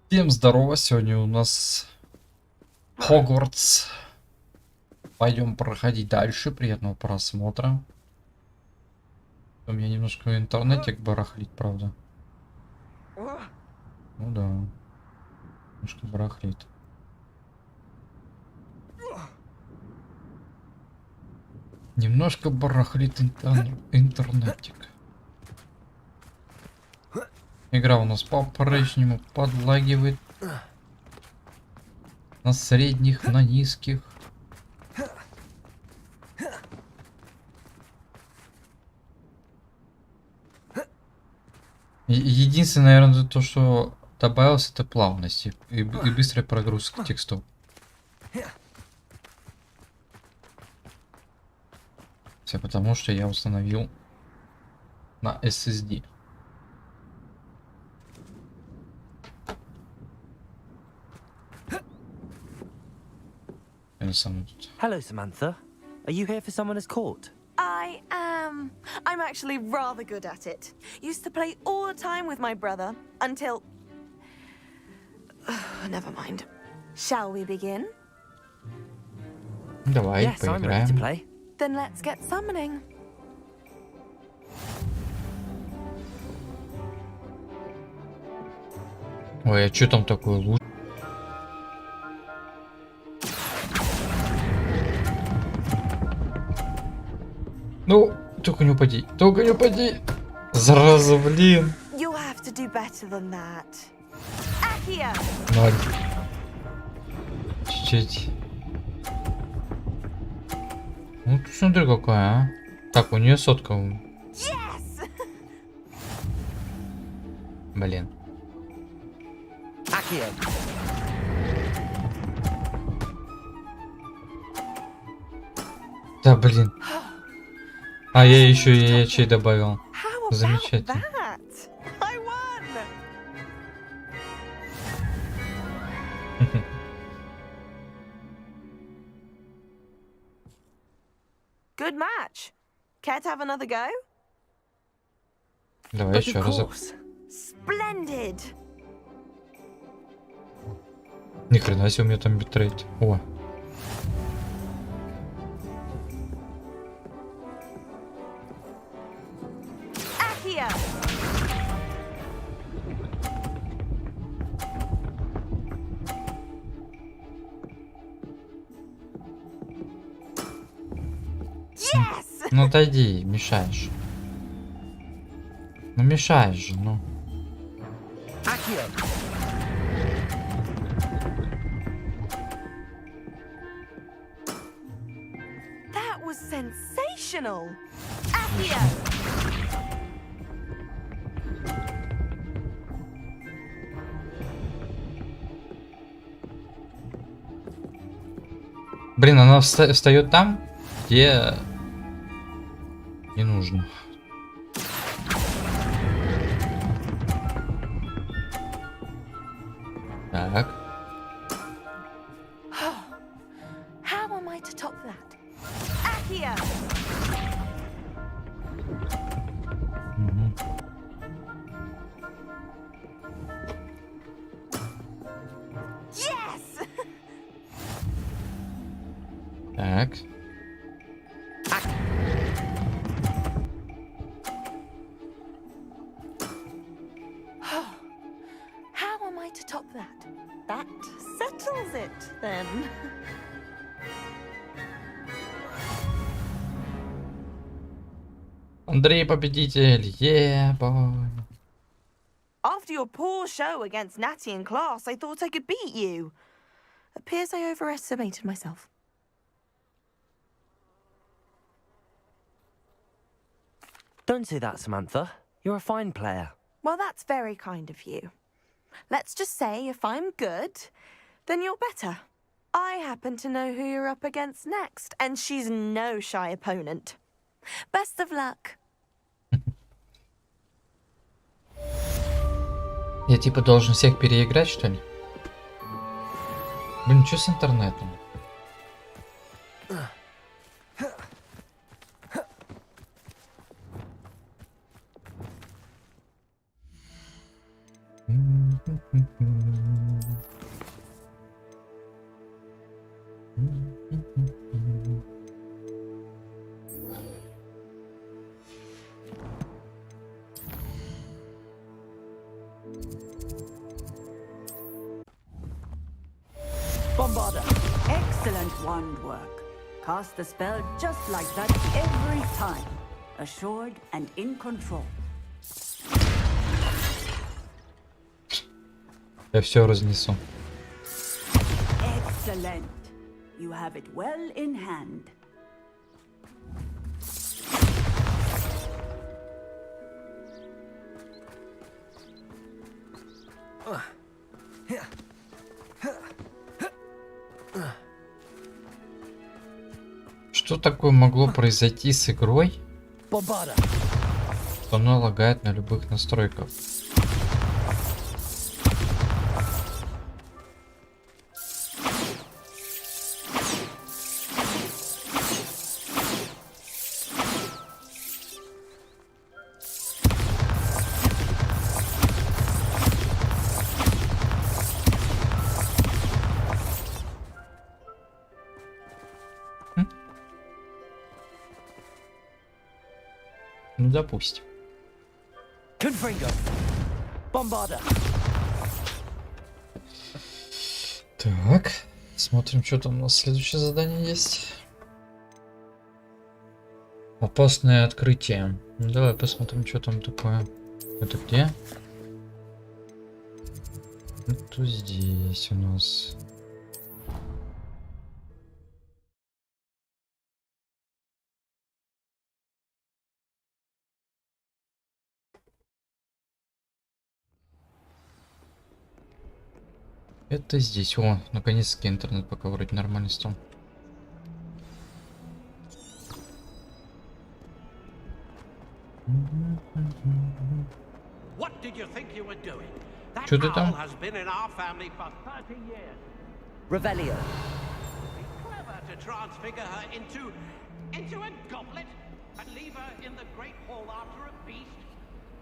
Всем здорово, сегодня у нас Хогвартс. Пойдем проходить дальше, приятного просмотра. У меня немножко интернетик барахлит, правда. Ну да, немножко барахлит. Немножко барахлит интернетик. Игра у нас по-прежнему подлагивает на средних, на низких. Единственное, наверное, то, что добавилось, это плавность и быстрая прогрузка текстов. Все потому, что я установил на SSD. Hello, Samantha. Are you here for someone as court? I am. I'm actually rather good at it. Used to play all the time with my brother until... Never mind. Shall we begin? Давай, Yes, I'm ready to поиграем. play. Then let's get summoning. Ой, а что там такое лучше? Ну, только не упади, только не упади. Зараза, блин. You'll have to do better than that. Accio! 0. Чуть-чуть. Ну, ты смотри какая, а. Так, у нее сотка. Yes! Блин. Accio. Да, блин. А я еще и ячей добавил. How about Замечательно. that? I won! Good match. Care to have another go? Давай But еще of разок. course. Splendid. Ни хрена себе у меня там битрейт. О. Accio! Yes! Ну отойди, мешаешь. Ну мешаешь же, ну. Accio. That was sensational. Accio! Блин, она встает там, где не нужно. Так. How am I to top that? Accio! Мгм. Yes! Так. How am I to top that? That settles it, then. Андрей победитель. Бой. After your poor show against Natty in class, I thought I could beat you. Appears I overestimated myself. Don't say that, Samantha. You're a fine player. Well, that's very kind of you. Let's just say if I'm good, then you're better. I happen to know who you're up against next, and she's no shy opponent. Best of luck. Я типа должен всех переиграть, что ли? Блин, что с интернетом? Bombarda. Excellent wand work. Cast the spell just like that every time. Assured and in control. Я все разнесу. Excellent. You have it well in hand. Что такое могло произойти с игрой? Bombarda. Что она лагает на любых настройках. Ну, допустим. Confringo. Bombarda. Так, смотрим, что там у нас следующее задание есть. Опасное открытие. Ну, давай посмотрим, что там такое. Это где? Это здесь у нас. Это здесь. О, наконец-таки интернет пока вроде нормально стал. Что ты там? Revelio.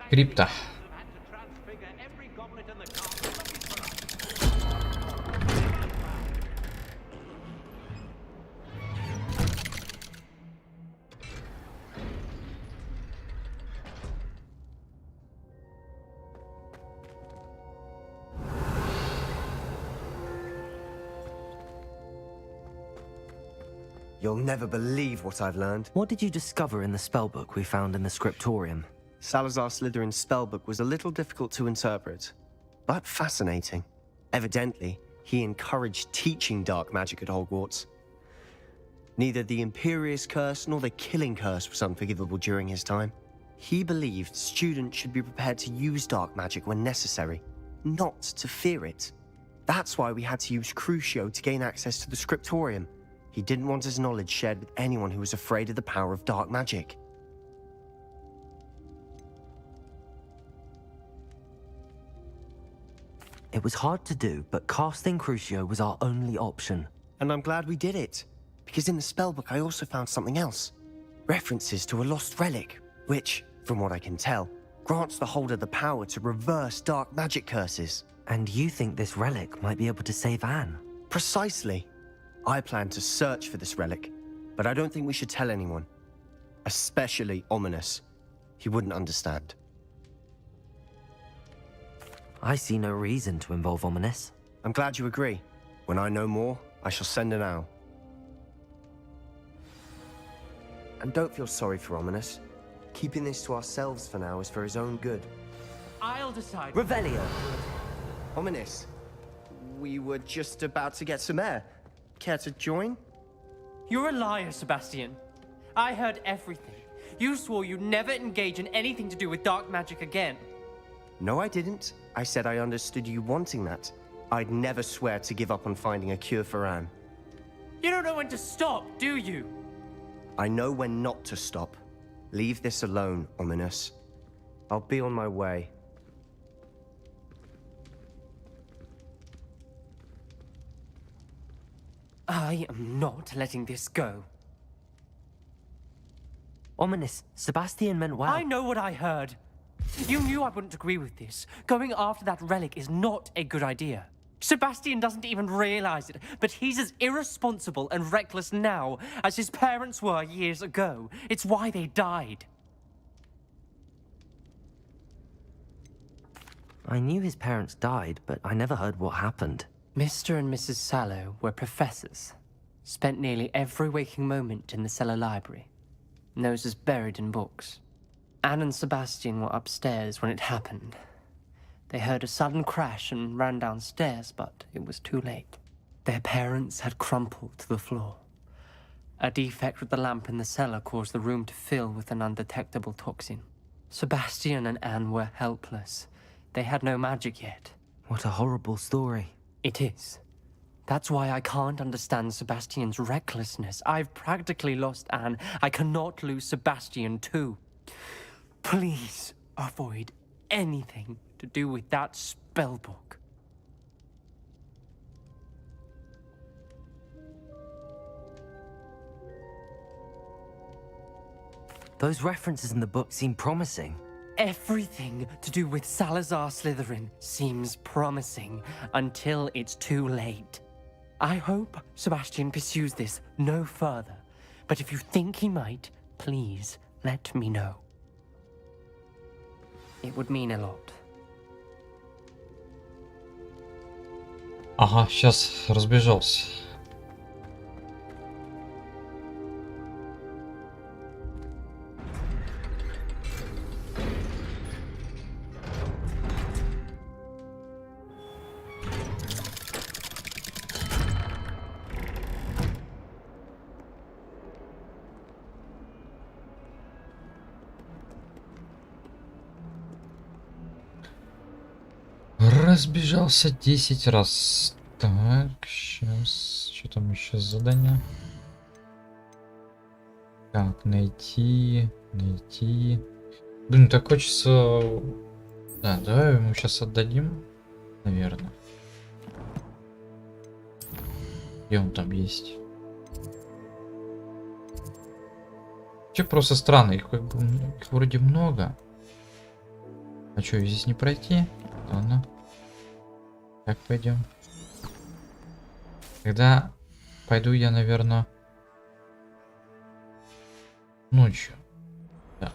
Крипта. You'll never believe what I've learned. What did you discover in the spellbook we found in the scriptorium? Salazar Slytherin's spellbook was a little difficult to interpret, but fascinating. Evidently, he encouraged teaching dark magic at Hogwarts. Neither the Imperious Curse nor the Killing Curse was unforgivable during his time. He believed students should be prepared to use dark magic when necessary, not to fear it. That's why we had to use Crucio to gain access to the scriptorium. He didn't want his knowledge shared with anyone who was afraid of the power of dark magic. It was hard to do, but casting Crucio was our only option. And I'm glad we did it, because in the spellbook I also found something else. References to a lost relic, which, from what I can tell, grants the holder the power to reverse dark magic curses. And you think this relic might be able to save Anne? Precisely. I plan to search for this relic, but I don't think we should tell anyone. Especially Ominous. He wouldn't understand. I see no reason to involve Ominous. I'm glad you agree. When I know more, I shall send an owl. And don't feel sorry for Ominous. Keeping this to ourselves for now is for his own good. I'll decide. Revelio. Ominous, we were just about to get some air. Care to join? You're a liar, Sebastian. I heard everything. You swore you'd never engage in anything to do with dark magic again. No, I didn't. I said I understood you wanting that. I'd never swear to give up on finding a cure for Anne. You don't know when to stop, do you? I know when not to stop. Leave this alone, Ominous. I'll be on my way. I am not letting this go. Ominous, Sebastian meant well. I know what I heard. You knew I wouldn't agree with this. Going after that relic is not a good idea. Sebastian doesn't even realize it, but he's as irresponsible and reckless now as his parents were years ago. It's why they died. I knew his parents died, but I never heard what happened. Mr. and Mrs. Sallow were professors. Spent nearly every waking moment in the cellar library. Noses buried in books. Anne and Sebastian were upstairs when it happened. They heard a sudden crash and ran downstairs, but it was too late. Their parents had crumpled to the floor. A defect with the lamp in the cellar caused the room to fill with an undetectable toxin. Sebastian and Anne were helpless. They had no magic yet. What a horrible story. It is. That's why I can't understand Sebastian's recklessness. I've practically lost Anne. I cannot lose Sebastian too. Please avoid anything to do with that spellbook. Those references in the book seem promising. Everything to do with Salazar Slytherin seems promising until it's too late. I hope Sebastian pursues this no further, but if you think he might, please let me know. It would mean a lot. Ага, сейчас разбежался. Разбежался 10 раз. Так, сейчас. Что там еще задание? Так, найти. Блин, так хочется. Да, давай ему сейчас отдадим. Наверное. Где он там есть? Че просто странно, их как бы их вроде много. А что, здесь не пройти? Ладно. Так, пойдем. Тогда пойду я, наверное, ночью. Да.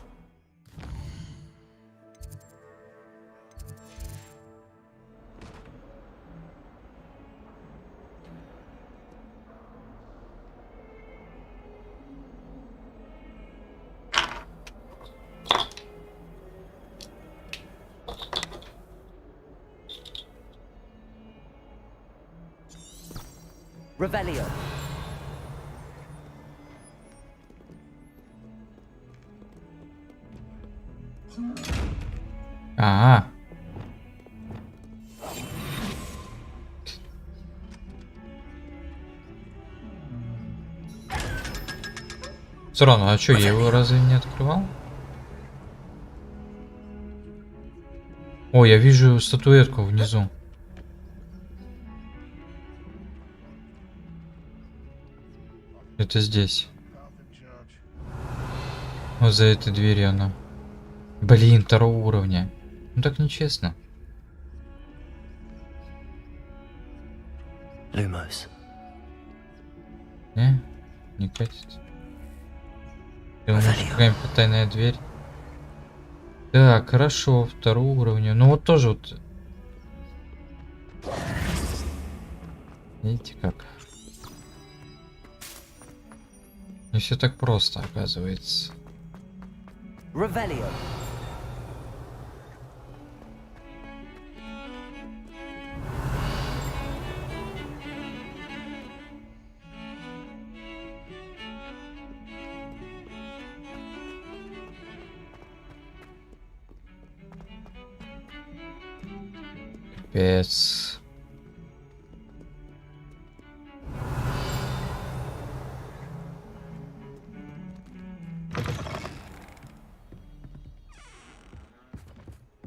Revelio. Ага. Все равно, а что, я его разве не открывал? О, я вижу статуэтку внизу. Это здесь. Вот за этой дверью она. Блин, второго уровня. Ну так нечестно. Lumos. Не катит. Какая-нибудь тайная дверь. Так, хорошо, второго уровня. Ну вот тоже вот. Видите как? Не все так просто, оказывается. Revelio. Капец.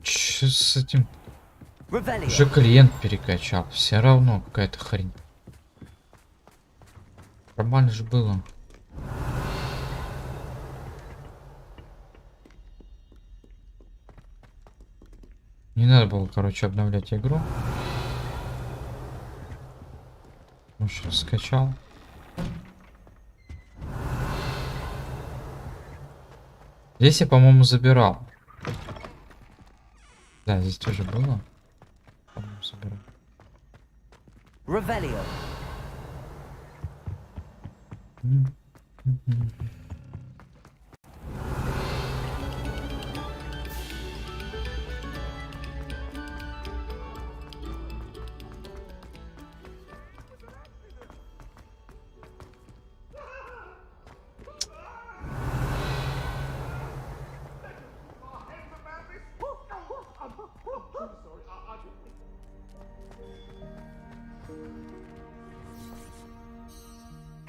Че с этим? Revelio. Уже клиент перекачал. Все равно какая-то хрень. Нормально же было. Не надо было, короче, обновлять игру. Ну что, скачал. Здесь я, по-моему, забирал. Да, здесь тоже было. По-моему, забирал. Revelio.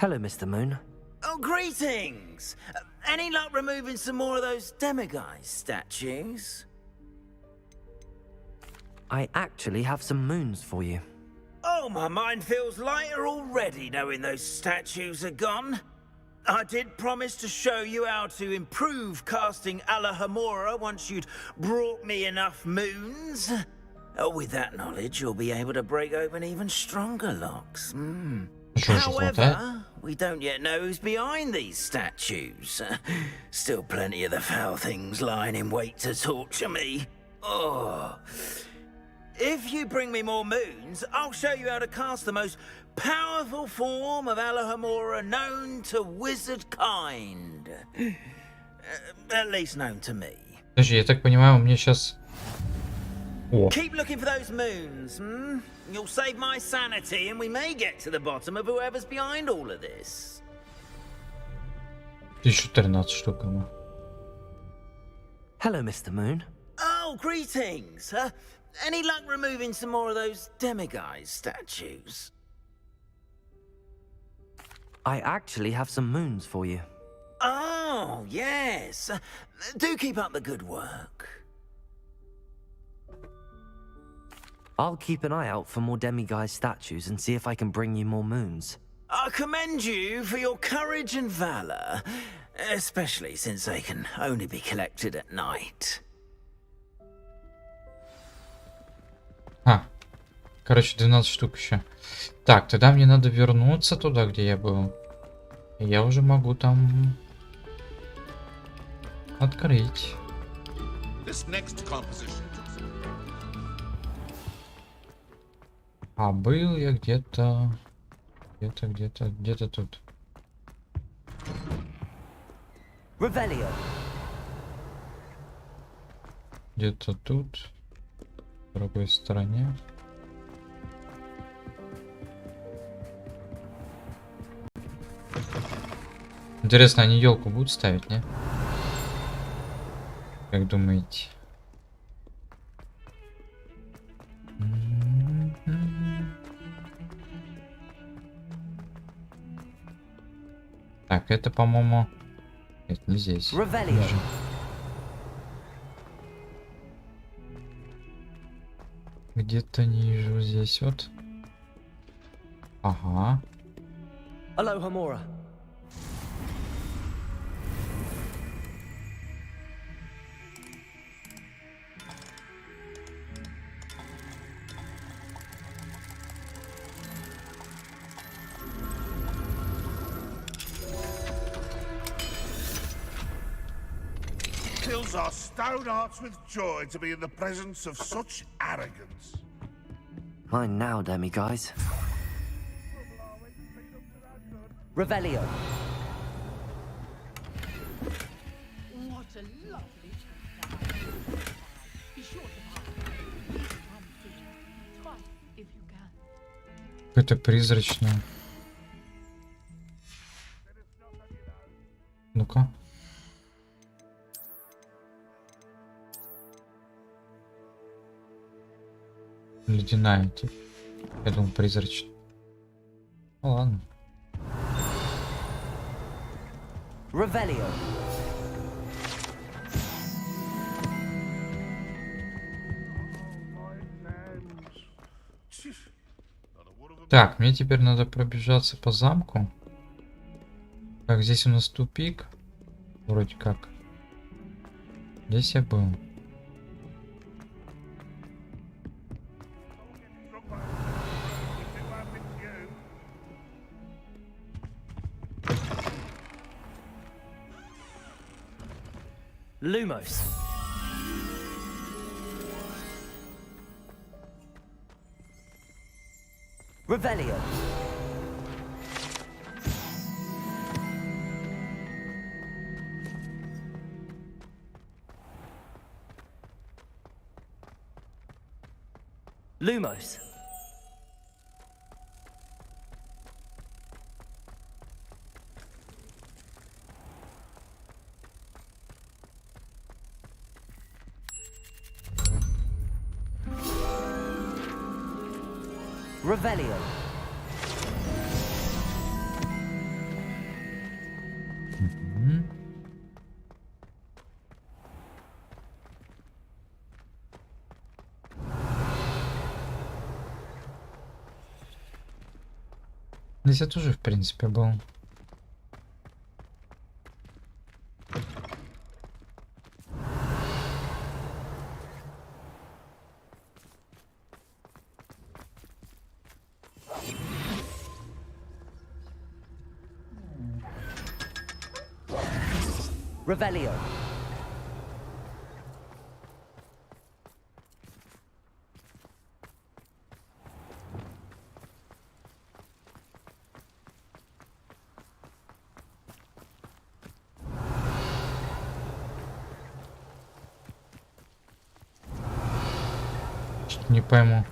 Hello, Mr. Moon. Oh, greetings! Any luck removing some more of those demiguise statues? I actually have some moons for you. Oh, my mind feels lighter already knowing those statues are gone. I did promise to show you how to improve casting Alohomora once you'd brought me enough moons. Oh, with that knowledge, you'll be able to break open even stronger locks. However, we don't yet know who's behind these statues. Still plenty of the foul things lying in wait to torture me. Oh. If you bring me more moons, I'll show you how to cast the most powerful form of Alohomora known to wizard kind. At least known to me. Подожди, я так понимаю, мне сейчас... О. Keep looking for those moons, hmm? You'll save my sanity and we may get to the bottom of whoever's behind all of this. 1013 штук. Hello, Mr. Moon. Oh, greetings. Any luck removing some more of those demiguise statues? I actually have some moons for you. Oh, yes. Do keep up the good work. I'll keep an eye out for more demiguise statues and see if I can bring you more moons. I commend you for your courage and valor, especially since they can only be collected at night. Короче, 12 штук еще. Так, тогда мне надо вернуться туда, где я был. И я уже могу там открыть. А был я где-то тут. Revelio. Где-то тут. В другой стороне. Интересно, они елку будут ставить, не? Как думаете? Так, это, по-моему... Это не здесь. Ниже. Где-то ниже, вот здесь вот. Ага. Alohomora. Fills our stout hearts with joy to be in the presence of such arrogance. Mine now, demiguise. Revelio. What a lovely chap. Be sure to buy one thing twice if you can. Какое-то призрачное. Ну-ка. Ледяная, типа. Я думал, призрачная. Ну ладно. Revelio. Так, мне теперь надо пробежаться по замку. Так, здесь у нас тупик. Вроде как. Здесь я был. Lumos. Revelio. Lumos. Revelio. Здесь я тоже, в принципе, был. Revelio. Что-то не пойму.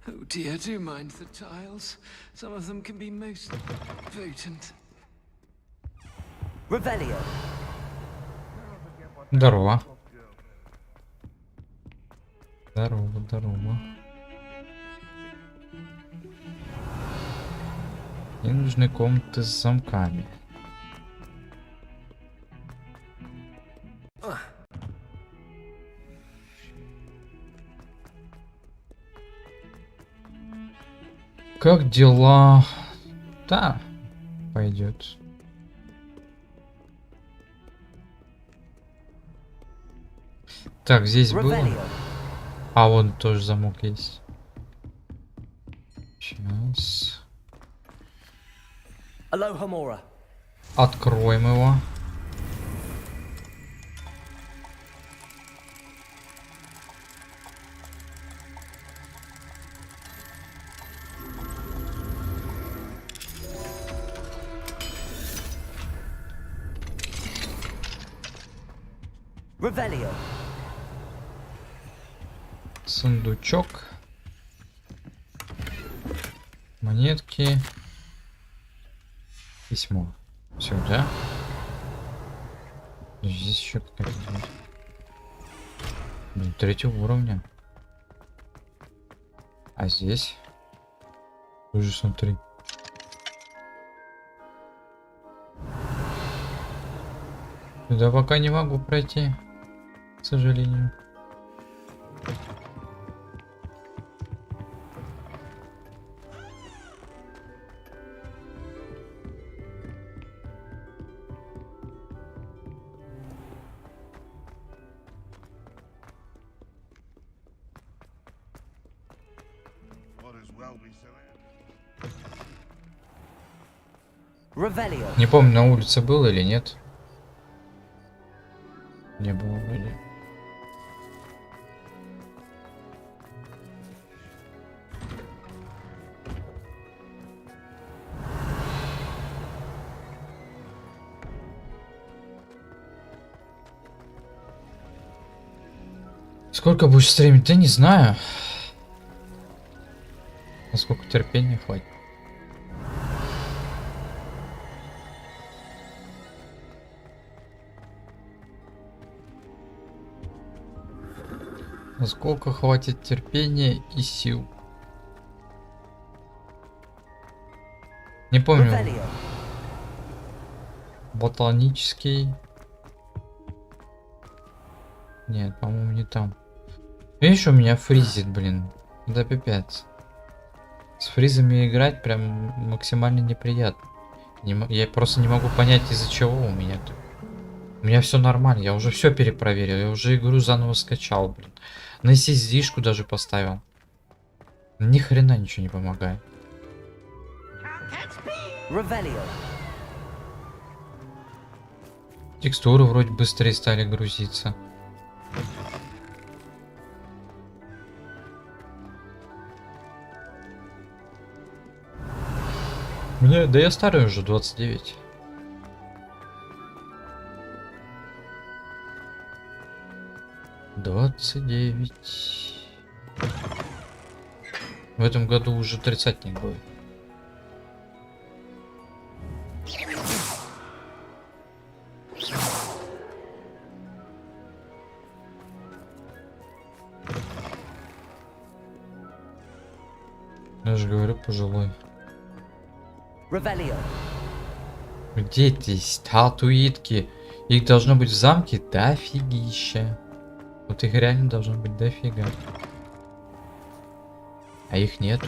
Oh dear, do mind the tiles. Some of them can be most potent. Revelio. Здорово. Здорово, здорово. Мне нужны комнаты с замками. Как дела? Да, пойдет. Так, здесь было. А вон тоже замок есть. Сейчас. Alohomora. Откроем его. Revelio. Сундучок. Монетки. Письмо. Все, да? Здесь еще какая-то дверь. Блин, 3-го уровня. А здесь? Тоже смотри. Сюда пока не могу пройти, к сожалению. Revelio. Не помню, на улице был или нет. Не было вроде. Сколько будешь стримить? Да не знаю. Насколько терпения хватит. Насколько хватит терпения и сил. Не помню. Ботанический. Нет, по-моему, не там. Видишь, у меня фризит, блин. Да пипец. С фризами играть прям максимально неприятно. Я просто не могу понять, из-за чего у меня так. У меня все нормально, я уже все перепроверил, я уже игру заново скачал, блин. На SSD-шку даже поставил. Ни хрена ничего не помогает. Текстуры вроде быстрее стали грузиться. Мне, да я старый уже, 29. В этом году уже 30-ник будет. Я же говорю, пожилой. Где эти статуитки? Их должно быть в замке дофигища. Вот их реально должно быть дофига. А их нету.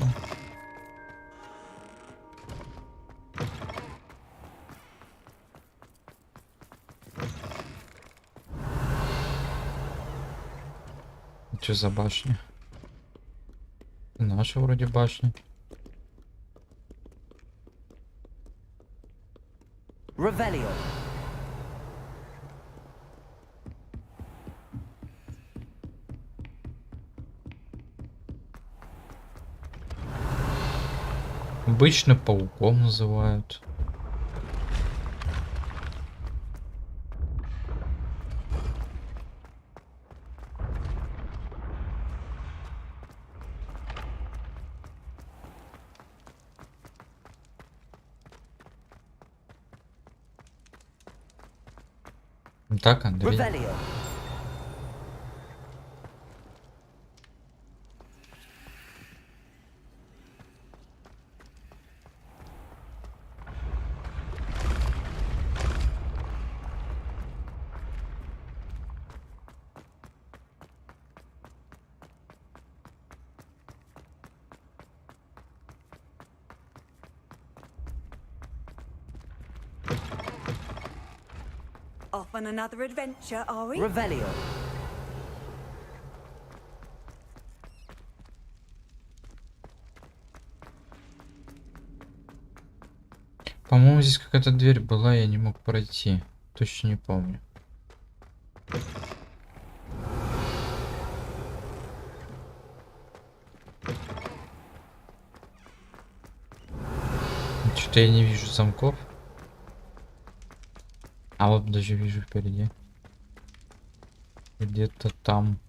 Что за башня? Наша вроде башня. Обычно пауком называют. Так, Андрей. Off on another adventure, are we? По-моему, здесь какая-то дверь была, я не мог пройти. Точно не помню. Что-то я не вижу замков. А вот даже вижу впереди. Где-то там.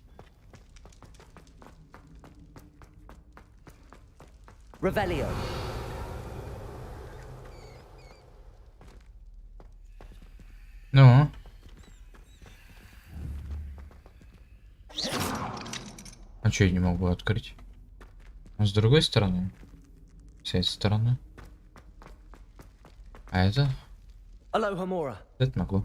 Ну. А что я не могу открыть? А с другой стороны? С этой стороны. А это? Это могу.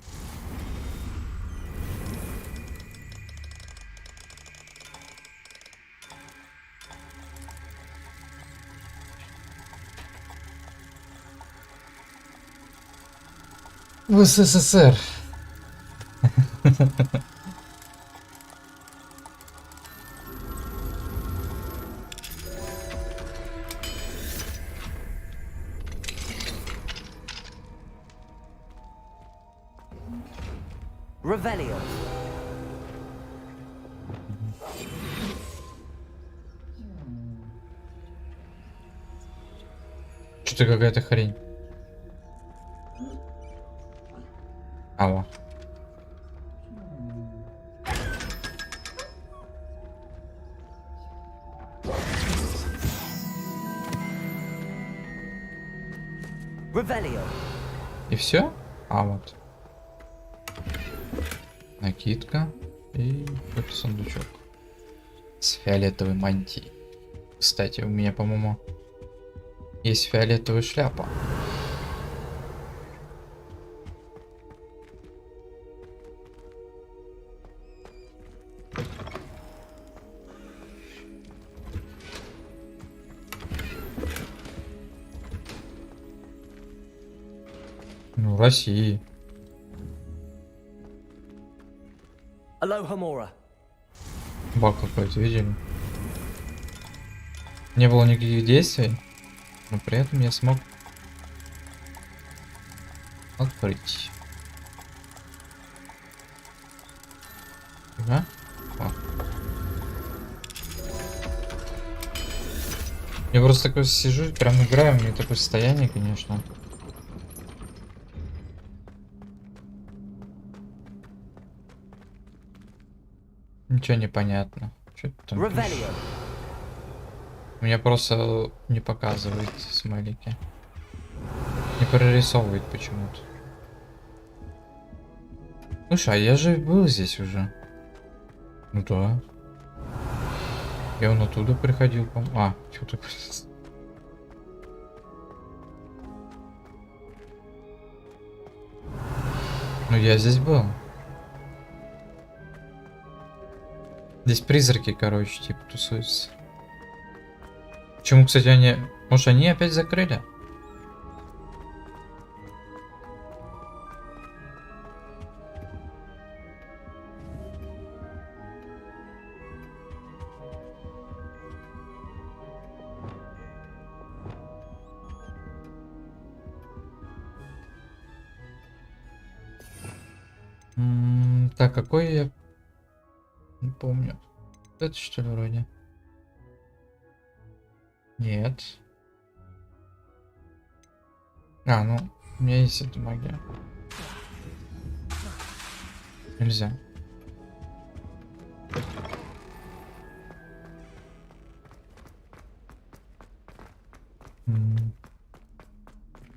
В СССР. Что-то какая-то хрень. Алло. Revelio. И все? А вот. Накидка и какой-то сундучок с фиолетовой мантией. Кстати, у меня, по-моему, есть фиолетовая шляпа. Ну, в России. Aloha Mora. Баг какой-то, видели? Не было никаких действий, но при этом я смог открыть. Да? О. Я просто такой сижу, прям играю, у меня такое состояние, конечно. Ничего не понятно. Что там пишет? У меня просто не показывает смайлики. Не прорисовывает почему-то. Слушай, а я же был здесь уже. Ну да. Я вон оттуда приходил, по-моему. А, что такое? Ну я здесь был. Здесь призраки, короче, типа тусуются. Почему, кстати, они... Может, они опять закрыли? Так, какой я... Не помню. Это что ли вроде? Нет. А, ну, у меня есть эта магия. Нельзя.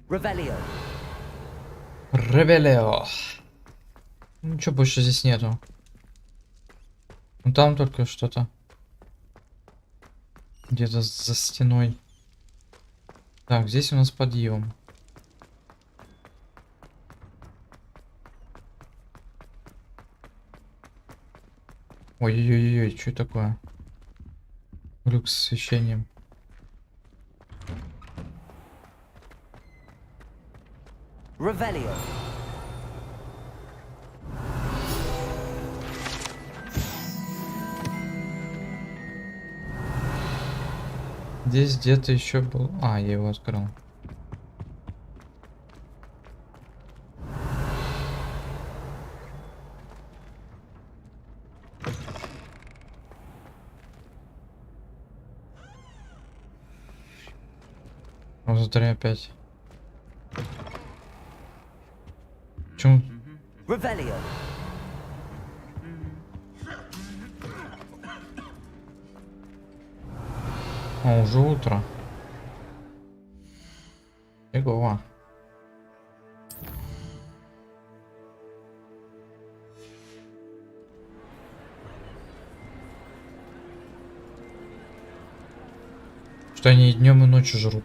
Revelio. Ревелео. Ничего больше здесь нету. Ну там только что-то. Где-то за стеной. Так, здесь у нас подъем. Ой-ой-ой, что такое? Люк с освещением. Revelio. Здесь где-то еще был. А, я его открыл. Вот смотри опять. Почему? Revelio. А, уже утро. Ego. Что они и днем, и ночью жрут.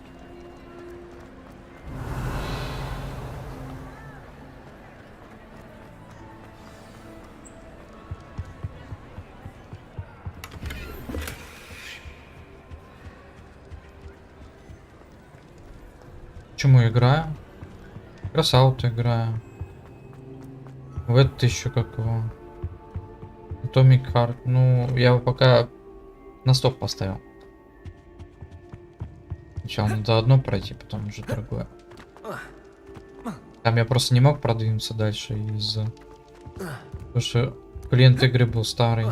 Почему играю? Красаву-то играю. В этот еще как его. Atomic Heart. Ну, я его пока на стоп поставил. Сначала надо одно пройти, потом уже другое. Там я просто не мог продвинуться дальше из-за... Потому что клиент игры был старый.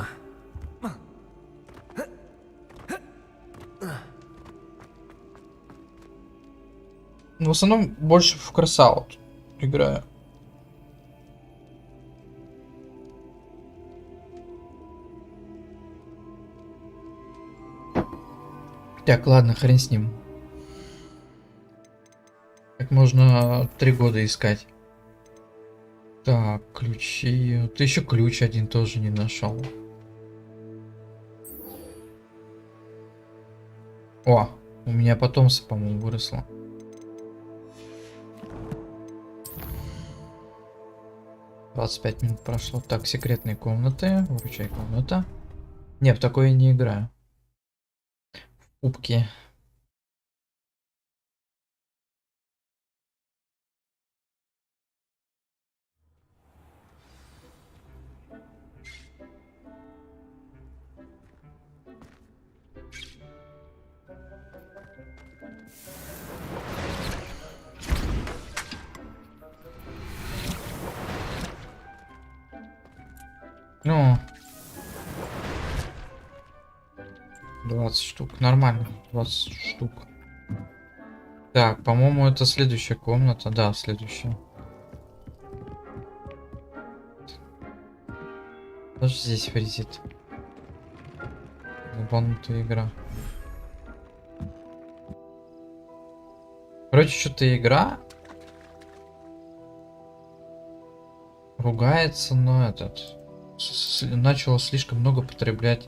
В основном больше в кросаут играю. Так, ладно, хрен с ним. Так можно 3 года искать. Так, ключи. Ты еще ключ один тоже не нашел. О, у меня потомство, по-моему, выросло. — 25 минут прошло. Так, секретные комнаты. Выручай комната. Не, в такое я не играю. В кубки. Ну, 20 штук. Нормально. 20 штук. Так, по-моему, это следующая комната. Да, следующая. Даже здесь фризит. Ебанутая игра. Короче, что-то игра ругается, но начала слишком много потреблять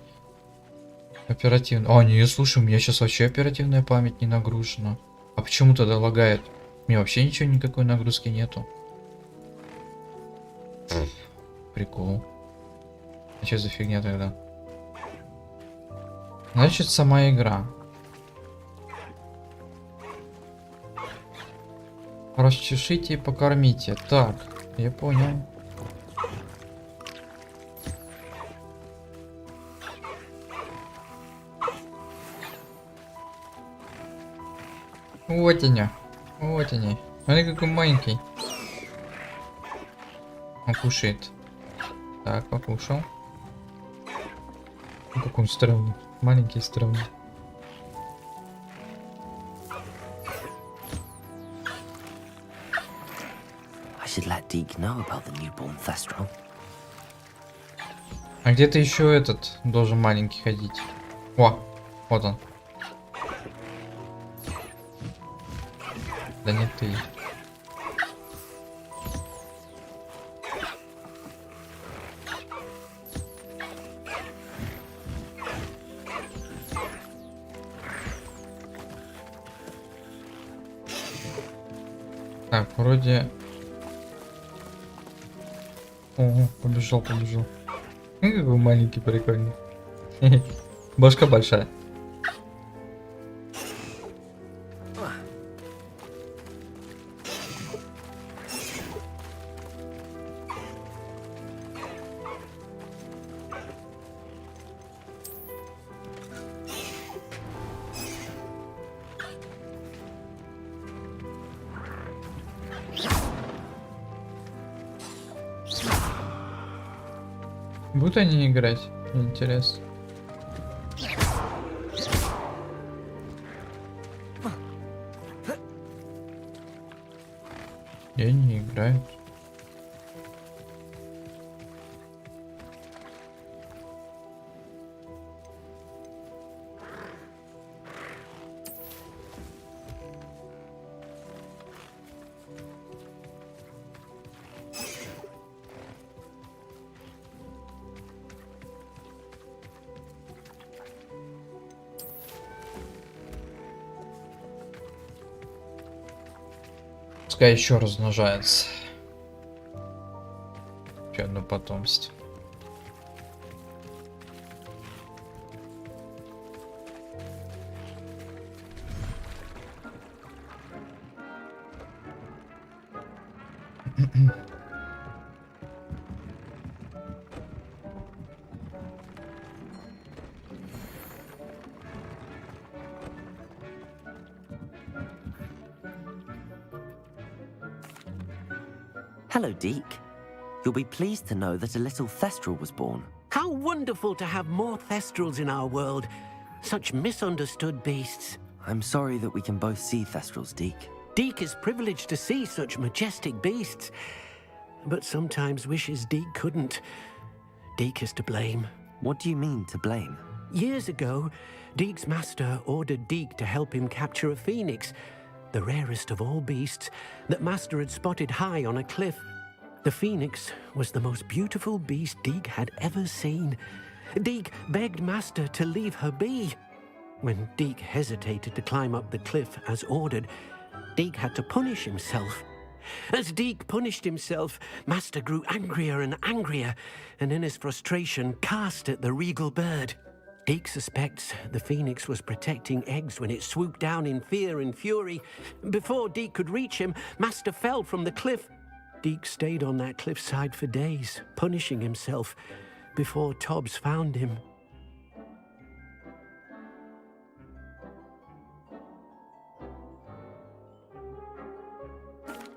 оперативно. О, не, слушай, у меня сейчас вообще оперативная память не нагружена. А почему тогда лагает? У меня вообще ничего, никакой нагрузки нету. Прикол. А что за фигня тогда? Значит, сама игра. Расчешите и покормите. Так, я понял. Вот они. Вот они. Смотри, какой маленький. Он кушает. Так, покушал. Ну, какой он странный. Маленький и странный. I should let Deke know about the newborn Thestral. А где-то еще этот должен маленький ходить. О, вот он. Да нет, ты. Так, вроде... Ого, побежал. Ну, какой маленький, прикольный. Башка большая. Будут они играть? Интересно. И они играют. Пускай еще размножается. Еще одно потомство. Hello, Deke. You'll be pleased to know that a little Thestral was born. How wonderful to have more Thestrals in our world. Such misunderstood beasts. I'm sorry that we can both see Thestrals, Deke. Deke is privileged to see such majestic beasts, but sometimes wishes Deke couldn't. Deke is to blame. What do you mean, to blame? Years ago, Deke's master ordered Deke to help him capture a phoenix, the rarest of all beasts that Master had spotted high on a cliff. The phoenix was the most beautiful beast Deke had ever seen. Deke begged Master to leave her be. When Deke hesitated to climb up the cliff as ordered, Deke had to punish himself. As Deke punished himself, Master grew angrier and angrier, and in his frustration cast at the regal bird. Deke suspects the phoenix was protecting eggs when it swooped down in fear and fury. Before Deke could reach him, Master fell from the cliff. Deke stayed on that cliffside for days, punishing himself, before Tobbs found him.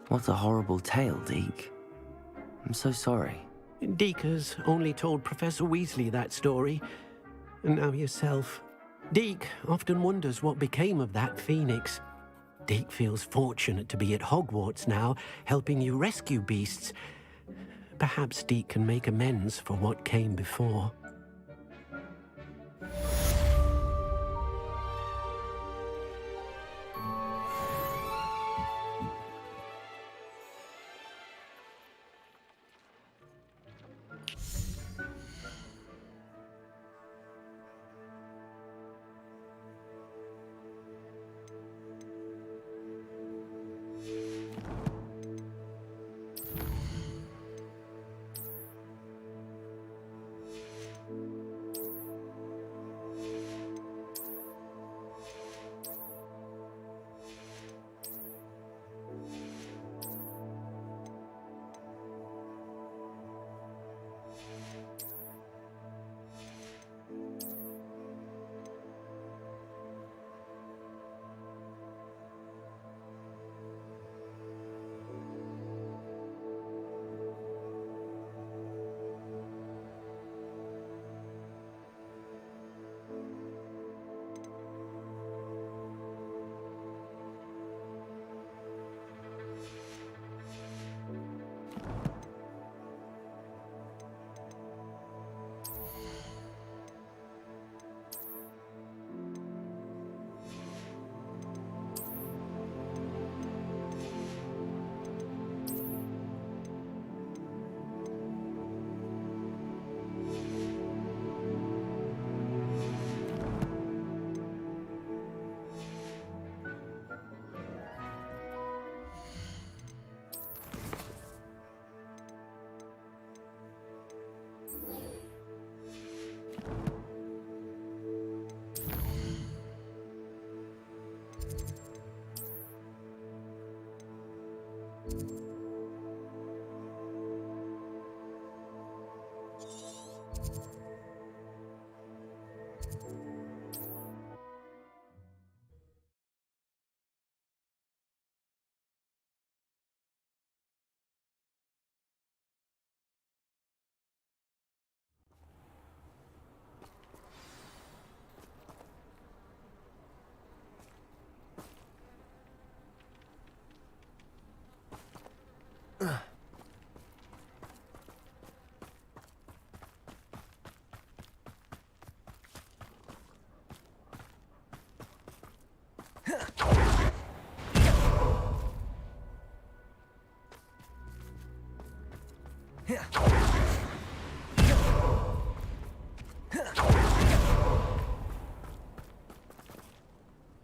What a horrible tale, Deke. I'm so sorry. Deke has only told Professor Weasley that story, and now yourself. Deke often wonders what became of that phoenix. Deke feels fortunate to be at Hogwarts now, helping you rescue beasts. Perhaps Deke can make amends for what came before.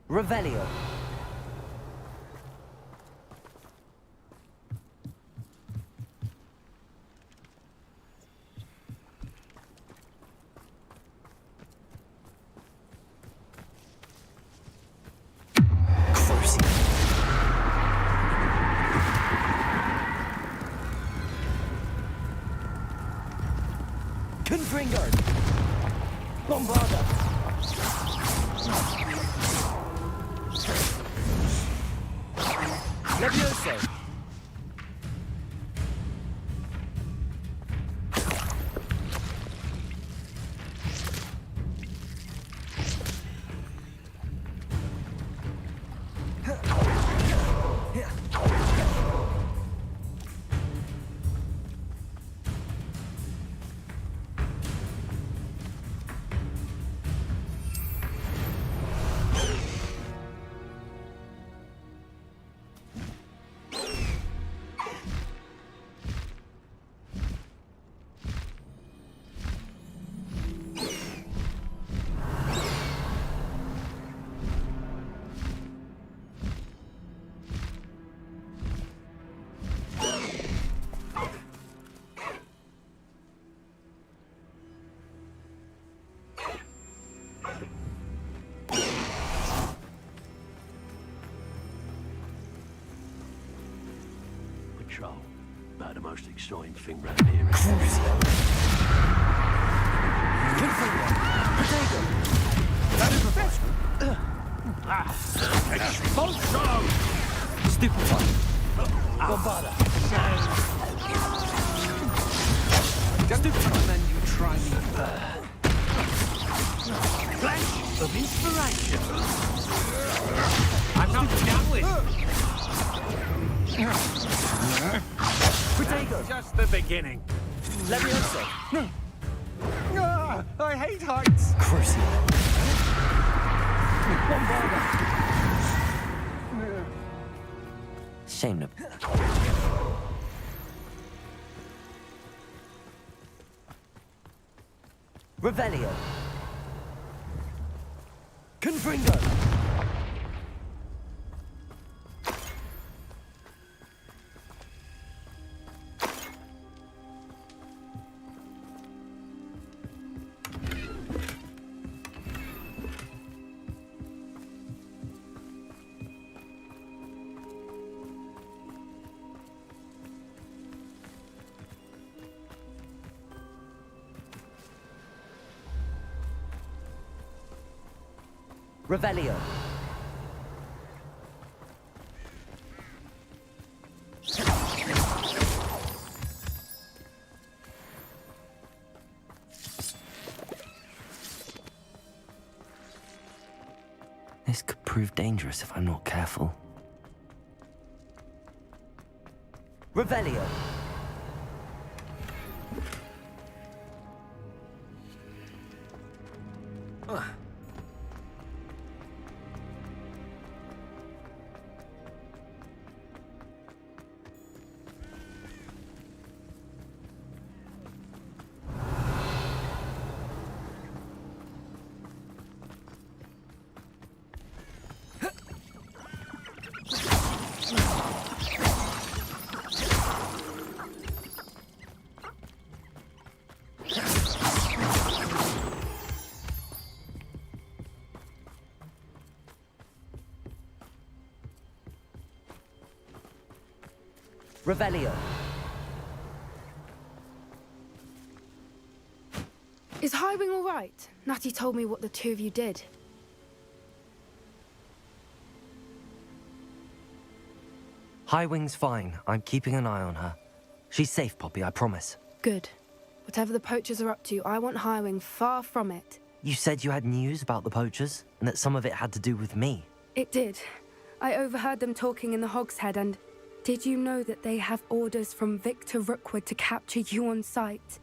Revelio. Confringo! Bombarda! Levioso! patrol. About the most exciting thing round here. Stupid one. Bombarda. Stupid one, then you try me. Flash of inspiration. I'm not done with. Potato. Just the beginning. Leviosa. I hate heights. Crucial. Bombarda. Shame to. Revelio. Confringo. Revelio. This could prove dangerous if I'm not careful. Revelio. Revelio. Is Highwing all right? Natty told me what the two of you did. Highwing's fine. I'm keeping an eye on her. She's safe, Poppy, I promise. Good. Whatever the poachers are up to, I want Highwing far from it. You said you had news about the poachers, and that some of it had to do with me. It did. I overheard them talking in the Hogshead, and did you know that they have orders from Victor Rookwood to capture you on sight?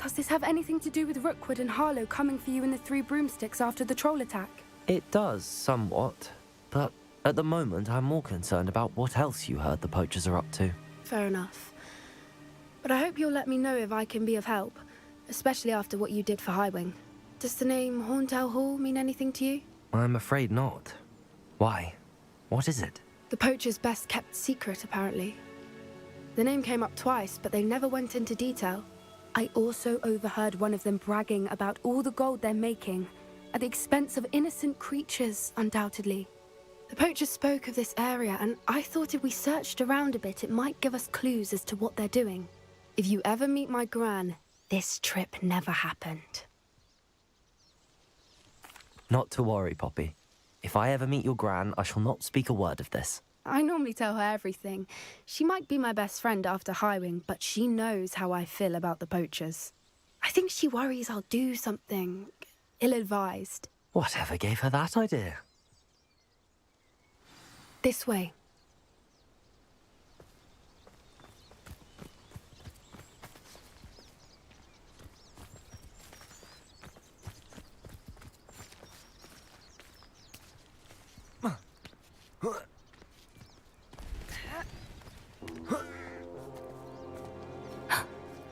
Does this have anything to do with Rookwood and Harlow coming for you in the Three Broomsticks after the troll attack? It does, somewhat. But at the moment, I'm more concerned about what else you heard the poachers are up to. Fair enough. But I hope you'll let me know if I can be of help, especially after what you did for Highwing. Does the name Horntail Hall mean anything to you? I'm afraid not. Why? What is it? The poacher's best kept secret, apparently. The name came up twice, but they never went into detail. I also overheard one of them bragging about all the gold they're making, at the expense of innocent creatures, undoubtedly. The poacher spoke of this area, and I thought if we searched around a bit, it might give us clues as to what they're doing. If you ever meet my gran, this trip never happened. Not to worry, Poppy. If I ever meet your gran, I shall not speak a word of this. I normally tell her everything. She might be my best friend after Highwing, but she knows how I feel about the poachers. I think she worries I'll do something ill-advised. Whatever gave her that idea? This way.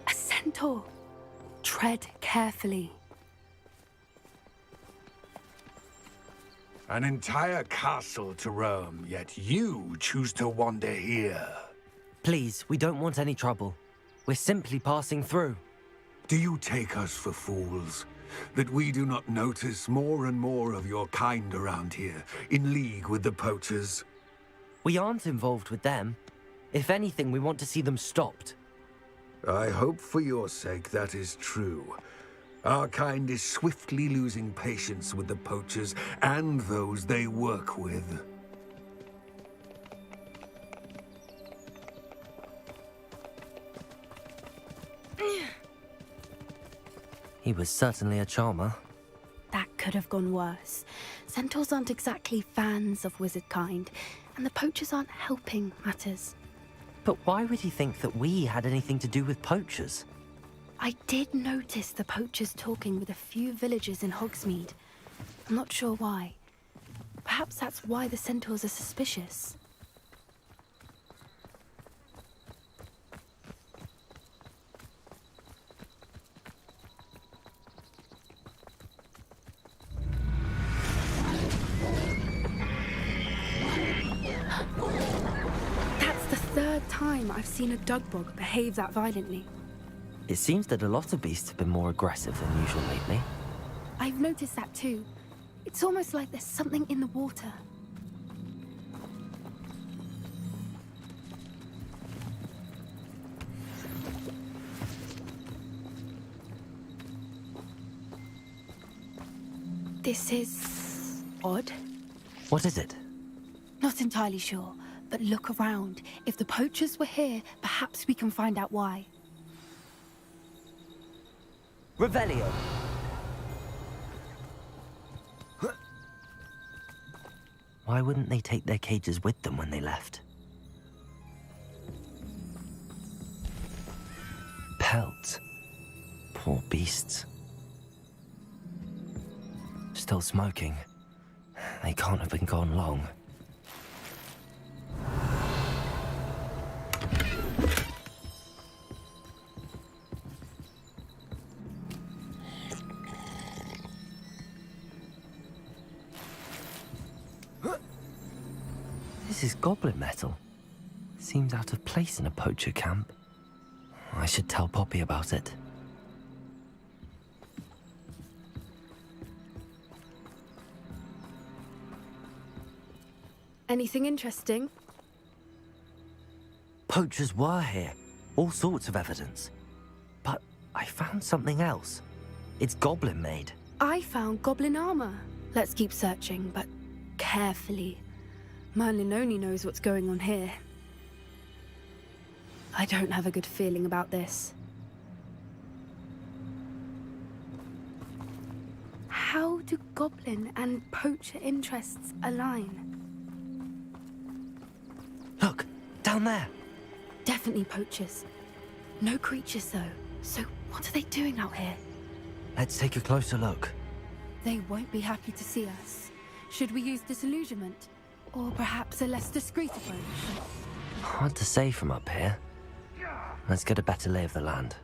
A centaur. Tread carefully. An entire castle to roam, yet you choose to wander here. Please, we don't want any trouble. We're simply passing through. Do you take us for fools? That we do not notice more and more of your kind around here, in league with the poachers? We aren't involved with them. If anything, we want to see them stopped. I hope for your sake that is true. Our kind is swiftly losing patience with the poachers and those they work with. He was certainly a charmer. That could have gone worse. Centaurs aren't exactly fans of wizard kind, and the poachers aren't helping matters. But why would he think that we had anything to do with poachers? I did notice the poachers talking with a few villagers in Hogsmeade. I'm not sure why. Perhaps that's why the centaurs are suspicious. That's the third time I've seen a dugbog behave that violently. It seems that a lot of beasts have been more aggressive than usual lately. I've noticed that too. It's almost like there's something in the water. This is odd. What is it? Not entirely sure, but look around. If the poachers were here, perhaps we can find out why. Revelio. Why wouldn't they take their cages with them when they left? Pelts. Poor beasts. Still smoking. They can't have been gone long. This is goblin metal. Seems out of place in a poacher camp. I should tell Poppy about it. Anything interesting? Poachers were here. All sorts of evidence. But I found something else. It's goblin made. I found goblin armor. Let's keep searching, but carefully. Merlin only knows what's going on here. I don't have a good feeling about this. How do goblin and poacher interests align? Look, down there. Definitely poachers. No creatures though. So what are they doing out here? Let's take a closer look. They won't be happy to see us. Should we use disillusionment? Or perhaps a less discreet approach? Hard to say from up here. Let's get a better lay of the land.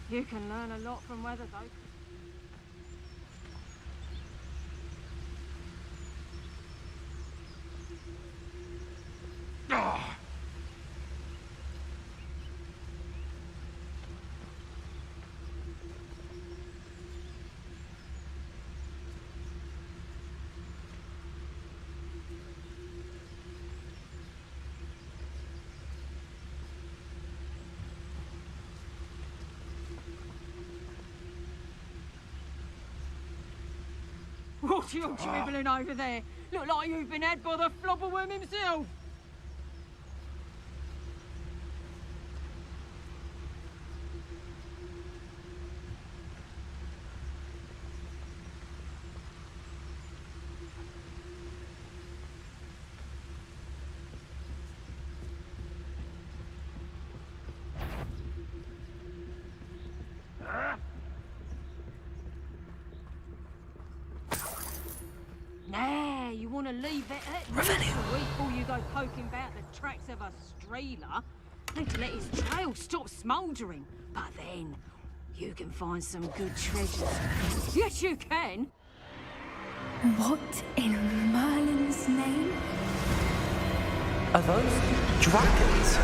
You can learn a lot from weather, though. What are you dribbling over there? Look like you've been had by the flobberworm himself. Nah, you want to leave that at least a week before you go poking about the tracks of a streeler. Need to let his trail stop smouldering. But then, you can find some good treasures. Yes, you can. What in Merlin's name? Are those dragons?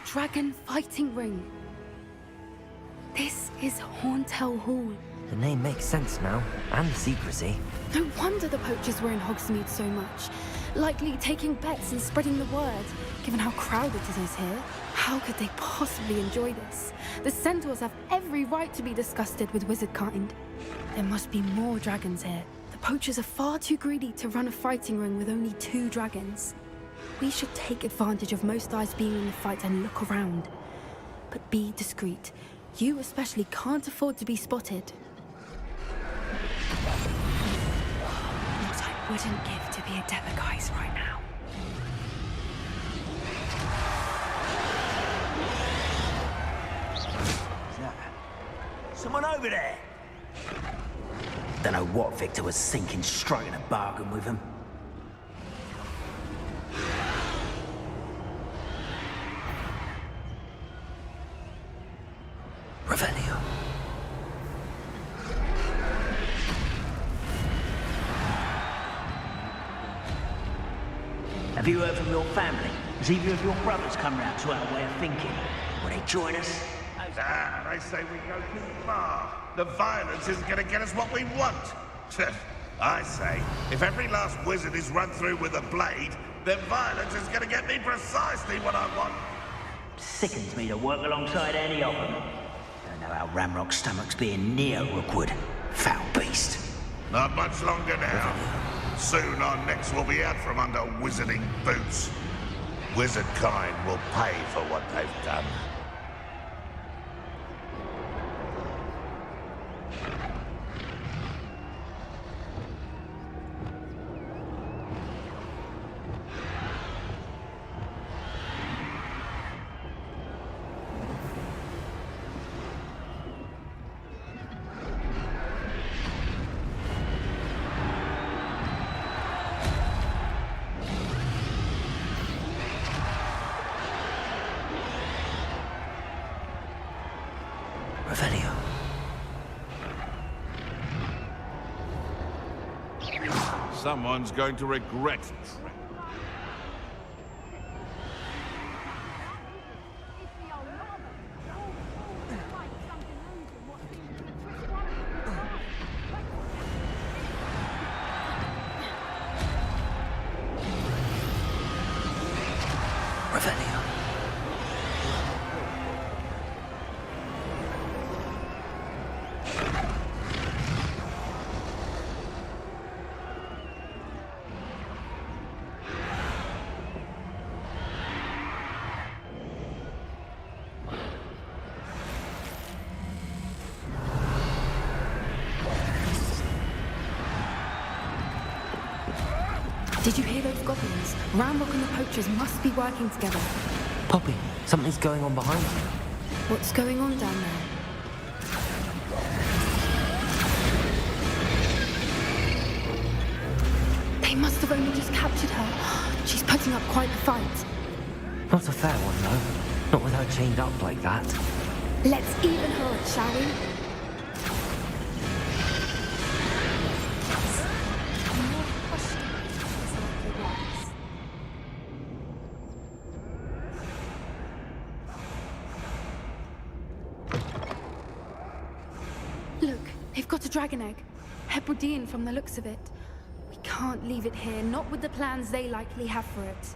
dragon fighting ring. This is Horntail Hall. The name makes sense now, and the secrecy. No wonder the poachers were in Hogsmeade so much. Likely taking bets and spreading the word, given how crowded it is here. How could they possibly enjoy this? The centaurs have every right to be disgusted with wizard kind. There must be more dragons here. The poachers are far too greedy to run a fighting ring with only 2 dragons. We should take advantage of most eyes being in the fight and look around. But be discreet. You especially can't afford to be spotted. What I wouldn't give to be a Demiguise right now. Someone over there? Don't know what Victor was thinking, striking a bargain with him. Revelio. Have you heard from your family? Has either of your brothers come round to our way of thinking? Will they join us? They say we go too far. The violence isn't going to get us what we want. I say, if every last wizard is run through with a blade, then violence is going to get me precisely what I want. Sickens me to work alongside any of them. Don't know how Ramrock's stomach's being near Rookwood. Foul beast. Not much longer now. Soon our necks will be out from under wizarding boots. Wizard kind will pay for what they've done. Revelio. Someone's going to regret it. Revelio. Did you hear those goblins? Ramrock and the poachers must be working together. Poppy, something's going on behind you. What's going on down there? They must have only just captured her. She's putting up quite the fight. Not a fair one, though. Not with her chained up like that. Let's even her up, shall we? Look, they've got a dragon egg. Hebridean from the looks of it. We can't leave it here, not with the plans they likely have for it.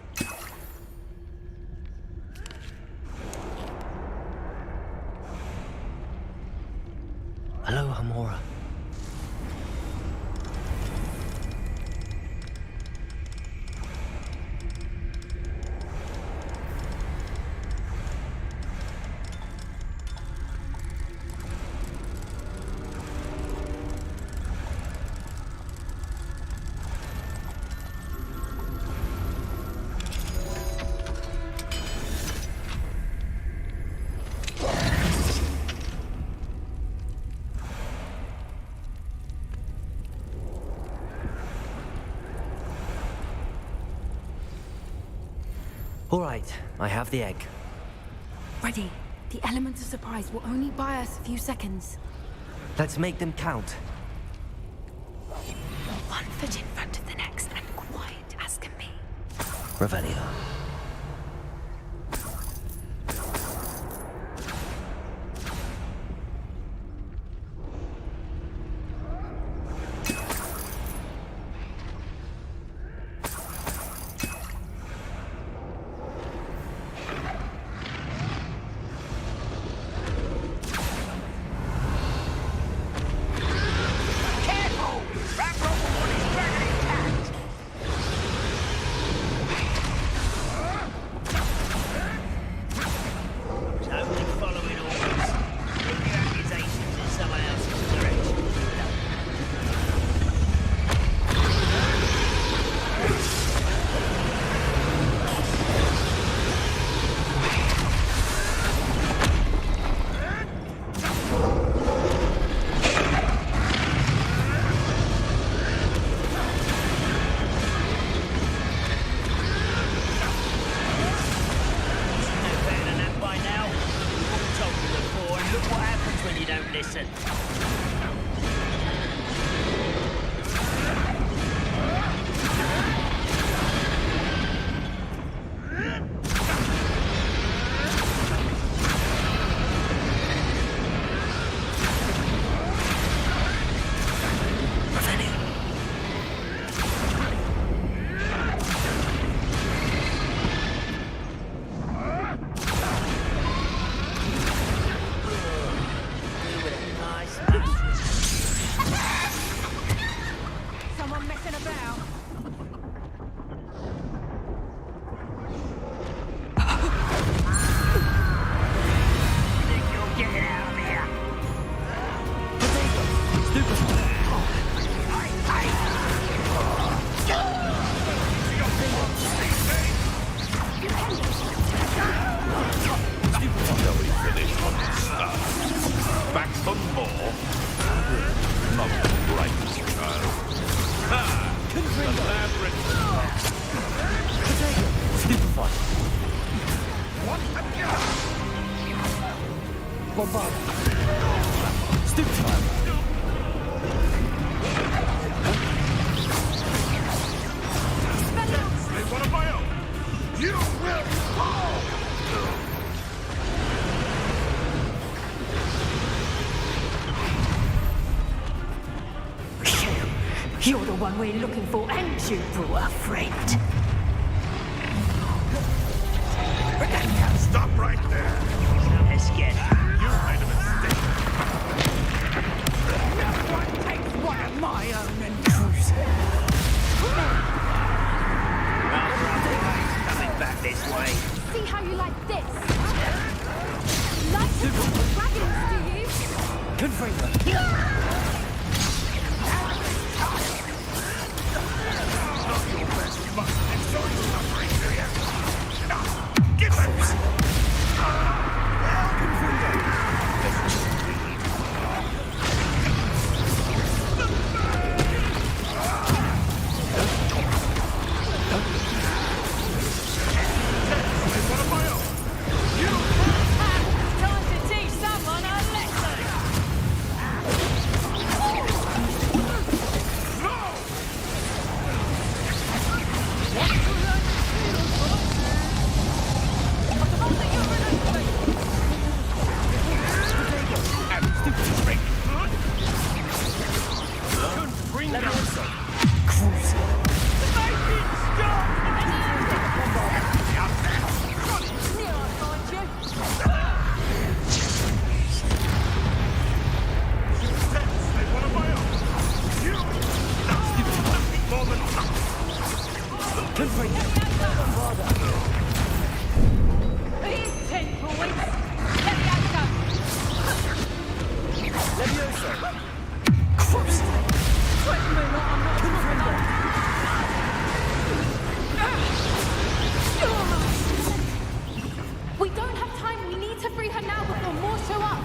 Hello, Hamora. All right, I have the egg. Ready. The element of surprise will only buy us a few seconds. Let's make them count. One foot in front of the next and quiet as can be. Revelio. listen. Someone messing about. Think you'll get it out of here? Shall we finish what we started? Back for more? Not the brightest child. Ah! The labyrinth! What a They want to buy out! You will fall! You're the one we're looking for, and you brought a friend. Stop right there! Now let's get it. You made a mistake. No one takes one of my own and cruises. Coming back this way. See how you like this? Like the dragons, do you? Good for you. Get back! Time to teach someone a lesson. Near I find you. Here's 10 points. Levioso. Sweat me like I'm not a We don't have time. We need to free her now before more show up.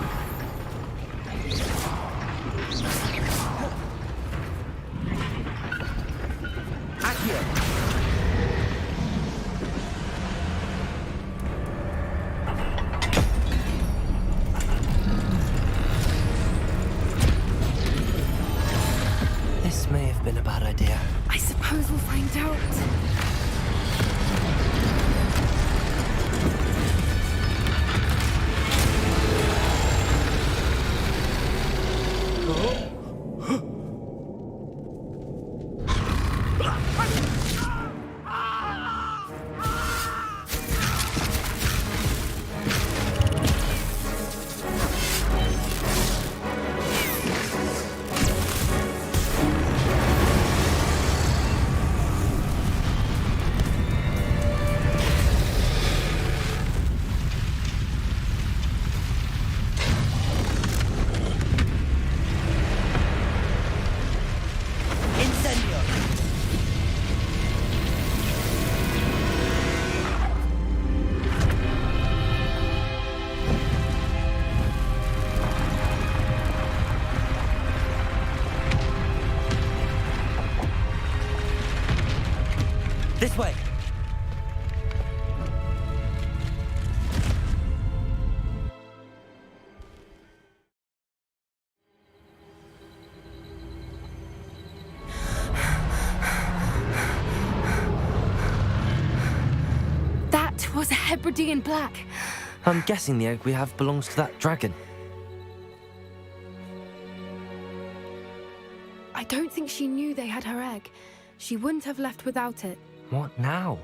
This may have been a bad idea. I suppose we'll find out. This way. Hebridean black. I'm guessing the egg we have belongs to that dragon. I don't think she knew they had her egg. She wouldn't have left without it. What now?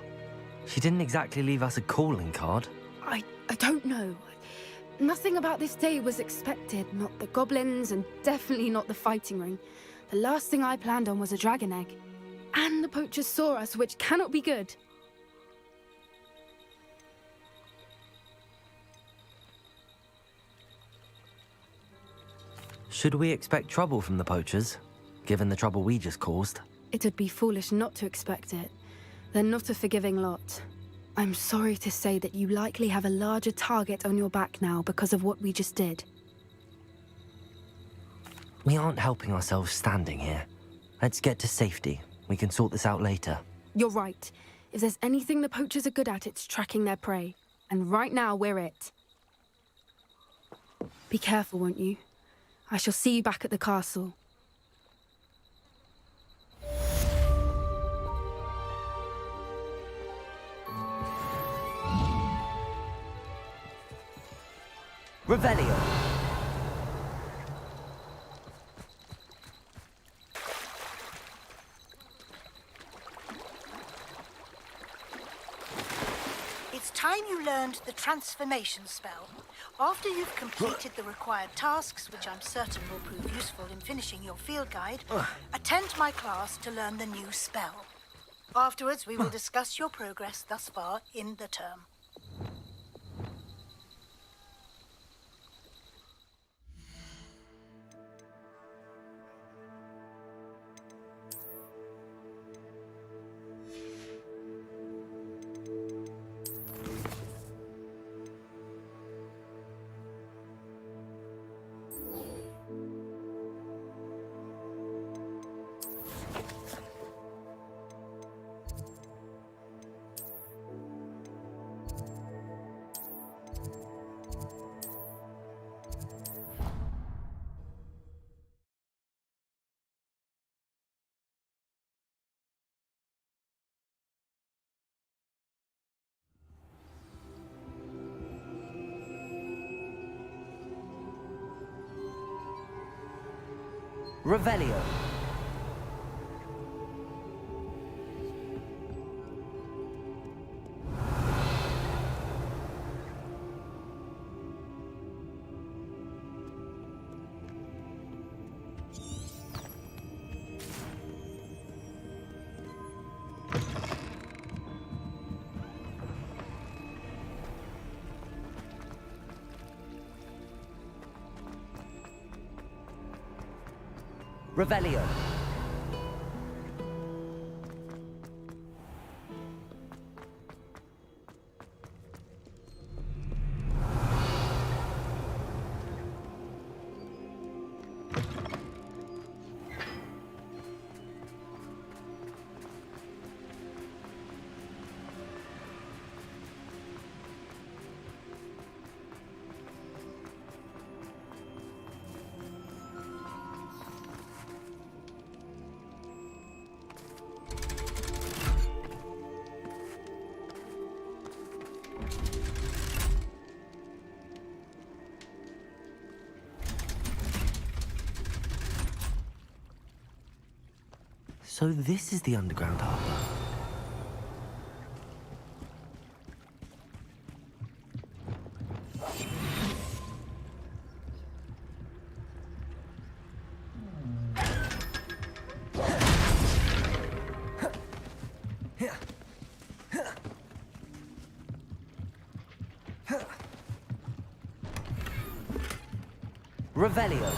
She didn't exactly leave us a calling card. I don't know. Nothing about this day was expected. Not the goblins, and definitely not the fighting ring. The last thing I planned on was a dragon egg. And the poachers saw us, which cannot be good. Should we expect trouble from the poachers, given the trouble we just caused? It'd be foolish not to expect it. They're not a forgiving lot. I'm sorry to say that you likely have a larger target on your back now because of what we just did. We aren't helping ourselves standing here. Let's get to safety. We can sort this out later. You're right. If there's anything the poachers are good at, it's tracking their prey. And right now, we're it. Be careful, won't you? I shall see you back at the castle. Revelio. It's time you learned the transformation spell. After you've completed the required tasks, which I'm certain will prove useful in finishing your field guide, attend my class to learn the new spell. Afterwards, we will discuss your progress thus far in the term. Revelio. Revelio. So this is the underground harbor. Revelio.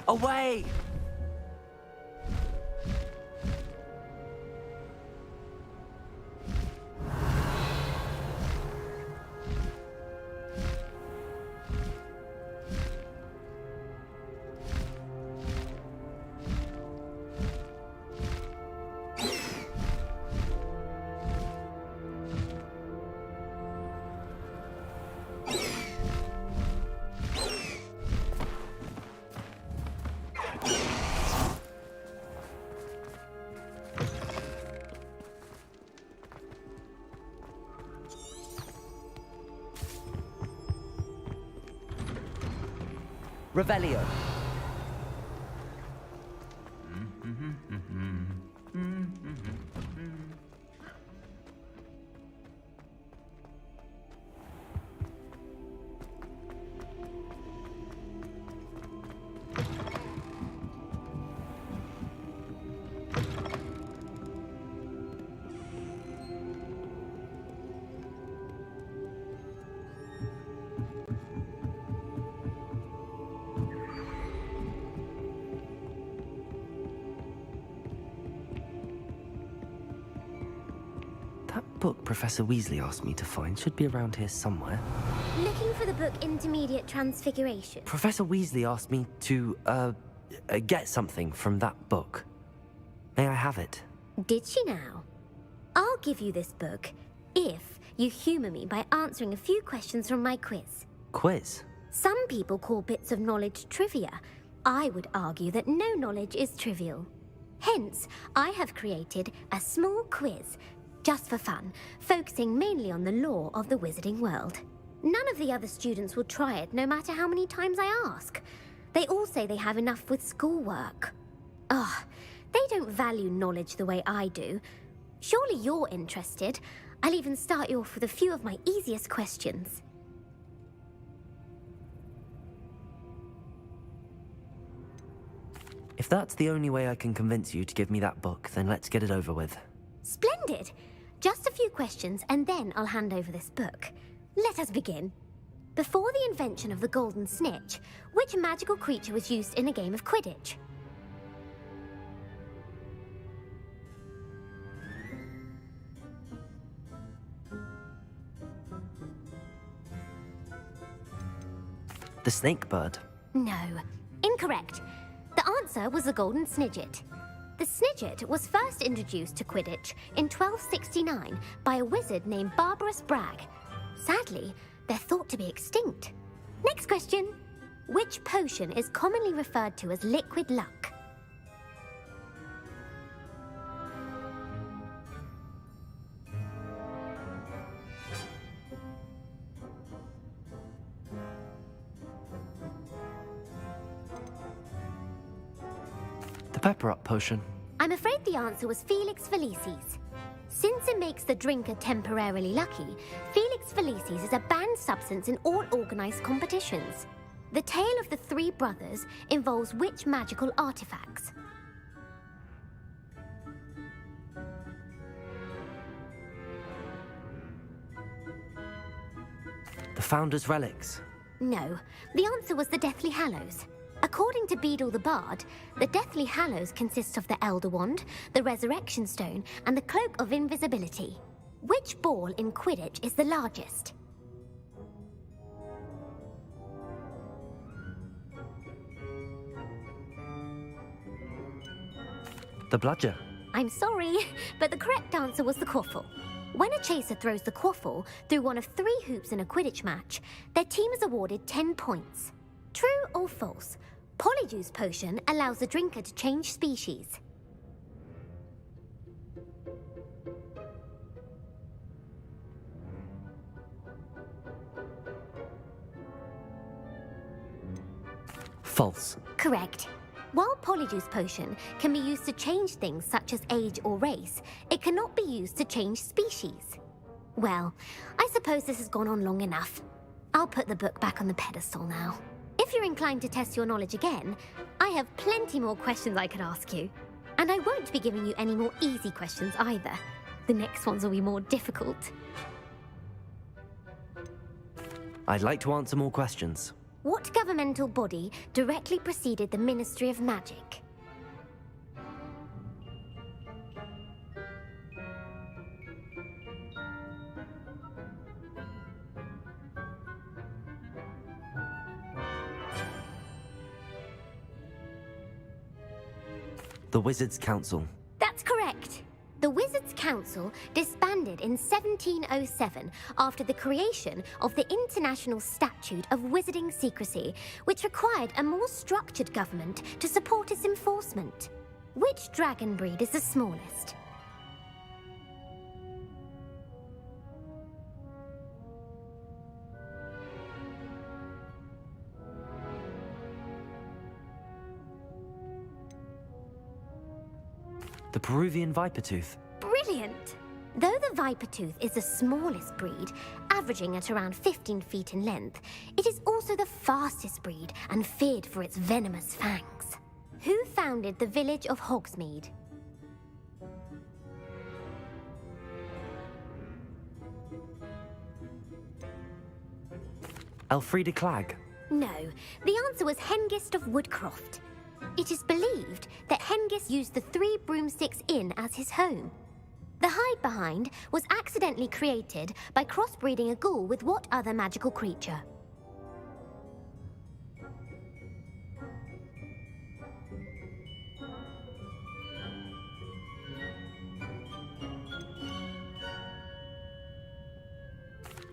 Away! Revelio. That book Professor Weasley asked me to find should be around here somewhere. Looking for the book Intermediate Transfiguration. Professor Weasley asked me to, get something from that book. May I have it? Did she now? I'll give you this book if you humour me by answering a few questions from my quiz. Quiz? Some people call bits of knowledge trivia. I would argue that no knowledge is trivial. Hence, I have created a small quiz, just for fun, focusing mainly on the lore of the wizarding world. None of the other students will try it, no matter how many times I ask. They all say they have enough with schoolwork. Ugh, they don't value knowledge the way I do. Surely you're interested. I'll even start you off with a few of my easiest questions. If that's the only way I can convince you to give me that book, then let's get it over with. Splendid! Just a few questions, and then I'll hand over this book. Let us begin. Before the invention of the golden snitch, which magical creature was used in a game of Quidditch? The snake bird. No, incorrect. The answer was the golden snidget. The snidget was first introduced to Quidditch in 1269 by a wizard named Barbarous Bragg. Sadly, they're thought to be extinct. Next question. Which potion is commonly referred to as liquid luck? The pepper-up potion. I'm afraid the answer was Felix Felicis. Since it makes the drinker temporarily lucky, Felix Felicis is a banned substance in all organised competitions. The tale of the three brothers involves which magical artifacts? The Founder's Relics. No, the answer was the Deathly Hallows. According to Beadle the Bard, the Deathly Hallows consist of the Elder Wand, the Resurrection Stone, and the Cloak of Invisibility. Which ball in Quidditch is the largest? The bludger. I'm sorry, but the correct answer was the quaffle. When a chaser throws the quaffle through one of 3 hoops in a Quidditch match, their team is awarded 10 points. True or false? Polyjuice potion allows the drinker to change species. False. Correct. While Polyjuice potion can be used to change things such as age or race, it cannot be used to change species. Well, I suppose this has gone on long enough. I'll put the book back on the pedestal now. If you're inclined to test your knowledge again, I have plenty more questions I could ask you. And I won't be giving you any more easy questions either. The next ones will be more difficult. I'd like to answer more questions. What government governmental body directly preceded the Ministry of Magic. The Wizards' Council. That's correct. The Wizards' Council disbanded in 1707 after the creation of the International Statute of Wizarding Secrecy, which required a more structured government to support its enforcement. Which dragon breed is the smallest? The Peruvian Vipertooth. Brilliant! Though the Vipertooth is the smallest breed, averaging at around 15 feet in length, it is also the fastest breed and feared for its venomous fangs. Who founded the village of Hogsmeade? Elfrida Clag. No, the answer was Hengist of Woodcroft. It is believed that Hengist used the 3 Broomsticks Inn as his home. The hide-behind was accidentally created by crossbreeding a ghoul with what other magical creature?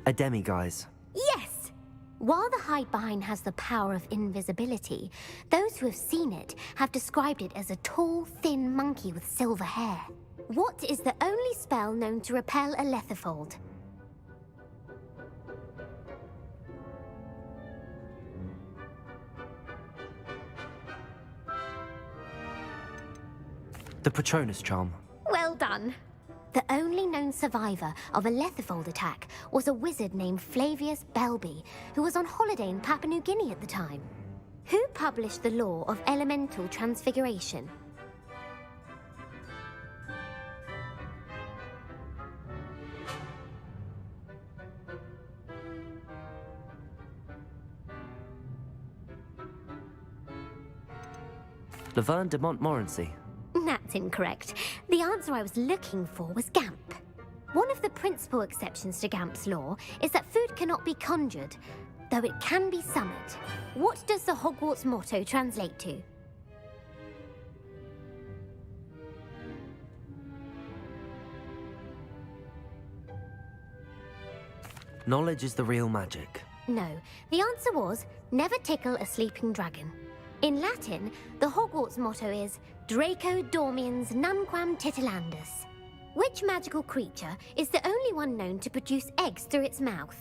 A demiguise. Yes! While the hide-behind has the power of invisibility, those who have seen it have described it as a tall, thin monkey with silver hair. What is the only spell known to repel a lethifold? The Patronus Charm. Well done! The only known survivor of a lethifold attack was a wizard named Flavius Belby, who was on holiday in Papua New Guinea at the time. Who published the law of elemental transfiguration? Laverne de Montmorency. That's incorrect. The answer I was looking for was Gamp. One of the principal exceptions to Gamp's law is that food cannot be conjured, though it can be summoned. What does the Hogwarts motto translate to? Knowledge is the real magic. No, the answer was, never tickle a sleeping dragon. In Latin, the Hogwarts motto is Draco Dormiens Nunquam Titilandus. Which magical creature is the only one known to produce eggs through its mouth?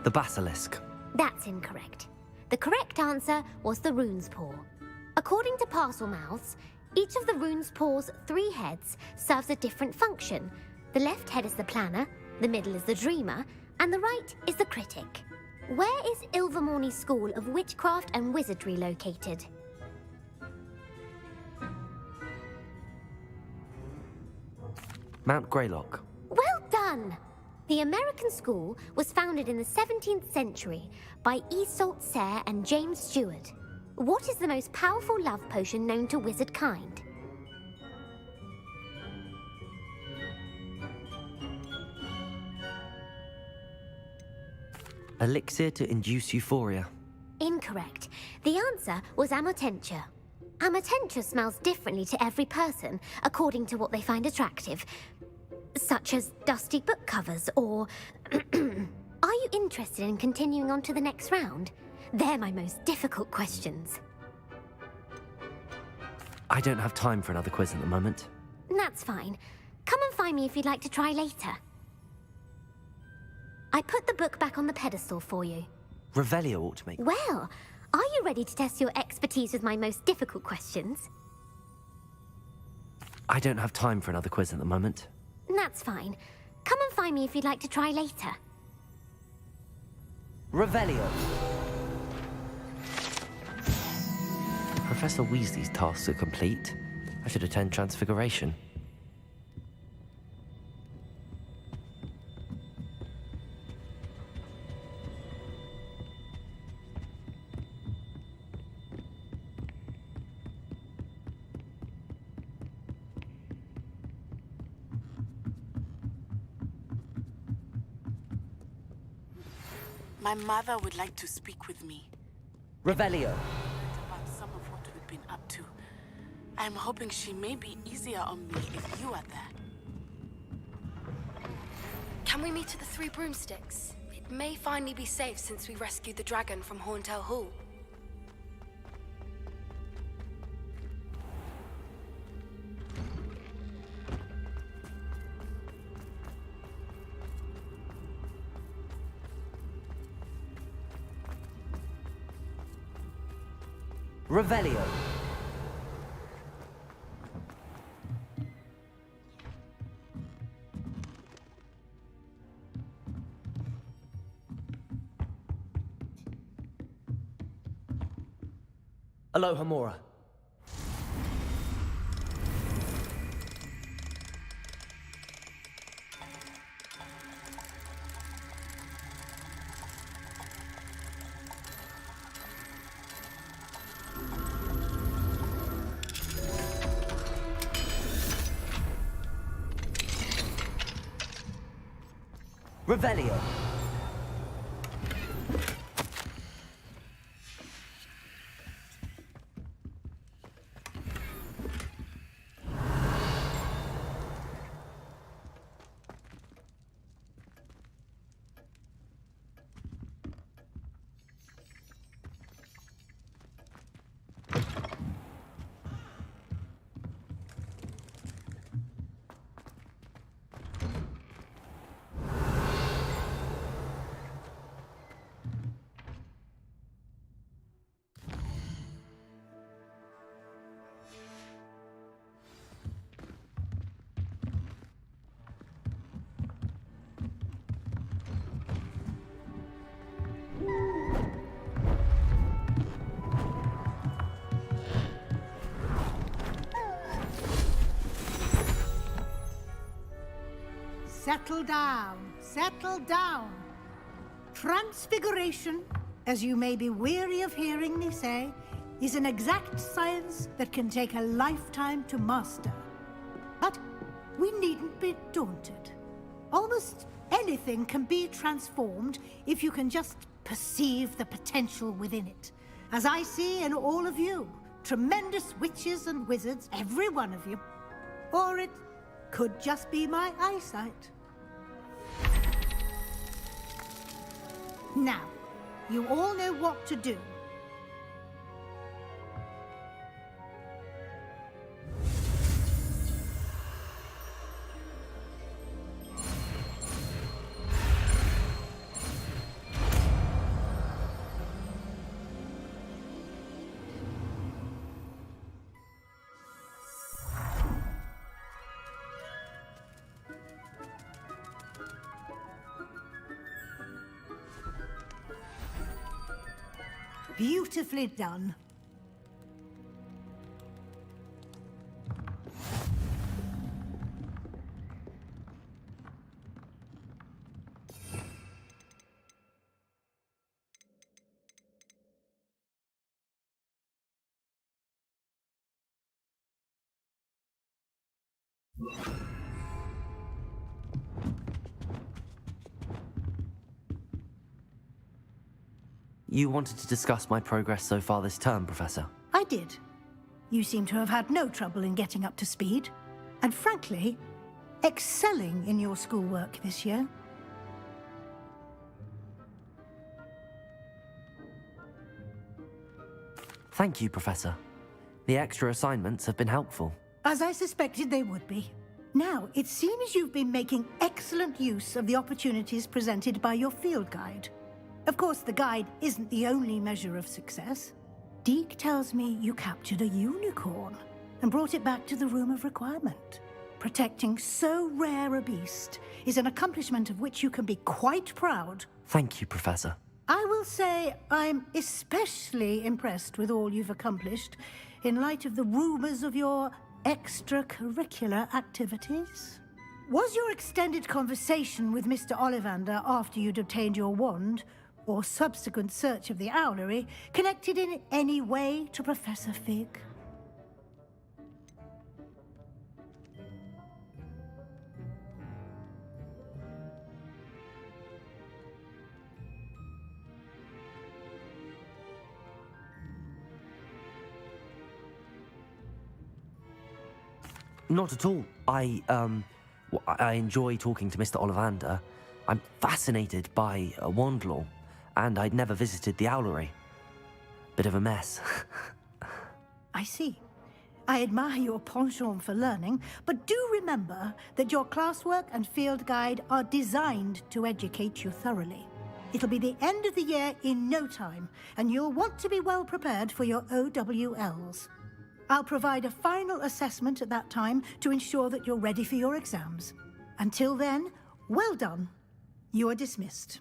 The Basilisk. That's incorrect. The correct answer was the Rune's Paw. According to Parselmouths, each of the Rune's Paw's 3 heads serves a different function. The left head is the planner, the middle is the dreamer, and the right is the critic. Where is Ilvermorny School of Witchcraft and Wizardry located? Mount Greylock. Well done! The American school was founded in the 17th century by Iseult Sayre and James Stewart. What is the most powerful love potion known to wizard kind? Elixir to induce euphoria. Incorrect. The answer was Amotentia. Amotentia smells differently to every person, according to what they find attractive, such as dusty book covers or... Are you interested in continuing on to the next round? They're my most difficult questions. I don't have time for another quiz at the moment. That's fine. Come and find me if you'd like to try later. I put the book back on the pedestal for you. Revelio ought to make... Well, are you ready to test your expertise with my most difficult questions? I don't have time for another quiz at the moment. That's fine. Come and find me if you'd like to try later. Revelio. Professor Weasley's tasks are complete. I should attend Transfiguration. My mother would like to speak with me. Revelio. About some of what we've been up to. I'm hoping she may be easier on me if you are there. Can we meet at the Three Broomsticks? It may finally be safe since we rescued the dragon from Horntail Hall. Revelio. Aloha Mora. Revelio. Settle down, settle down. Transfiguration, as you may be weary of hearing me say, is an exact science that can take a lifetime to master. But we needn't be daunted. Almost anything can be transformed if you can just perceive the potential within it. As I see in all of you, tremendous witches and wizards, every one of you. Or it could just be my eyesight. Now, you all know what to do. Beautifully done. You wanted to discuss my progress so far this term, Professor? I did. You seem to have had no trouble in getting up to speed. And frankly, excelling in your schoolwork this year. Thank you, Professor. The extra assignments have been helpful. As I suspected they would be. Now, it seems you've been making excellent use of the opportunities presented by your field guide. Of course, the guide isn't the only measure of success. Deke tells me you captured a unicorn and brought it back to the Room of Requirement. Protecting so rare a beast is an accomplishment of which you can be quite proud. Thank you, Professor. I will say I'm especially impressed with all you've accomplished in light of the rumors of your extracurricular activities. Was your extended conversation with Mr. Ollivander after you'd obtained your wand, or subsequent search of the owlery, connected in any way to Professor Fig? Not at all. I enjoy talking to Mr. Ollivander. I'm fascinated by wand law, and I'd never visited the owlery. Bit of a mess. I see. I admire your penchant for learning, but do remember that your classwork and field guide are designed to educate you thoroughly. It'll be the end of the year in no time, and you'll want to be well prepared for your OWLs. I'll provide a final assessment at that time to ensure that you're ready for your exams. Until then, well done. You are dismissed.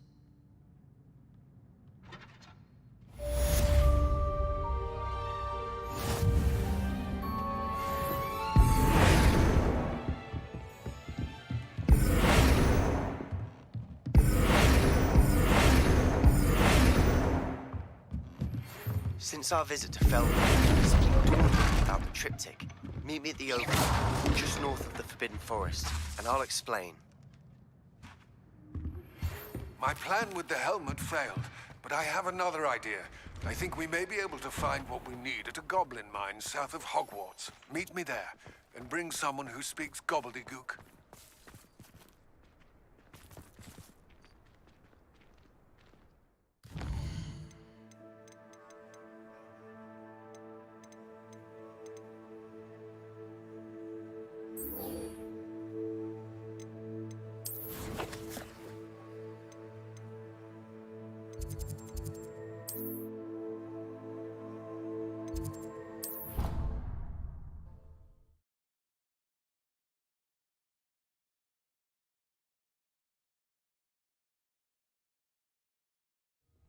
Since our visit to Feldman, there's something daunting about the triptych. Meet me at the Oval, just north of the Forbidden Forest, and I'll explain. My plan with the helmet failed, but I have another idea. I think we may be able to find what we need at a goblin mine south of Hogwarts. Meet me there, and bring someone who speaks gobbledygook.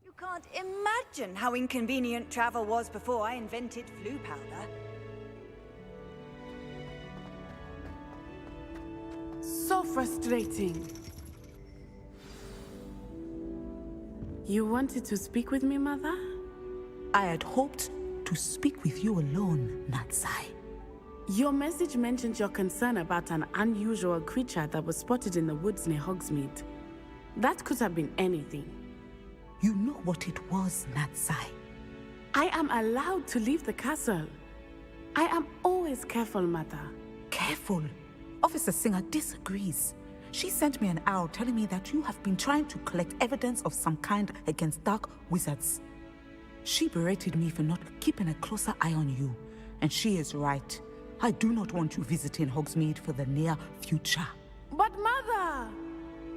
You can't imagine how inconvenient travel was before I invented flu powder. So frustrating. You wanted to speak with me, Mother? I had hoped to speak with you alone, Natsai. Your message mentioned your concern about an unusual creature that was spotted in the woods near Hogsmeade. That could have been anything. You know what it was, Natsai. I am allowed to leave the castle. I am always careful, Mother. Careful? Officer Singer disagrees. She sent me an owl telling me that you have been trying to collect evidence of some kind against dark wizards. She berated me for not keeping a closer eye on you, and she is right. I do not want you visiting Hogsmeade for the near future. But Mother!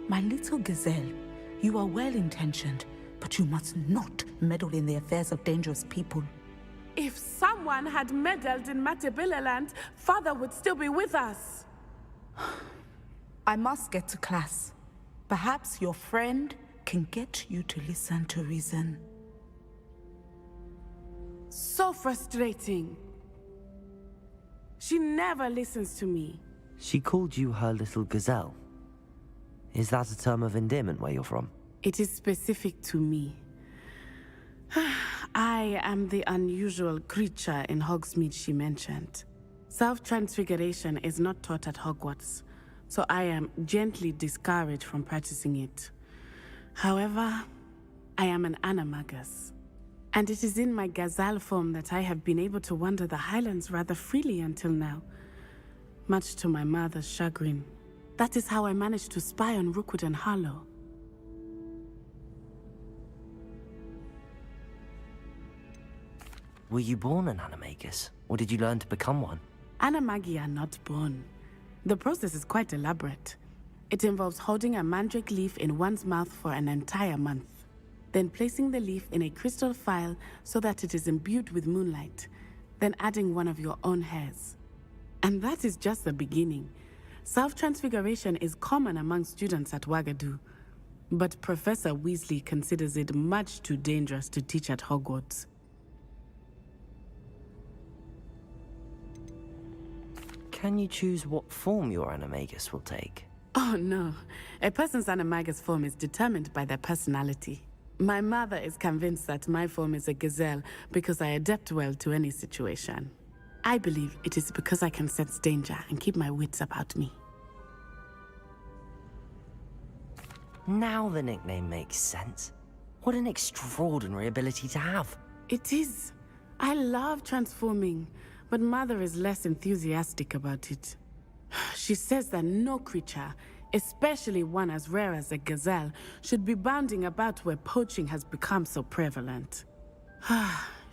My little gazelle, you are well-intentioned, but you must not meddle in the affairs of dangerous people. If someone had meddled in Matabeleland, Father would still be with us. I must get to class. Perhaps your friend can get you to listen to reason. So frustrating. She never listens to me. She called you her little gazelle. Is that a term of endearment where you're from? It is specific to me. I am the unusual creature in Hogsmeade she mentioned. Self-transfiguration is not taught at Hogwarts, so I am gently discouraged from practicing it. However, I am an animagus, and it is in my gazelle form that I have been able to wander the Highlands rather freely until now, much to my mother's chagrin. That is how I managed to spy on Rookwood and Harlow. Were you born an animagus, or did you learn to become one? Animagi are not born. The process is quite elaborate. It involves holding a mandrake leaf in one's mouth for an entire month, then placing the leaf in a crystal phial so that it is imbued with moonlight, then adding one of your own hairs. And that is just the beginning. Self-transfiguration is common among students at Wagadu. but Professor Weasley considers it much too dangerous to teach at Hogwarts. Can you choose what form your animagus will take? Oh no, a person's animagus form is determined by their personality. My mother is convinced that my form is a gazelle because I adapt well to any situation. I believe it is because I can sense danger and keep my wits about me. Now the nickname makes sense. What an extraordinary ability to have. It is. I love transforming, but Mother is less enthusiastic about it. She says that no creature, especially one as rare as a gazelle, should be bounding about where poaching has become so prevalent.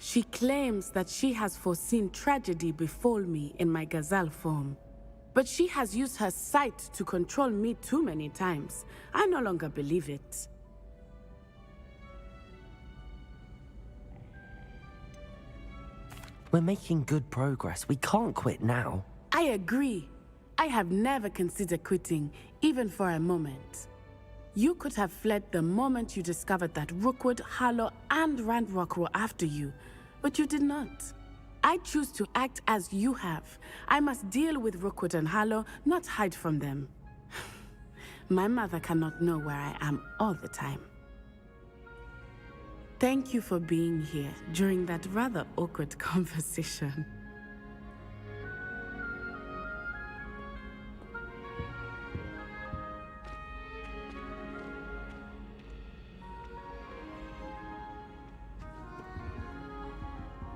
She claims that she has foreseen tragedy befall me in my gazelle form. But she has used her sight to control me too many times. I no longer believe it. We're making good progress. We can't quit now. I agree. I have never considered quitting, even for a moment. You could have fled the moment you discovered that Rookwood, Harlow, and Ranrock were after you, but you did not. I choose to act as you have. I must deal with Rookwood and Harlow, not hide from them. My mother cannot know where I am all the time. Thank you for being here during that rather awkward conversation.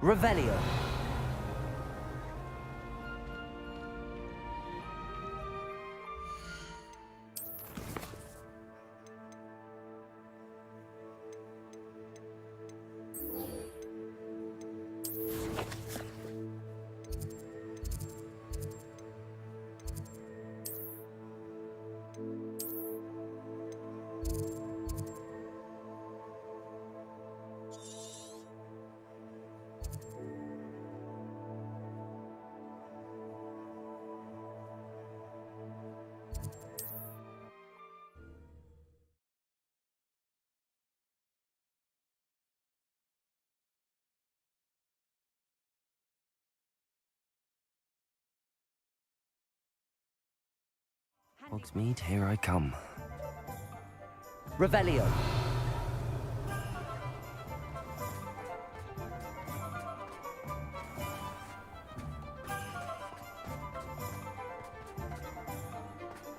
Revelio. Hogsmeade, here I come. Revelio.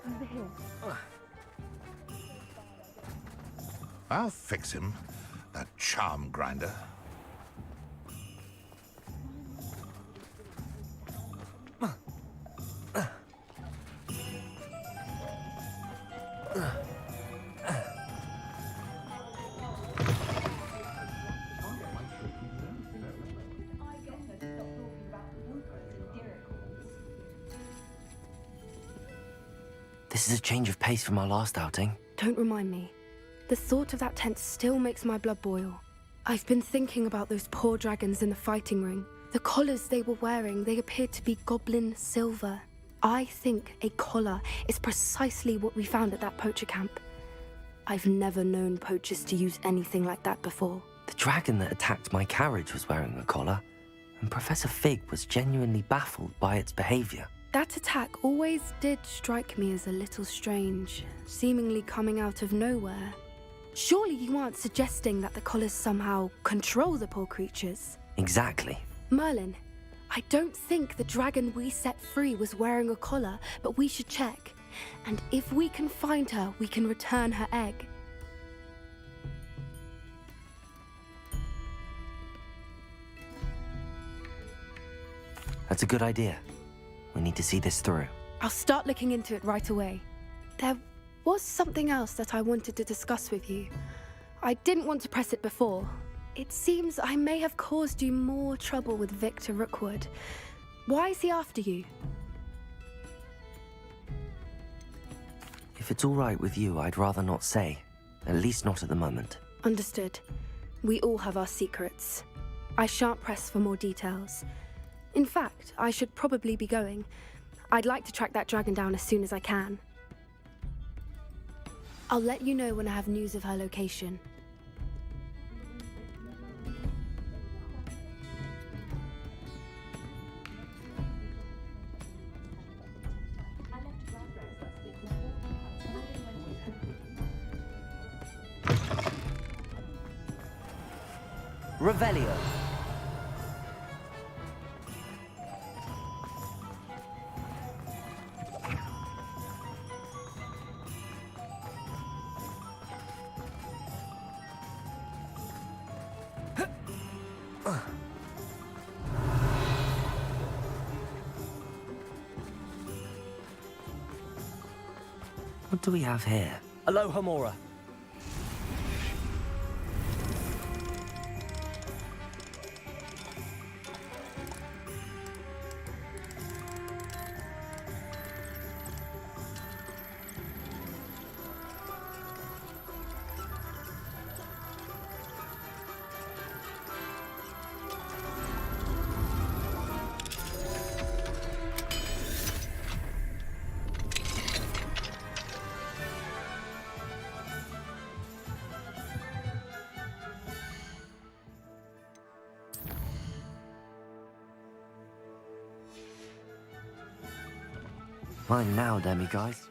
Over here. I'll fix him, that charm grinder. This is a change of pace from our last outing. Don't remind me. The thought of that tent still makes my blood boil. I've been thinking about those poor dragons in the fighting ring. The collars they were wearing, they appeared to be goblin silver. I think a collar is precisely what we found at that poacher camp. I've never known poachers to use anything like that before. The dragon that attacked my carriage was wearing a collar, and Professor Fig was genuinely baffled by its behavior. That attack always did strike me as a little strange, seemingly coming out of nowhere. Surely you aren't suggesting that the collars somehow control the poor creatures? Exactly. Merlin, I don't think the dragon we set free was wearing a collar, but we should check. And if we can find her, we can return her egg. That's a good idea. We need to see this through. I'll start looking into it right away. There was something else that I wanted to discuss with you. I didn't want to press it before. It seems I may have caused you more trouble with Victor Rookwood. Why is he after you? If it's all right with you, I'd rather not say. At least not at the moment. Understood. We all have our secrets. I shan't press for more details. In fact, I should probably be going. I'd like to track that dragon down as soon as I can. I'll let you know when I have news of her location. Revelio. What do we have here? Aloha Mora. Fine now, demiguise.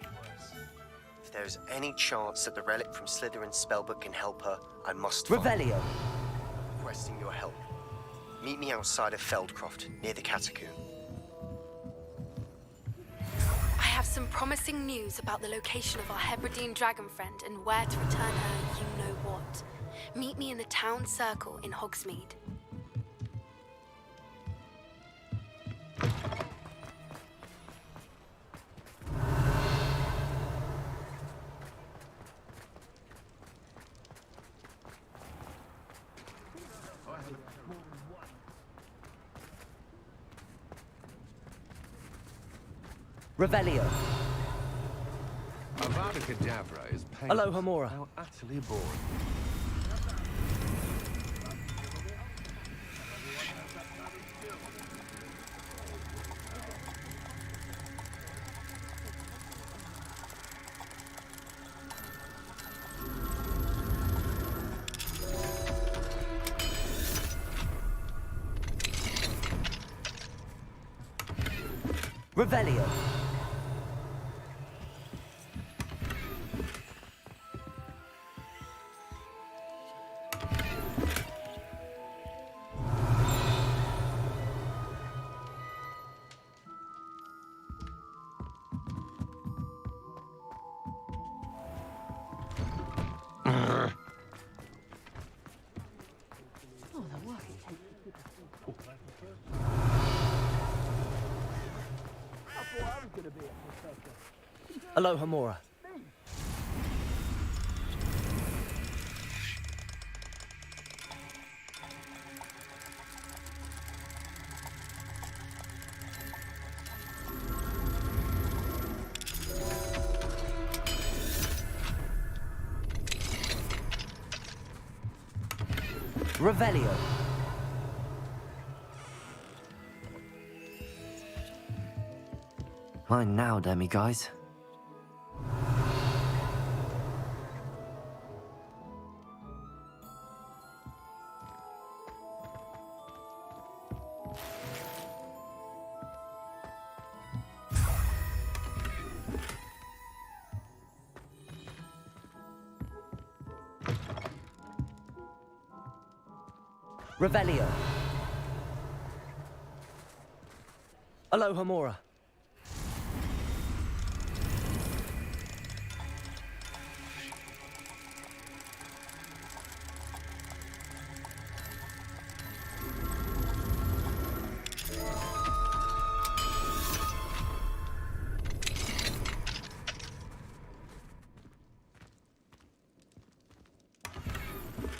If there's any chance that the relic from Slytherin's spellbook can help her, I must Revelio. Requesting your help. Meet me outside of Feldcroft, near the Catacomb. I have some promising news about the location of our Hebridean dragon friend and where to return her you-know-what. Meet me in the town circle in Hogsmeade. Revelio. Avada Kedavra is painless. Aloha Mora. How utterly boring. Revelio. Aloha Mora. Revelio. Fine now, demiguise. Revelio. Aloha Mora.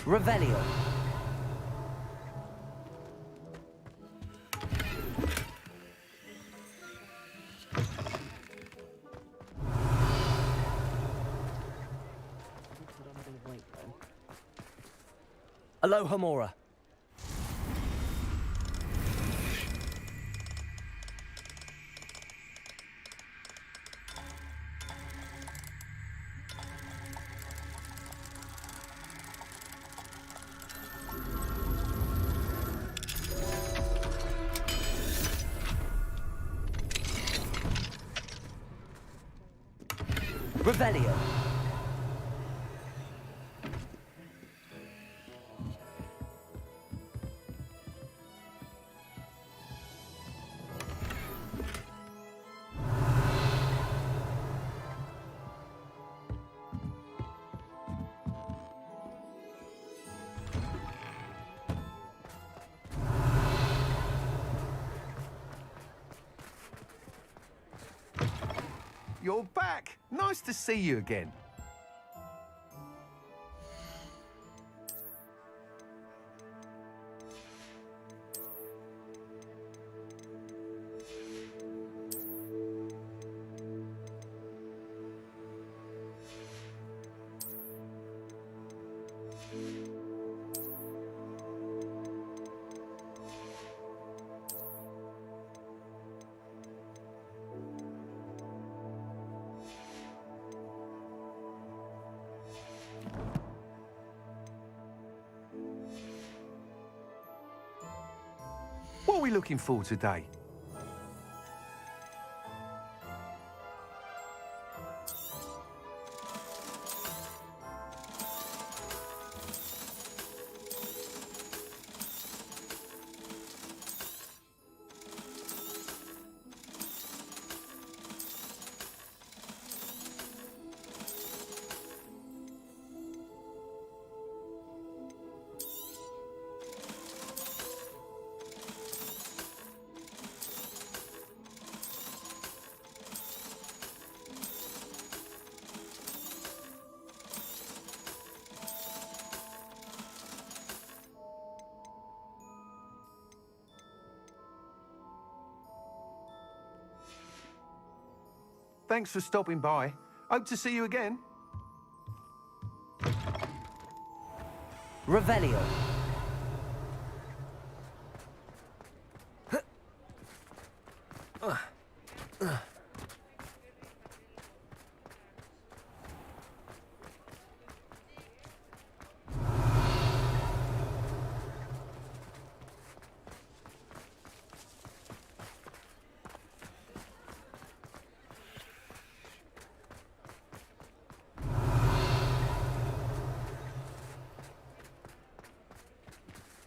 Revelio. Aloha Mora. Revelio. You're back. Nice to see you again. What are we looking for today? Thanks for stopping by. Hope to see you again. Revelio.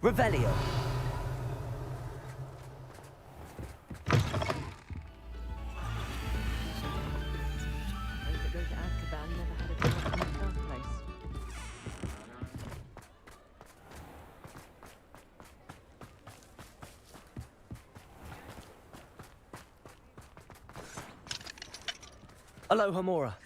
Revelio. Aloha Mora.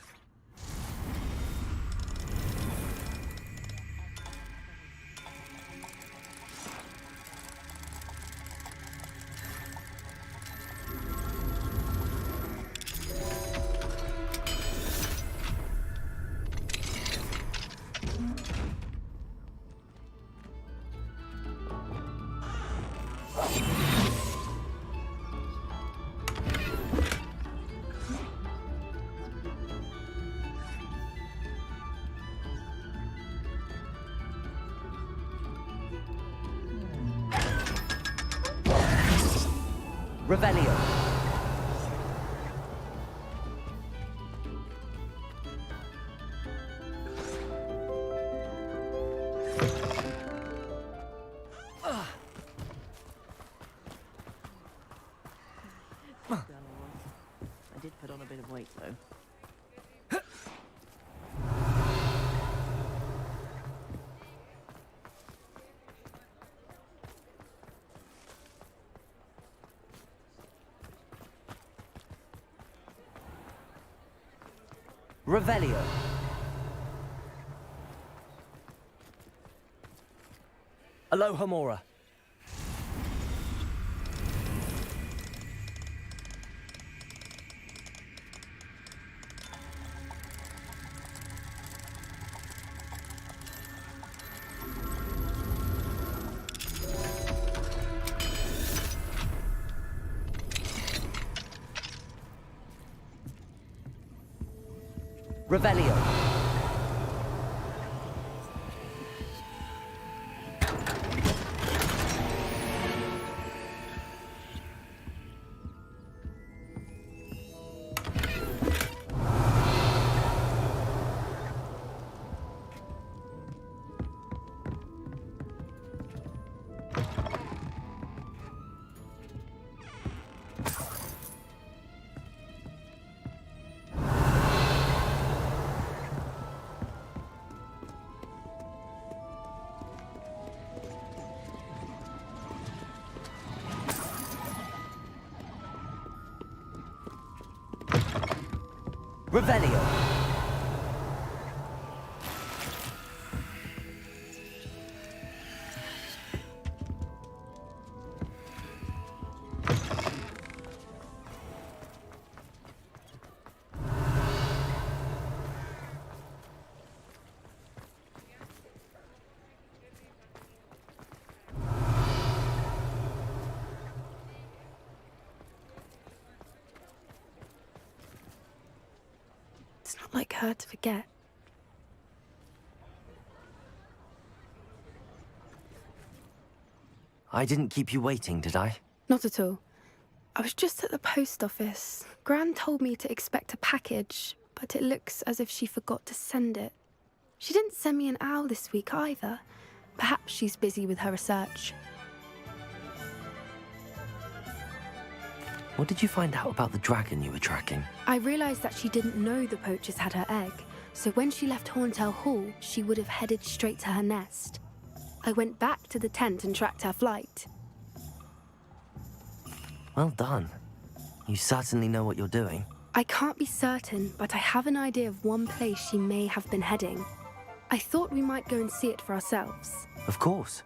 Revelio. I did put on a bit of weight, though. Revelio. Aloha Mora. Revelio. Revelio. It's not like her to forget. I didn't keep you waiting, did I? Not at all. I was just at the post office. Gran told me to expect a package, but it looks as if she forgot to send it. She didn't send me an owl this week either. Perhaps she's busy with her research. What did you find out about the dragon you were tracking? I realized that she didn't know the poachers had her egg, so when she left Horntail Hall, she would have headed straight to her nest. I went back to the tent and tracked her flight. Well done. You certainly know what you're doing. I can't be certain, but I have an idea of one place she may have been heading. I thought we might go and see it for ourselves. Of course.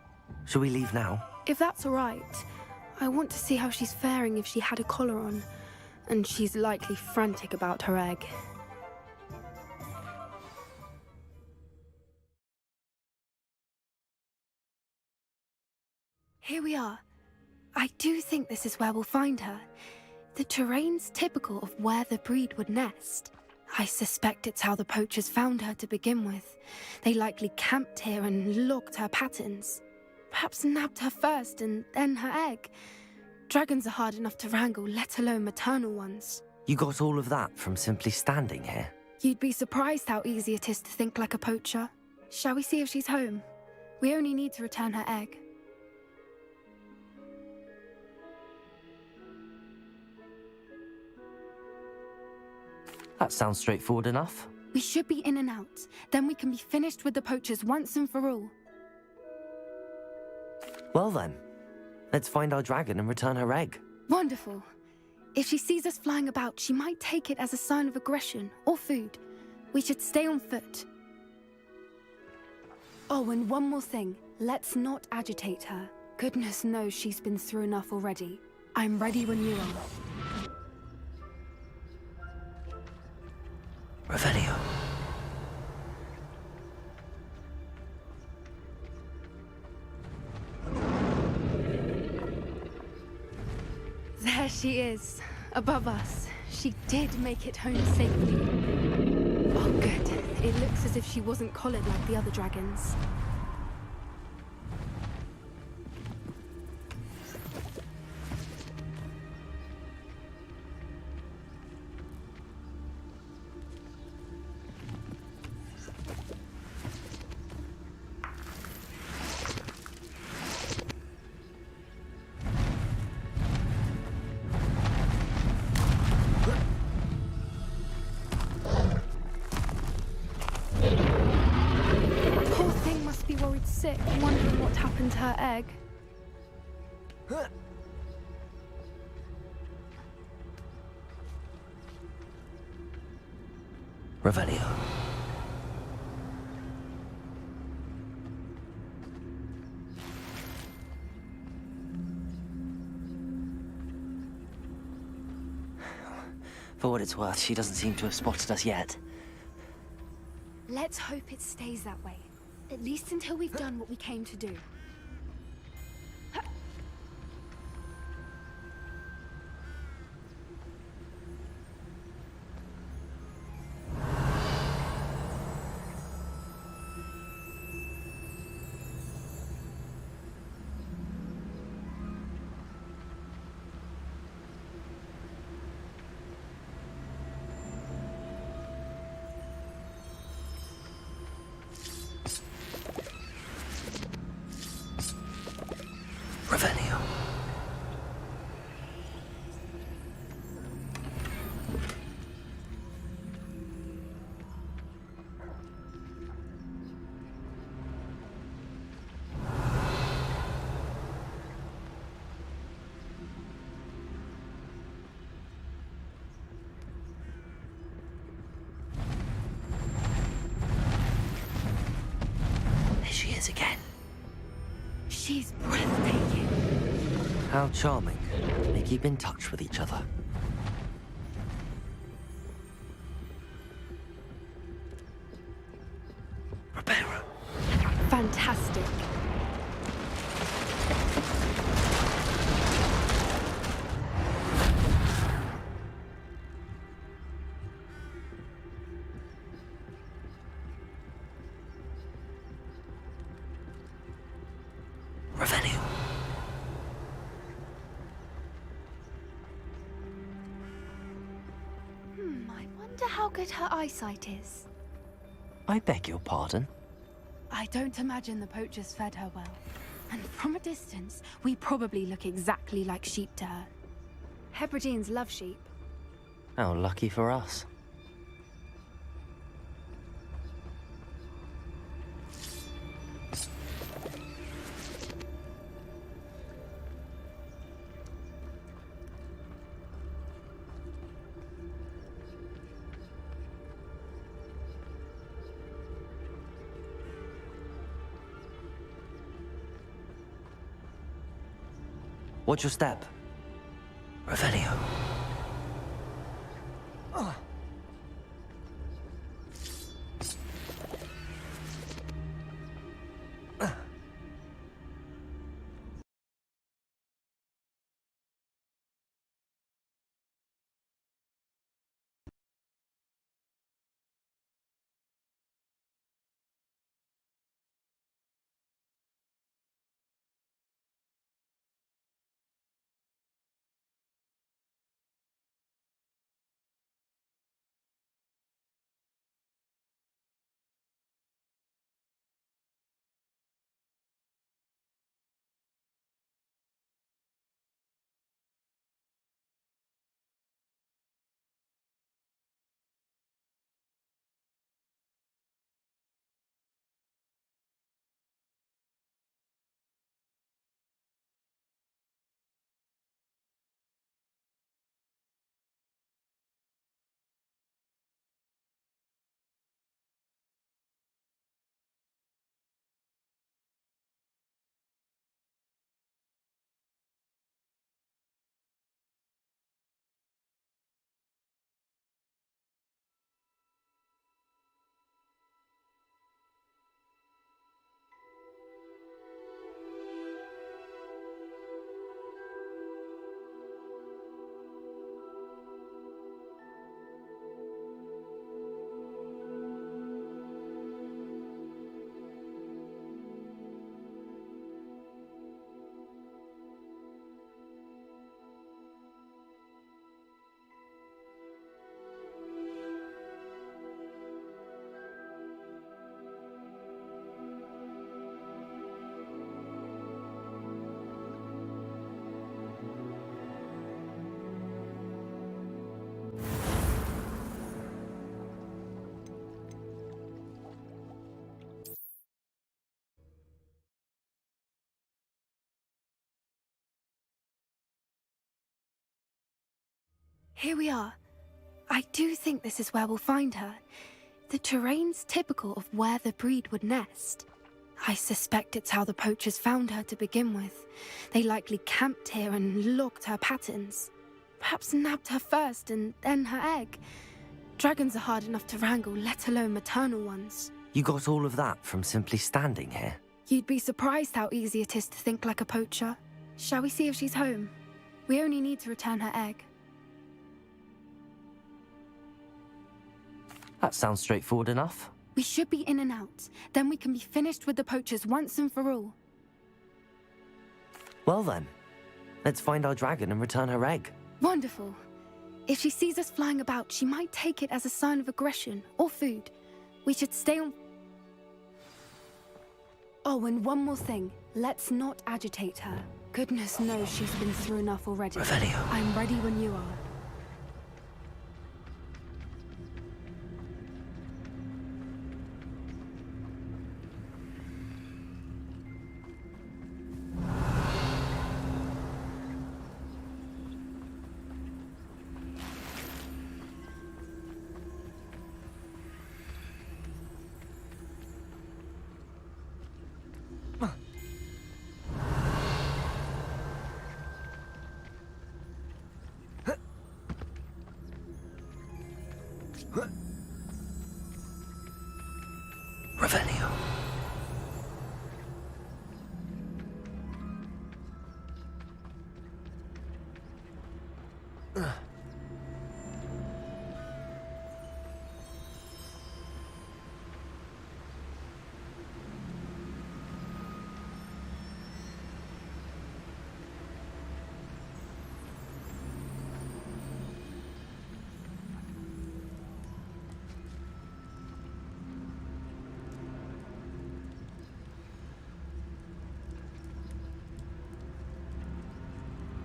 Shall we leave now? If that's all right. I want to see how she's faring if she had a collar on, and she's likely frantic about her egg. Here we are. I do think this is where we'll find her. The terrain's typical of where the breed would nest. I suspect it's how the poachers found her to begin with. They likely camped here and logged her patterns. Perhaps nabbed her first and then her egg. Dragons are hard enough to wrangle, let alone maternal ones. You got all of that from simply standing here? You'd be surprised how easy it is to think like a poacher. Shall we see if she's home? We only need to return her egg. That sounds straightforward enough. We should be in and out. Then we can be finished with the poachers once and for all. Well then, let's find our dragon and return her egg. Wonderful. If she sees us flying about, she might take it as a sign of aggression or food. We should stay on foot. Oh, and one more thing. Let's not agitate her. Goodness knows she's been through enough already. I'm ready when you are. Revelio. There she is, above us. She did make it home safely. Oh, good. It looks as if she wasn't collared like the other dragons. Sick, wondering what happened to her egg. Revelio. For what it's worth, she doesn't seem to have spotted us yet. Let's hope it stays that way. At least until we've done what we came to do. She's breathtaking. How charming. They keep in touch with each other. Fantastic. I wonder how good her eyesight is. I beg your pardon? I don't imagine the poachers fed her well. And from a distance, we probably look exactly like sheep to her. Hebrideans love sheep. How lucky for us. Watch your step. Revelio. Here we are. I do think this is where we'll find her. The terrain's typical of where the breed would nest. I suspect it's how the poachers found her to begin with. They likely camped here and logged her patterns. Perhaps nabbed her first and then her egg. Dragons are hard enough to wrangle, let alone maternal ones. You got all of that from simply standing here? You'd be surprised how easy it is to think like a poacher. Shall we see if she's home? We only need to return her egg. That sounds straightforward enough. We should be in and out. Then we can be finished with the poachers once and for all. Well then, let's find our dragon and return her egg. Wonderful. If she sees us flying about, she might take it as a sign of aggression or food. We should stay on... Oh, and one more thing. Let's not agitate her. Goodness knows she's been through enough already. Revelio. I'm ready when you are.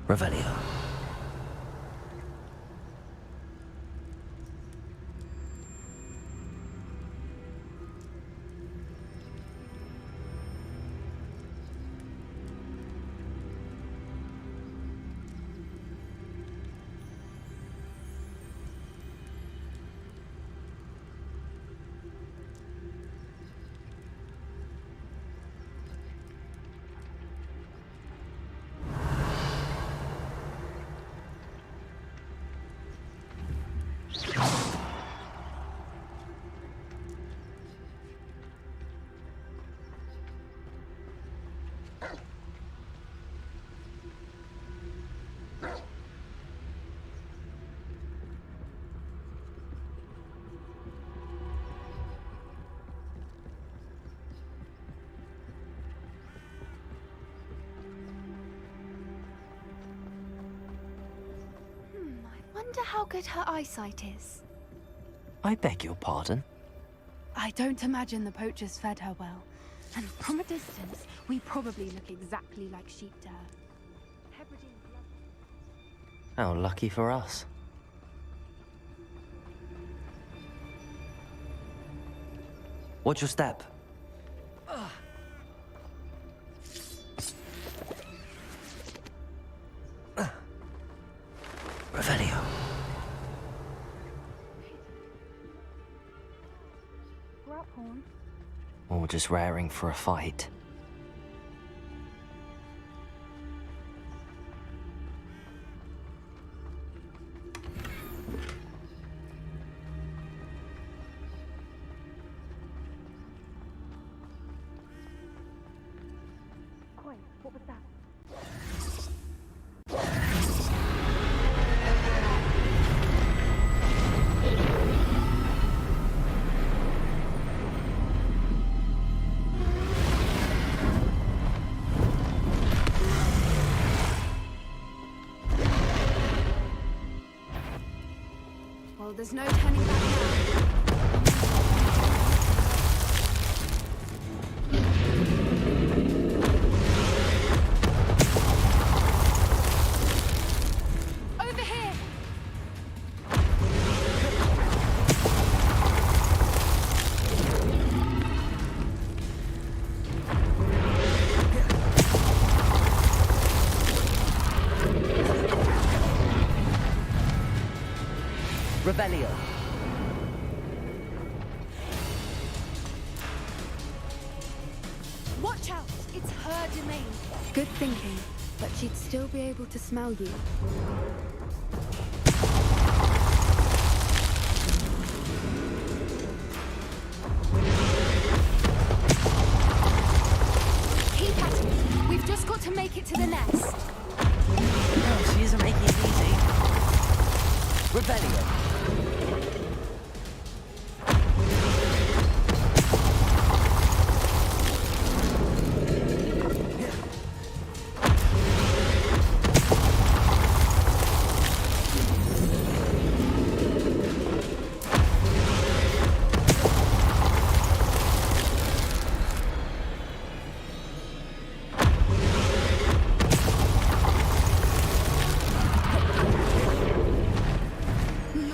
Revelio. Wonder how good her eyesight is. I beg your pardon? I don't imagine the poachers fed her well. And from a distance, we probably look exactly like sheep to her. How lucky for us. Watch your step. Revelio. Or just raring for a fight. What was that? Well, there's no turning back now. Over here! Revelio. Watch out! It's her domain. Good thinking, but she'd still be able to smell you. Keep at it. We've just got to make it to the nest. Oh, she isn't making it easy. Revelio.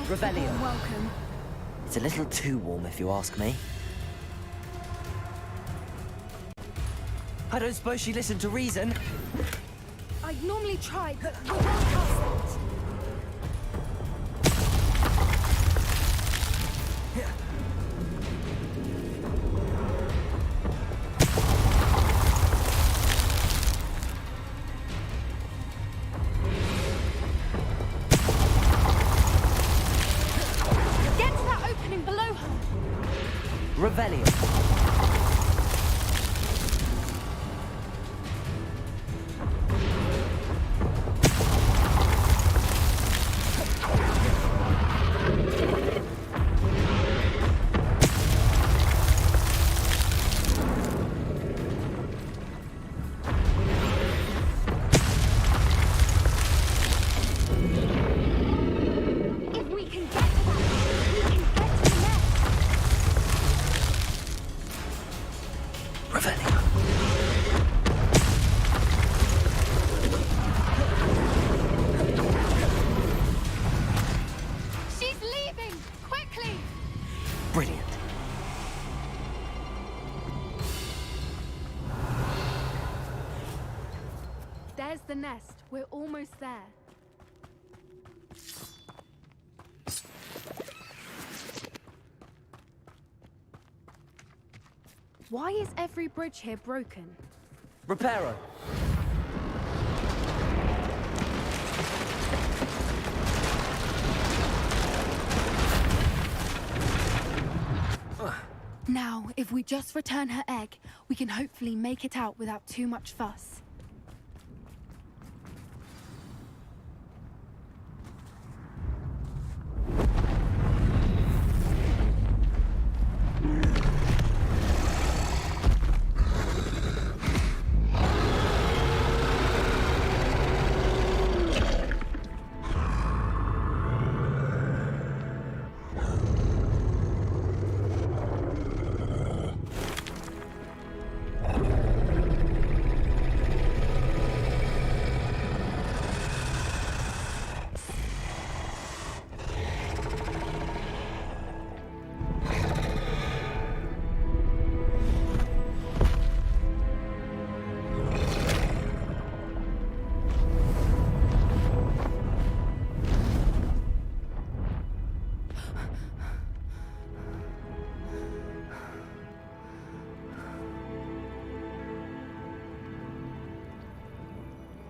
Revelio. Welcome. It's a little too warm, if you ask me. I don't suppose she listened to reason. I'd normally try, but we're well past that. Get to that opening below her. Revelio. There's the nest. We're almost there. Why is every bridge here broken? Reparo. Now, if we just return her egg, we can hopefully make it out without too much fuss.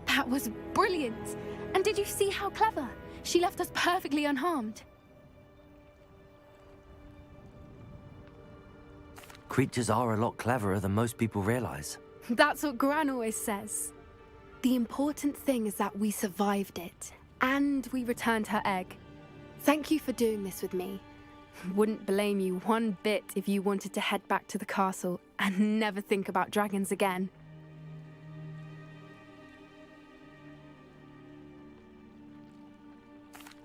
That was brilliant! And did you see how clever? She left us perfectly unharmed. Creatures are a lot cleverer than most people realize. That's what Gran always says. The important thing is that we survived it, and we returned her egg. Thank you for doing this with me. Wouldn't blame you one bit if you wanted to head back to the castle and never think about dragons again.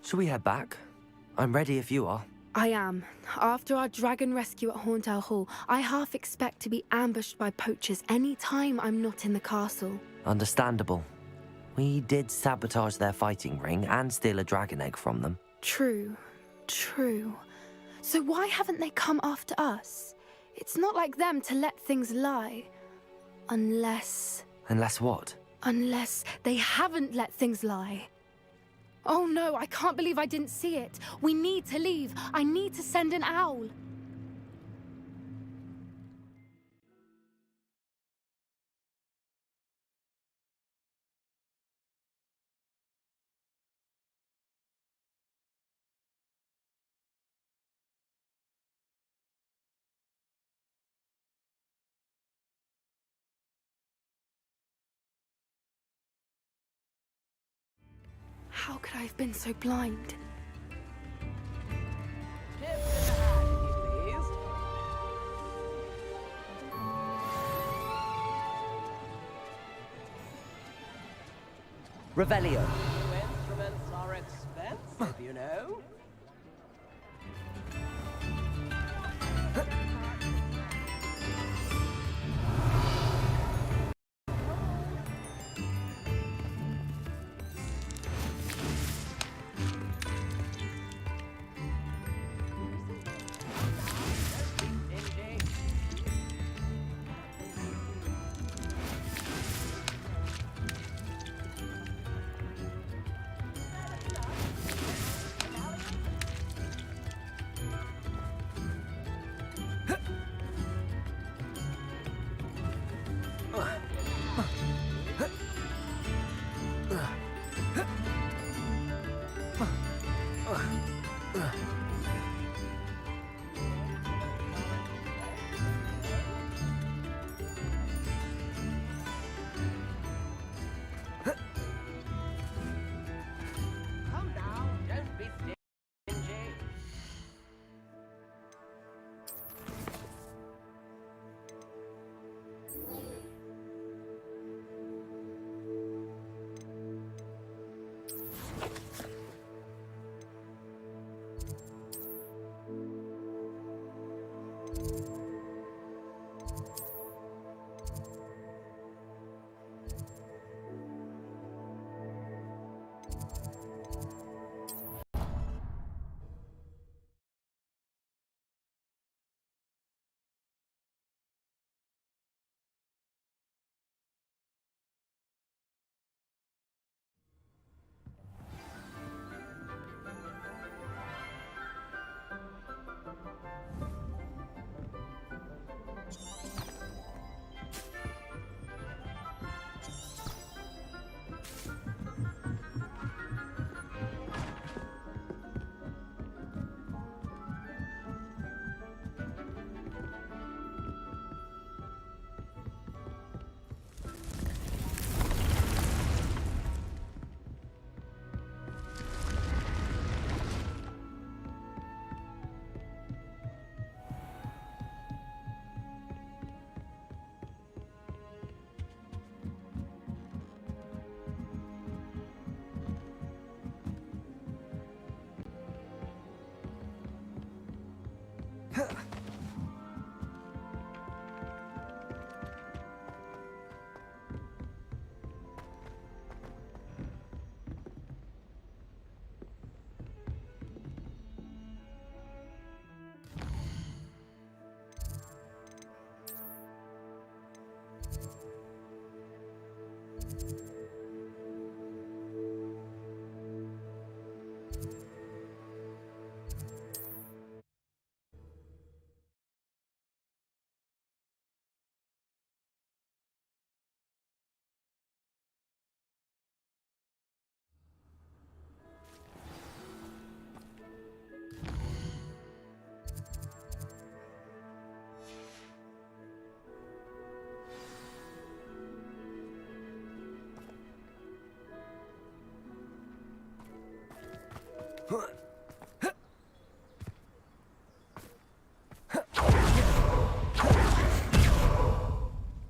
Shall we head back? I'm ready if you are. I am. After our dragon rescue at Hauntow Hall, I half expect to be ambushed by poachers any time I'm not in the castle. Understandable. We did sabotage their fighting ring and steal a dragon egg from them. True. True. So why haven't they come after us? It's not like them to let things lie. Unless... Unless what? Unless they haven't let things lie. Oh no, I can't believe I didn't see it. We need to leave. I need to send an owl. How could I have been so blind? Revelio. Instruments are expensive, you know.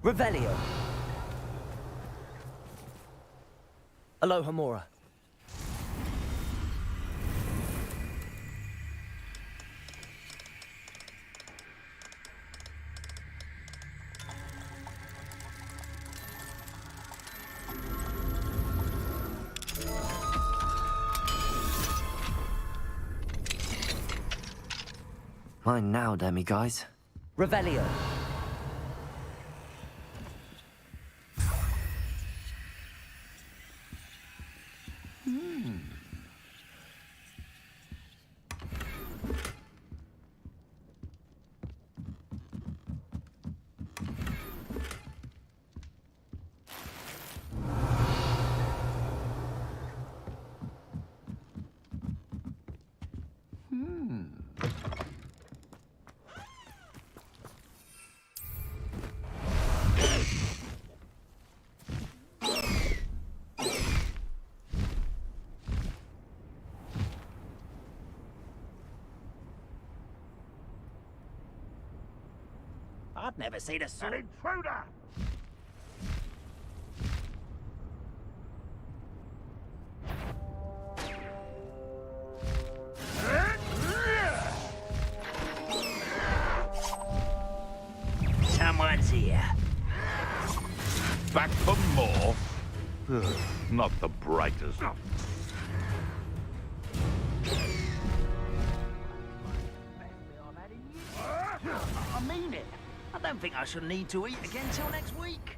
Revelio. Alohomora. Mine now, demi guys. Revelio. I've never seen a sword. An intruder! Someone's here. Back for more? Not the brightest. I mean it. I don't think I shall need to eat again till next week.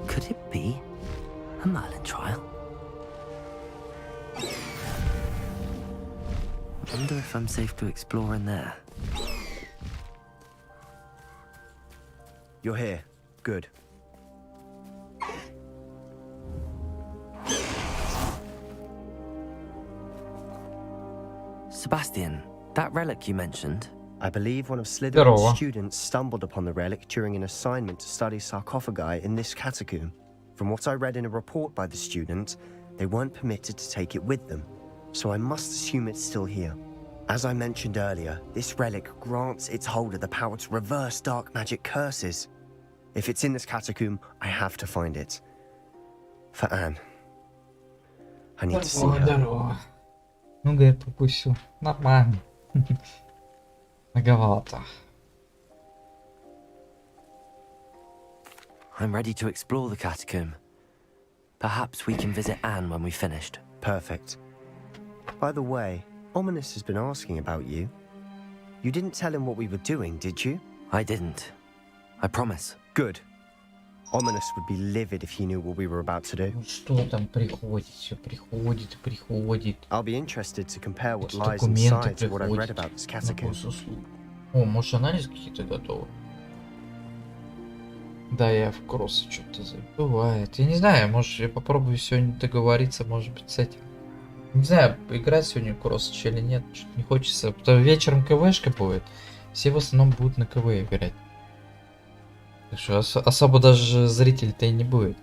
Could it be a Merlin trial? I wonder if I'm safe to explore in there. You're here. Good. Sebastian, that relic you mentioned. I believe one of Slytherin's Здорово. students stumbled upon the relic during an assignment to study sarcophagi in this catacomb. From what I read in a report by the student, they weren't permitted to take it with them, so I must assume it's still here. As I mentioned earlier, this relic grants its holder the power to reverse dark magic curses. If it's in this catacomb, I have to find it. For Anne. I need to see her. Здорово. Ну, говорит, пропустил. Нормально. Многовато. I'm ready to explore the catacomb. Perhaps we can visit Anne when we've finished. Perfect. By the way, Ominous has been asking about you. You didn't tell him what we were doing, did you? I didn't. I promise. Good. Ominous would be livid if he knew what we were about to do. Что там приходит? Все приходит, приходит. I'll be interested to compare what lies Документы inside to what I've read приходят about this на catacomb. госуслугу. О, может анализ какие-то готовы? Да, я в кросс что-то забывает. Я не знаю, может я попробую сегодня договориться, может быть, с этим. Не знаю, играть сегодня в кросс или нет, что-то не хочется. Потому что вечером КВшка будет. Все в основном будут на КВ играть. Так что особо даже зрителей-то и не будет.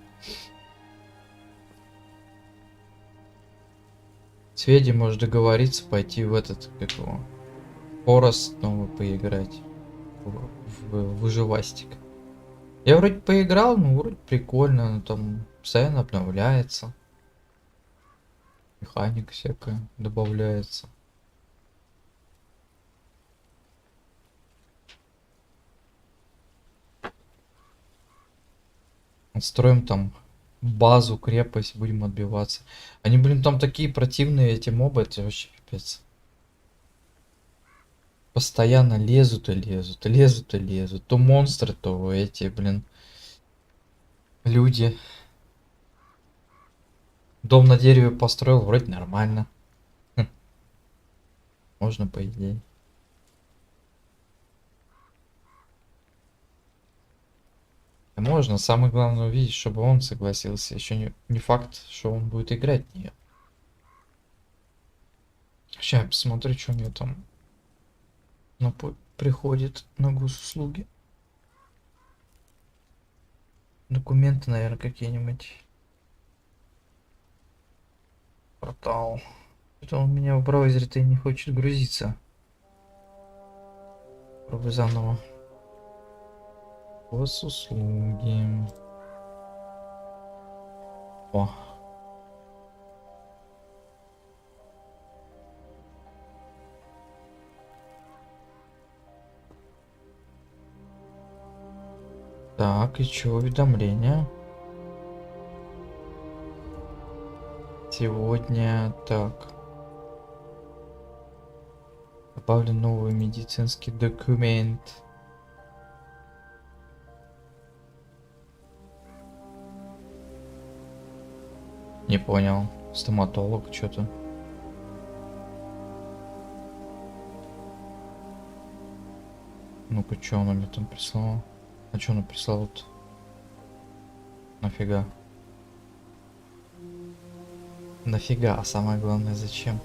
С Федей может договориться пойти в этот, как его, Форест новый поиграть. В выживастик. Я вроде поиграл, ну вроде прикольно, но там постоянно обновляется. Механика всякая добавляется. Отстроим там базу, крепость, будем отбиваться. Они, блин, там такие противные эти мобы, это вообще пипец. Постоянно лезут и лезут, лезут и лезут. То монстры, то эти, блин, люди. Дом на дереве построил, вроде нормально. Можно, по идее. Можно, самое главное увидеть, чтобы он согласился. Еще не факт, что он будет играть в нее. Сейчас я посмотрю, что мне там приходит на госуслуги. Документы, наверное, какие-нибудь. Портал. Это у меня в браузере-то и не хочет грузиться. Пробуй заново. Госуслуги. О. Так, и чё, уведомления? Сегодня, так. Добавлен новый медицинский документ. Не понял. Стоматолог, что-то. Ну-ка, что он мне там прислал? А что он прислал-то? Нафига? Нафига, а самое главное, зачем?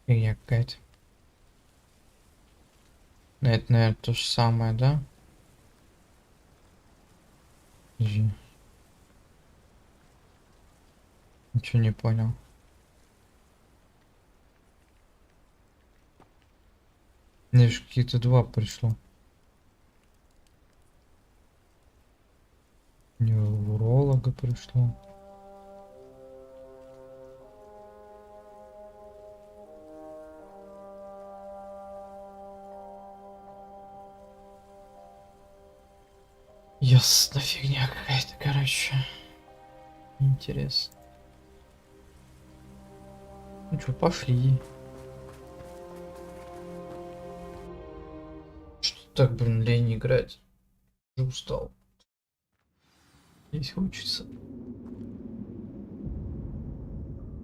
Фигня какая-то. Это, наверное, то же самое, да? Ничего не понял. Мне же какие-то два пришло. Невролога пришло. Ясно, фигня какая-то, короче. Интересно. Ну что, пошли. Что так, блин, лень играть? Уже устал. Здесь хочется.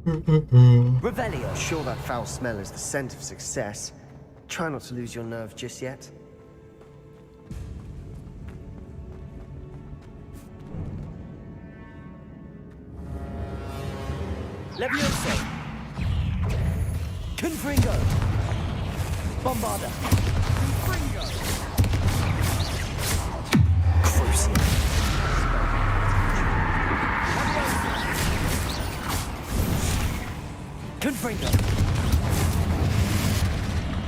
Revelio. Sure that foul smell is the scent of success. Try not to lose your nerve just yet. Levioso! Confringo! Bombarda! Confringo! Crucial! Confringo!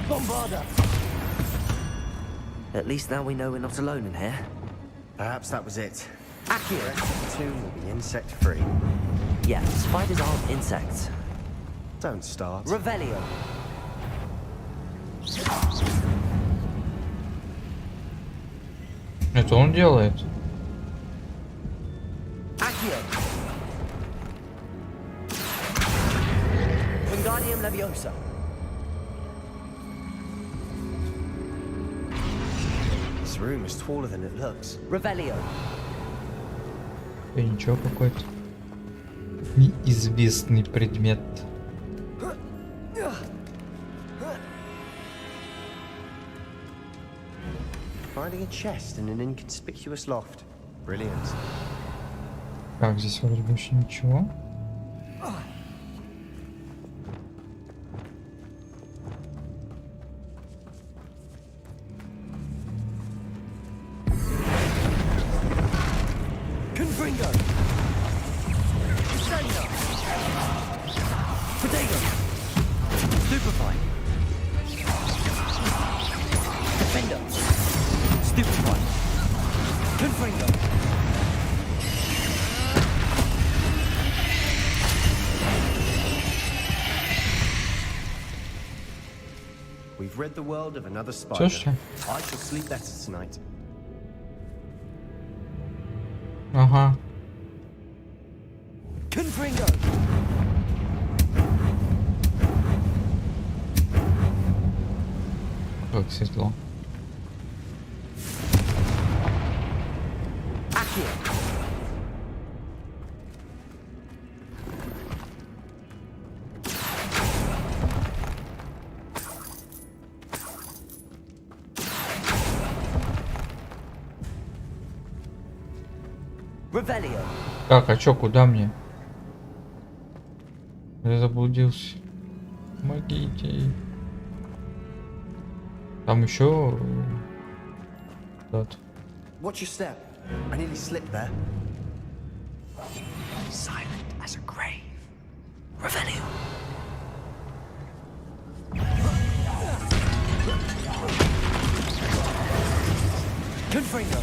Bombarda! At least now we know we're not alone in here. Perhaps that was it. Accurate! The tomb will be insect-free. Yeah, spiders aren't insects. Don't start. Revelio. Это он делает. Accio. Wingardium Leviosa. This room is taller than it looks. Revelio. И ничего, какой-то неизвестный предмет. Finding a chest in an inconspicuous loft. Brilliant. Так, здесь вроде больше ничего. Confringo. Sustainer. Potato. Stupefy. Defender. Stupefy. Confringo. We've rid the world of another spider. Слушай. I shall sleep better tonight. Ага. Confringo. Как светло. Accio. Revelio. Так, а чё, куда мне? Я заблудился. Помогите. Там еще... Watch your step. I nearly slipped there. Silent as a grave. Revelio. Confringo.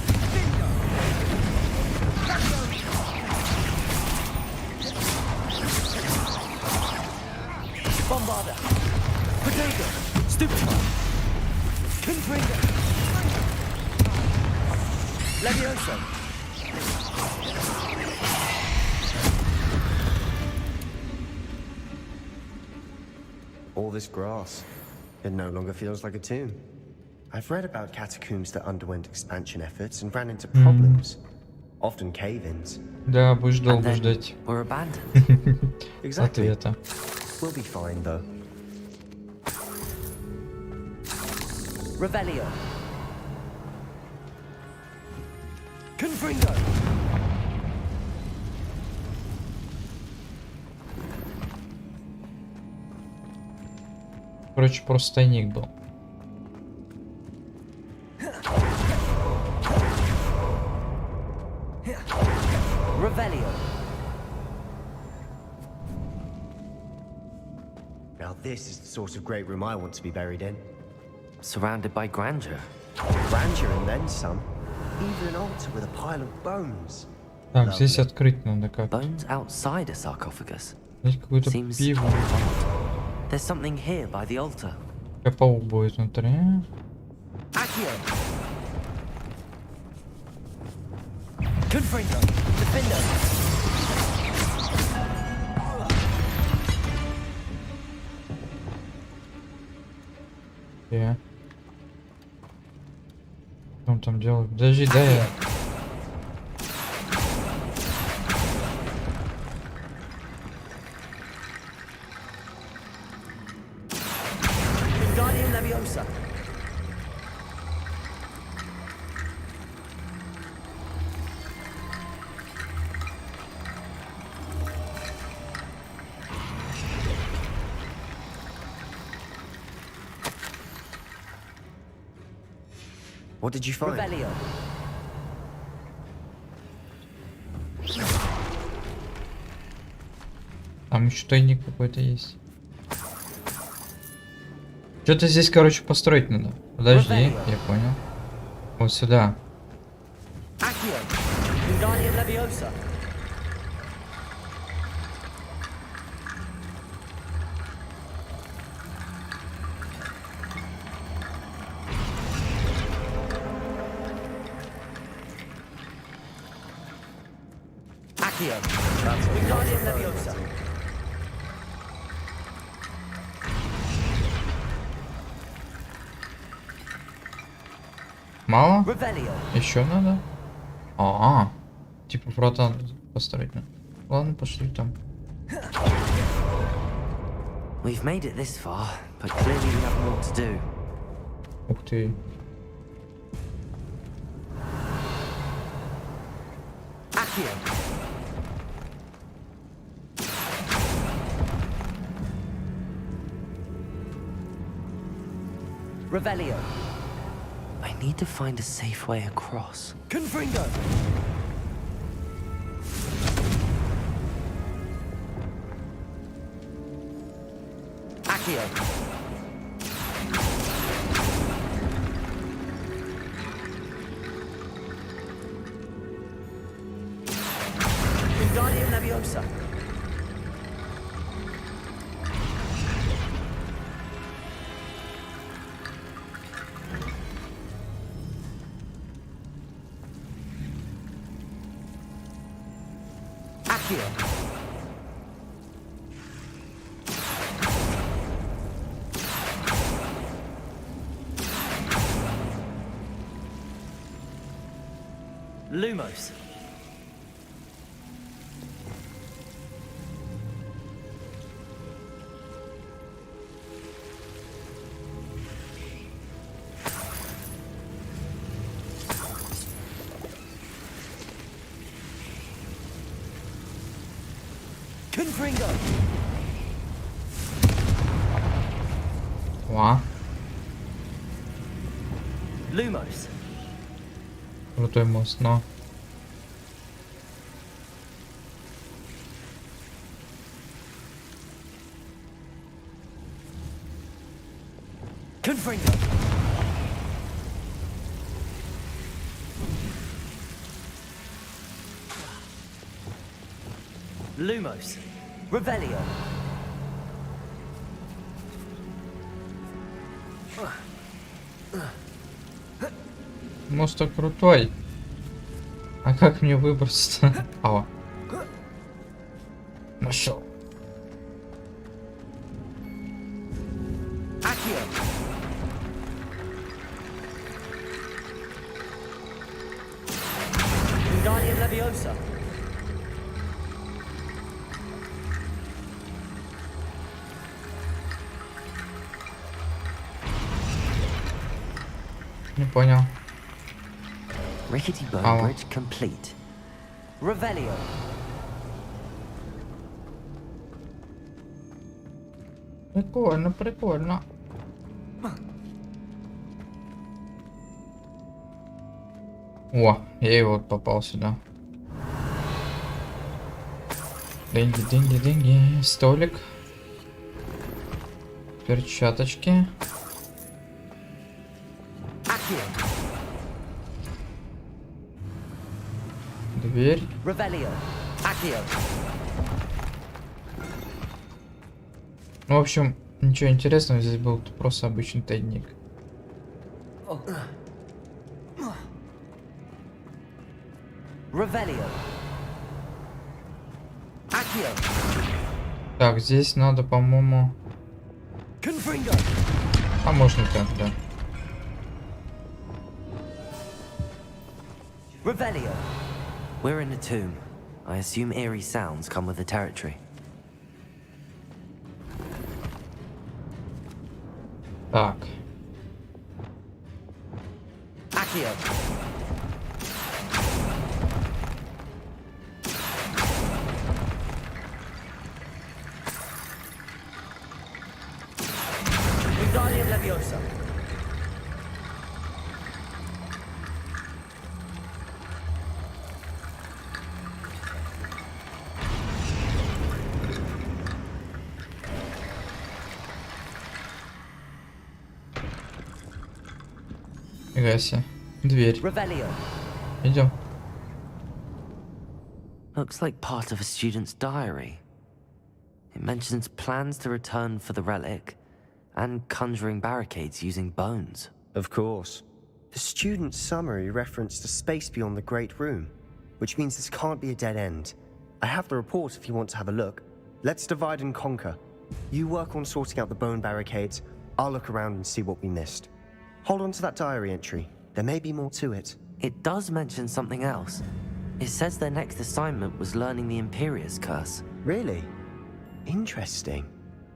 Bombarda. Potato. Stupefy. Confringo. Levioso. All this grass. It no longer feels like a tomb. I've read about catacombs that underwent expansion efforts and ran into problems. Often cave-ins. Да, будешь долго ждать. We're abandoned. Exactly. Ответа. We'll be fine, though. Revelio. Confringo. Короче, просто тайник был. Revelio. Now this is the sort of great room I want to be buried in. Surrounded by grandeur. Grandeur and then some. Even an altar with a pile of bones. Так, здесь открыть надо как. Bones outside a sarcophagus. Здесь какое-то Seems пиво. odd. There's something here by the altar. Паук будет внутри. Accio. Confringo. Defender. Что он там делает? Подожди, дай я. Wingardium Leviosa. What did you find? Revelio. Там еще тайник какой-то есть. Что-то здесь, короче, построить надо. Подожди, я понял. Вот сюда. Accio. Wingardium Leviosa. Accio. Wingardium Leviosa. Мало? Revelio. Еще надо? А, типа врата построить надо. Ладно, пошли там. We've made it this far, but clearly we have more to do. Ух ты. Accio. Revelio. I need to find a safe way across. Confringo. Accio. Wingardium Leviosa. Accio. Lumos. Confringo. О, Lumos. крутой мост, но... Confringo. Lumos. Revelio. Мост-то крутой. А как мне выбраться-то? О. Нашел. Accio. Wingardium Leviosa. Не понял. Rickety bone bridge complete. Revelio. Прикольно, прикольно. О, я и вот попал сюда. Деньги, деньги, деньги. Столик. Перчаточки. Дверь. Revelio. Accio. Ну, в общем, ничего интересного здесь был, просто обычный тайник. Revelio. Accio. Так, здесь надо, по-моему... Confringo. А можно так, да. Revelio. We're in a tomb. I assume eerie sounds come with the territory. Так. Accio. Wingardium Leviosa. Фига себе. Дверь. Revelio. Идем. Looks like part of a student's diary. It mentions plans to return for the relic and conjuring barricades using bones. Of course. The student's summary referenced a space beyond the Great Room, which means this can't be a dead end. I have the report if you want to have a look. Let's divide and conquer. You work on sorting out the bone barricades. I'll look around and see what we missed. Hold on to that diary entry. There may be more to it. It does mention something else. It says their next assignment was learning the Imperious Curse. Really? Interesting.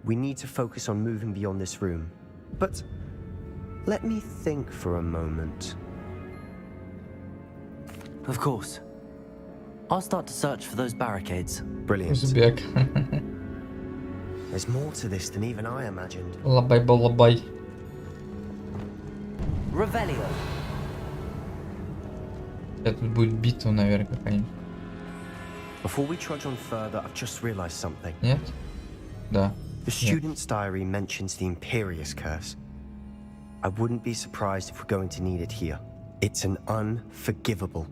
We need to focus on moving beyond this room. But let me think for a moment. Of course. I'll start to search for those barricades. Brilliant. Узбек. There's more to this than even I imagined. Лабай-балабай. Revelio. Тут будет битва, наверное, какая-нибудь. Before we trudge on further, I've just realized something. Нет? Да. The student's diary mentions the Imperious Curse. I wouldn't be surprised if we're going to need it here. It's an unforgivable,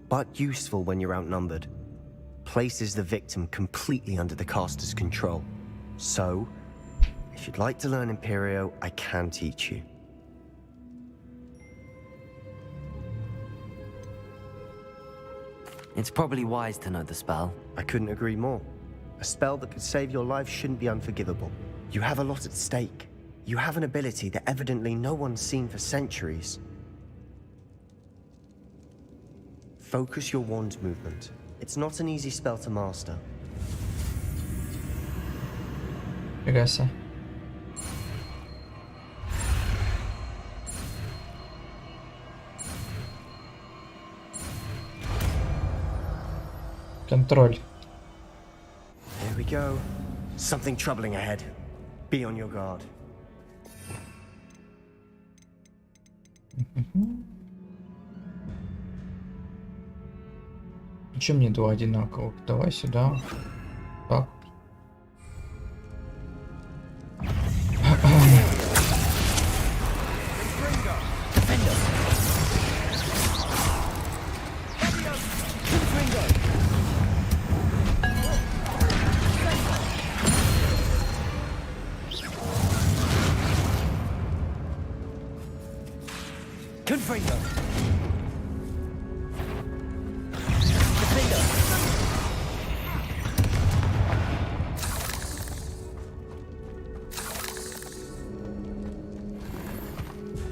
but useful when you're outnumbered. Places the victim completely under the caster's control. So, if you'd like to learn Imperio, I can teach you. It's probably wise to know the spell. I couldn't agree more. A spell that could save your life shouldn't be unforgivable. You have a lot at stake. You have an ability that evidently no one's seen for centuries. Focus your wand movement. It's not an easy spell to master. Фига себе. Контроль. Here we go. Something troubling ahead. Be on your guard. Чем мне два одинаковых? Давай сюда. Так.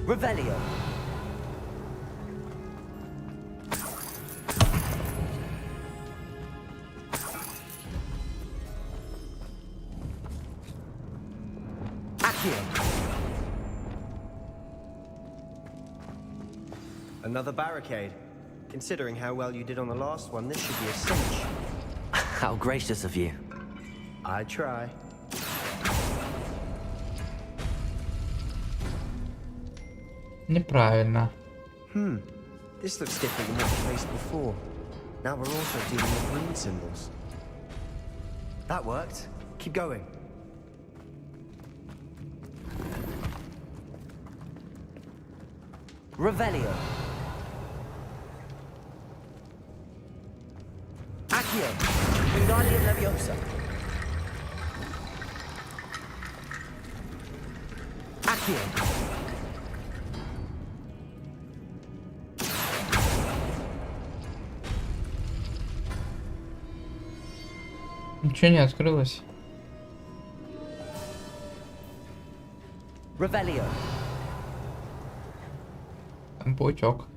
Revelio. Accio. Another barricade. Considering how well you did on the last one, this should be a cinch. How gracious of you. I try. Неправильно. This looks different than what we faced before. Now we're also dealing with rune symbols. That worked. Keep going. Revelio. Accio. Wingardium Leviosa. Accio. Ничего не открылось. Revelio. Там паучок.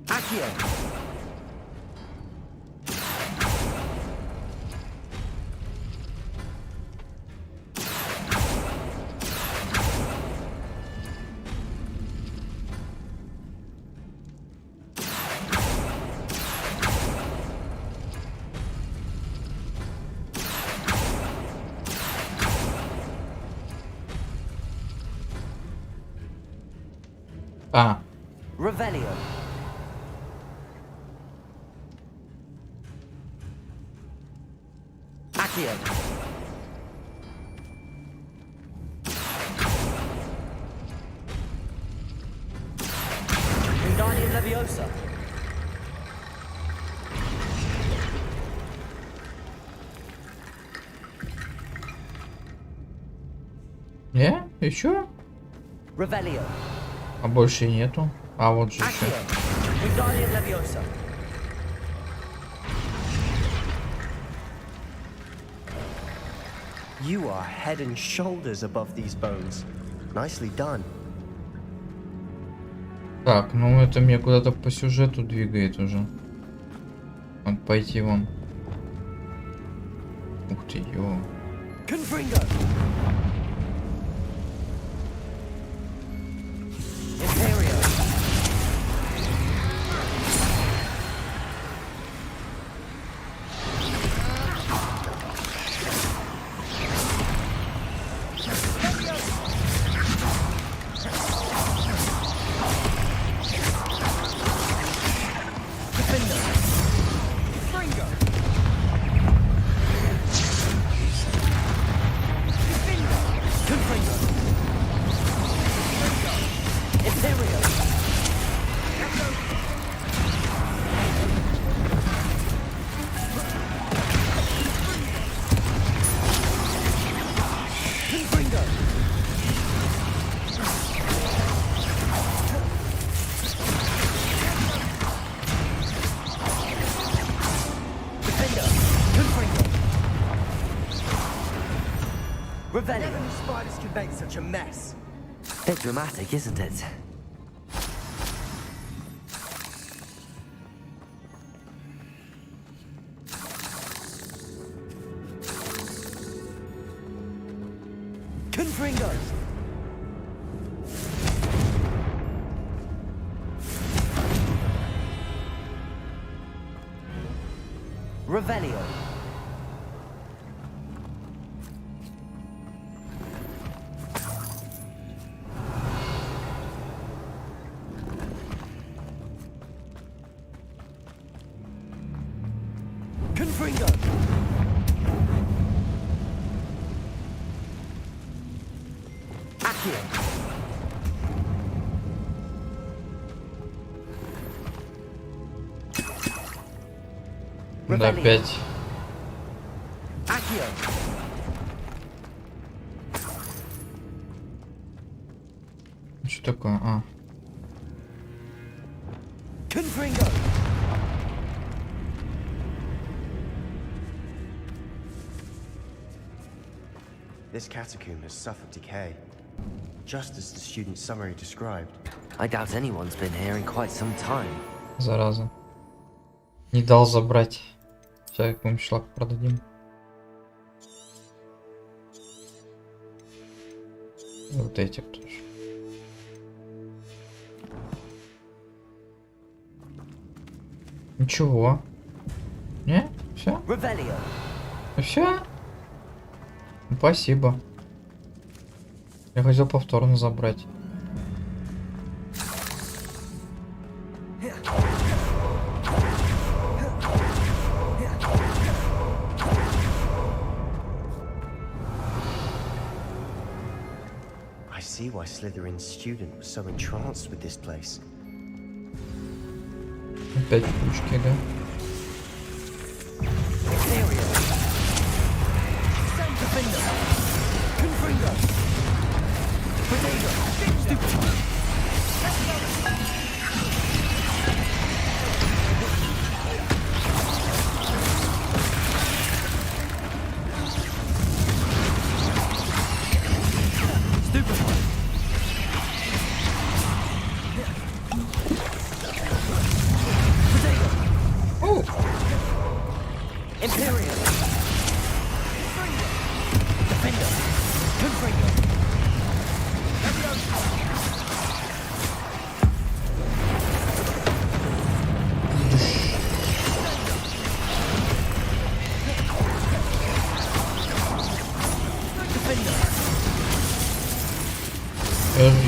Accio. А. Revelio. Accio. Wingardium Leviosa. Не? Еще? Revelio. А больше нету. А вот же еще. Wingardium Leviosa. You are head and shoulders above these bones. Nicely done. Так, ну это меня куда-то по сюжету двигает уже. Вот пойти вон. Ух ты, ё. Never knew spiders could make such a mess. Bit dramatic, isn't it? Confringo! Revelio. Confringo. Accio. Да, опять. Accio. Что такое? А. Confringo. This catacomb has suffered decay, just as the student's summary described. I doubt anyone's been here in quite some time. Зараза. Не дал забрать. Сейчас какой-нибудь шлак продадим. И вот эти тоже. Ничего. Не? Все? Все? Спасибо. Я хотел повторно забрать. I see why Slytherin's student was so entranced with this place. Опять пучки, да?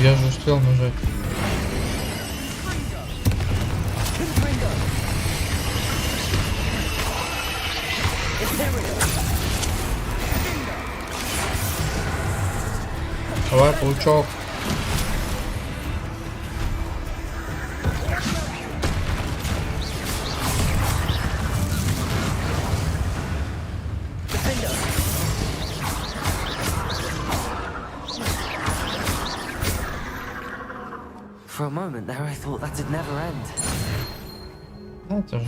Я же успел нажать. Давай, паучок. For a moment there, I thought that'd never end. Это же.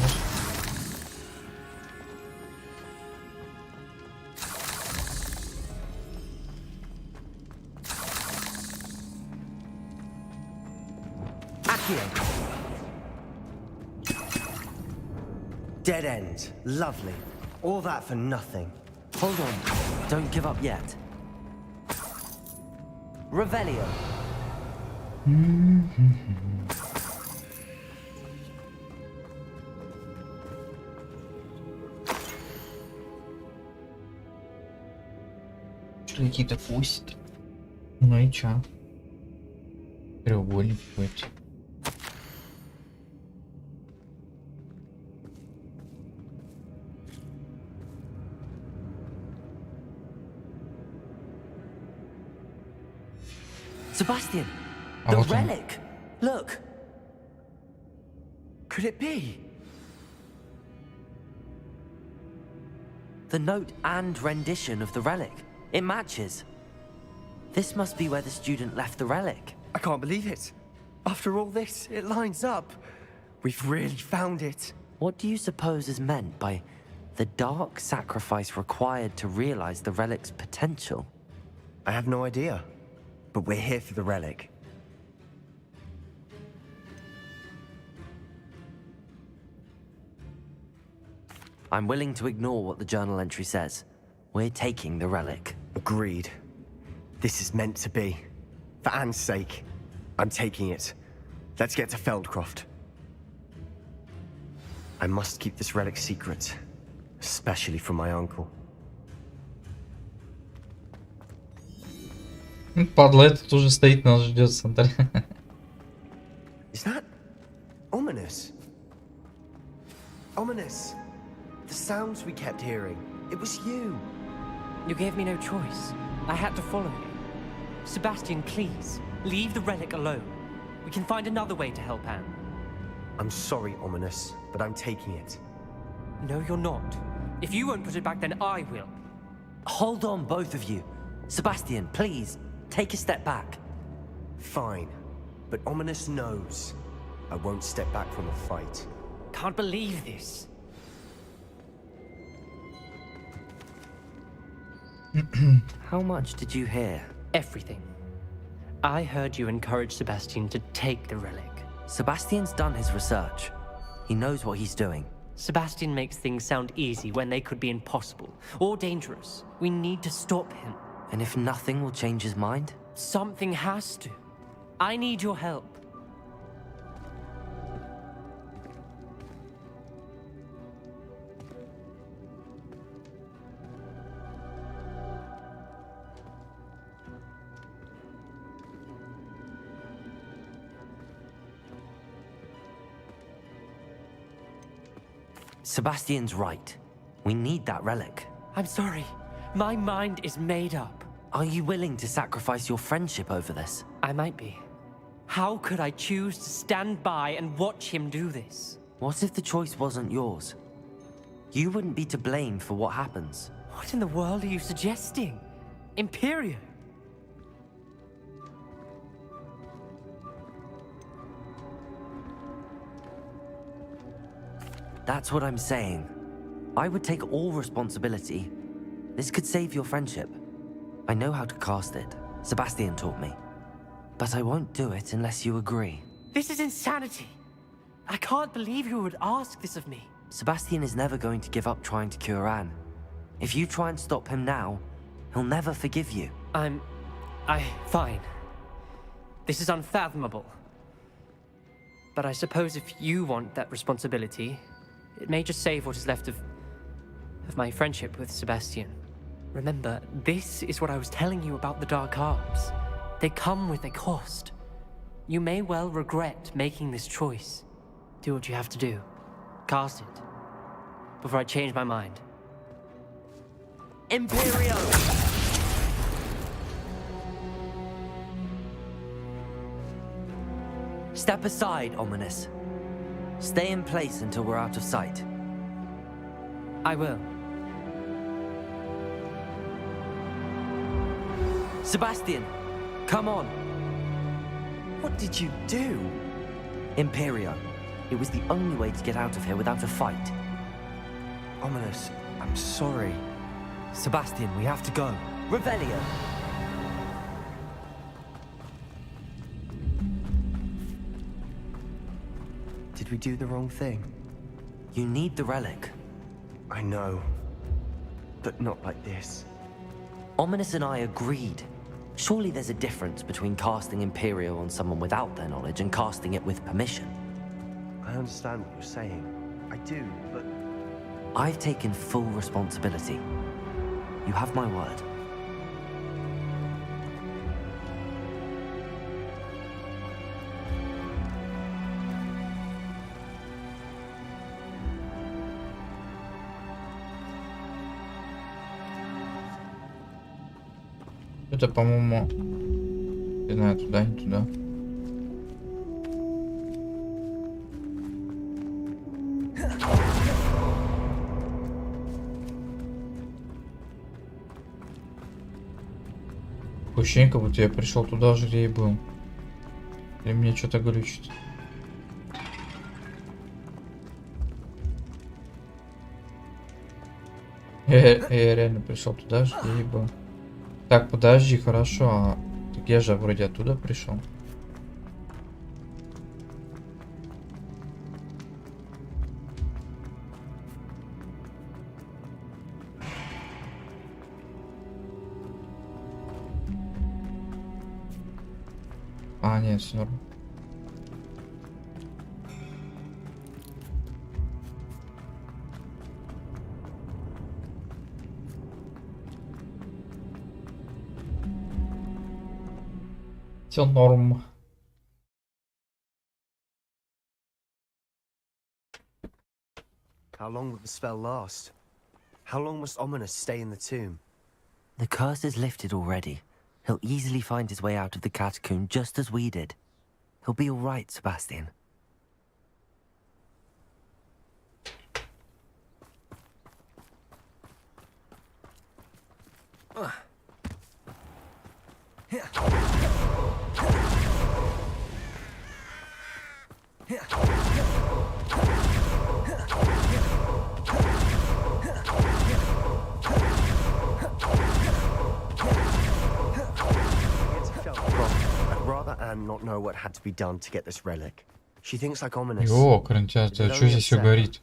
Dead end. Lovely. All that for nothing. Hold on. Don't give up yet. Revelio. Что какие-то пусть. Ну и чё? Треугольник какой-то. Sebastian, А the вот он. relic. Look. Could it be? The note and rendition of the relic. It matches. This must be where the student left the relic. I can't believe it. After all this, it lines up. We've really found it. What do you suppose is meant by the dark sacrifice required to realize the relic's potential? I have no idea. But we're here for the relic. I'm willing to ignore what the journal entry says. We're taking the relic. Agreed. This is meant to be. For Anne's sake, I'm taking it. Let's get to Feldcroft. I must keep this relic secret, especially from my uncle. Падла этот уже стоит, нас ждет, смотри. Is that ominous? Ominous. The sounds we kept hearing. It was you. You gave me no choice. I had to follow you. Sebastian, please, leave the relic alone. We can find another way to help Anne. I'm sorry, Ominous, but I'm taking it. No, you're not. If you won't put it back, then I will. Hold on, both of you. Sebastian, please, take a step back. Fine, but Ominous knows I won't step back from a fight. Can't believe this. How much did you hear? Everything. I heard you encourage Sebastian to take the relic. Sebastian's done his research. He knows what he's doing. Sebastian makes things sound easy when they could be impossible or dangerous. We need to stop him. And if nothing will change his mind? Something has to. I need your help. Sebastian's right. We need that relic. I'm sorry. My mind is made up. Are you willing to sacrifice your friendship over this? I might be. How could I choose to stand by and watch him do this? What if the choice wasn't yours? You wouldn't be to blame for what happens. What in the world are you suggesting? Imperium? That's what I'm saying. I would take all responsibility. This could save your friendship. I know how to cast it. Sebastian taught me. But I won't do it unless you agree. This is insanity. I can't believe you would ask this of me. Sebastian is never going to give up trying to cure Anne. If you try and stop him now, he'll never forgive you. Fine. This is unfathomable. But I suppose if you want that responsibility, it may just save what is left of my friendship with Sebastian. Remember, this is what I was telling you about the dark arts. They come with a cost. You may well regret making this choice. Do what you have to do. Cast it. Before I change my mind. Imperio! Step aside, Ominous. Stay in place until we're out of sight. I will. Sebastian, come on. What did you do? Imperio. It was the only way to get out of here without a fight. Ominous, I'm sorry. Sebastian, we have to go. Revelio. Did we do the wrong thing? You need the relic. I know. But not like this. Ominous and I agreed. Surely there's a difference between casting Imperial on someone without their knowledge and casting it with permission. I understand what you're saying. I do, but... I've taken full responsibility. You have my word. Это, по-моему, не знаю, туда, не туда. Ощущение, как будто я пришел туда же, где и был. Или мне что-то глючит. Я реально пришел туда же, где и был. Так, подожди, хорошо. Так я же вроде оттуда пришел. А, нет, все норм. Все норм. How long will the spell last? How long must Ominous stay in the tomb? The curse is lifted already. He'll easily find his way out of the catacomb just as we did. He'll be all right, Sebastian. I'd rather Anne not know what had to be done to get this relic. She thinks like Ominous. О, крантят, а что здесь все горит?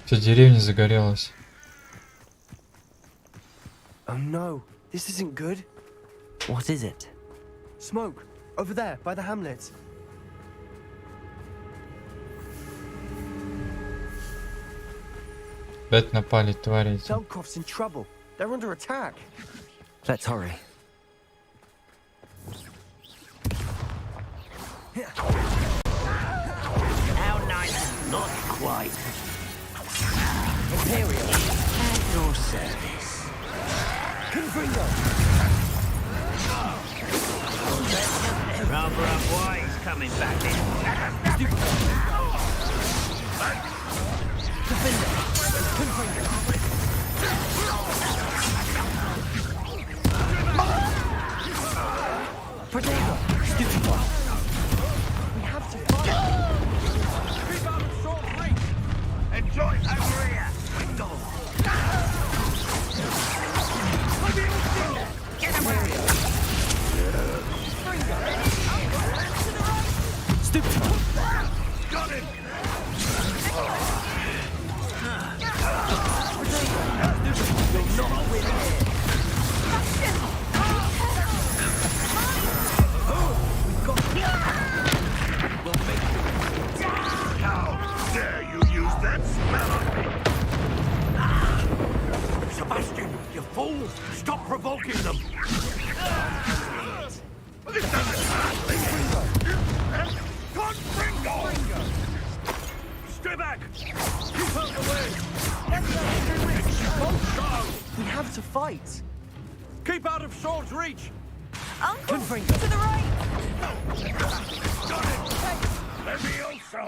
Вся деревня загорелась. Oh no, this isn't good. What is it? Smoke, over there, by the hamlet. Опять напали, твари эти. Selkoff's in trouble. They're under attack. Let's hurry. How nice? Not quite. Imperial, at your service. Confringo. Rather unwise coming back in. Defender. Confringo. Protego. Stupid one. We have to fight. Creep out of sword reach. Enjoy over here. Window. Get him where he is. Stupid one. Got him. You'll not win here. How dare you use that spell on me? Sebastian, you fool! Stop provoking them! This doesn't hurt. Confringo! Stay back! Keep out the way! We have to fight. Keep out of sword's reach! Uncle, Confringo. to the right! Got it! Levioso!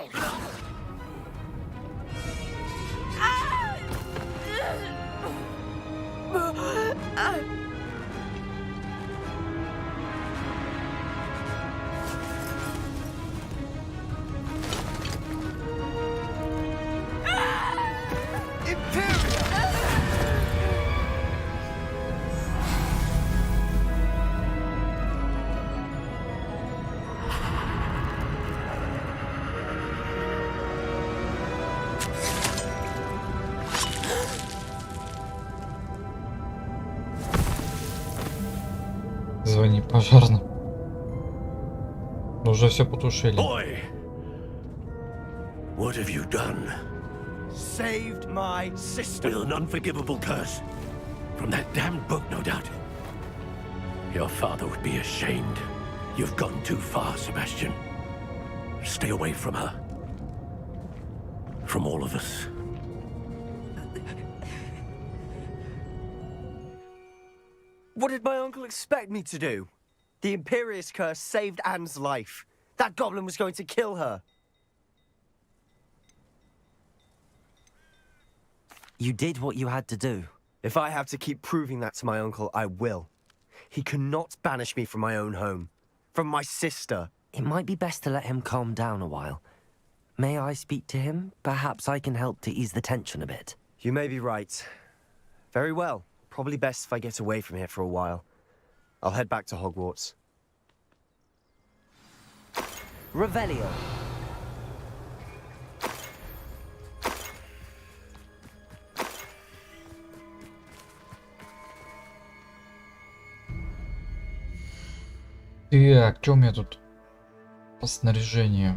Звони пожарным. Уже все потушили. Boy, what have you done? Saved my sister. With an unforgivable curse. From that damned book, no doubt. Your father would be ashamed. You've gone too far, Sebastian. Stay away from her. From all of us. What did my uncle expect me to do? The Imperious curse saved Anne's life. That goblin was going to kill her. You did what you had to do. If I have to keep proving that to my uncle, I will. He cannot banish me from my own home. From my sister. It might be best to let him calm down a while. May I speak to him? Perhaps I can help to ease the tension a bit. You may be right. Very well. Probably best if I get away from here for a while. I'll head back to Hogwarts. Revelio. Так, что у меня тут по снаряжению?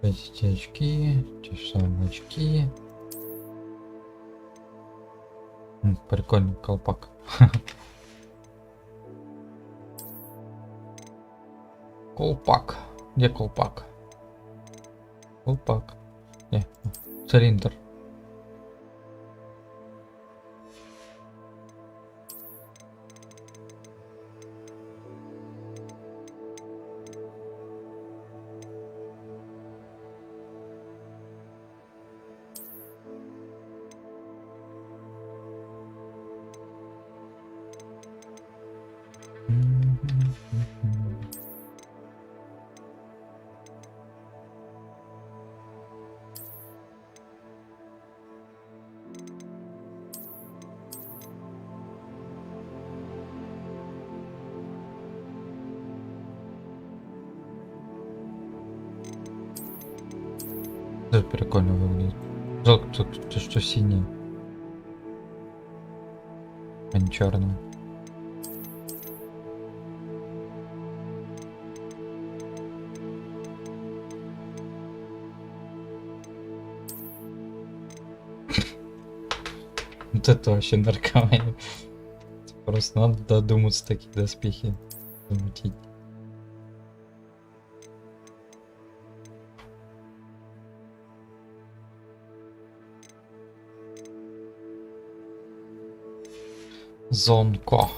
Эти очки, те же самые очки. Прикольный колпак. Колпак. Где колпак? Колпак. Не, цилиндр. Это прикольно выглядит. Жалко, тут что синий, а не черный. Вот это вообще наркомания. Просто надо додуматься такие доспехи замутить. Зонко.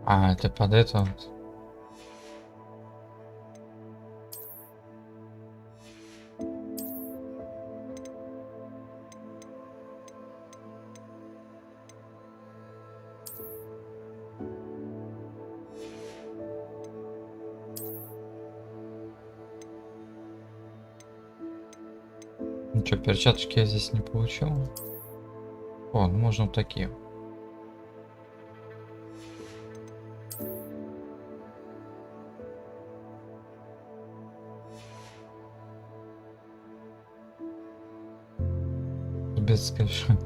А, это под это вот. Ну что, перчаточки я здесь не получил. О, ну можно вот такие. Без, конечно.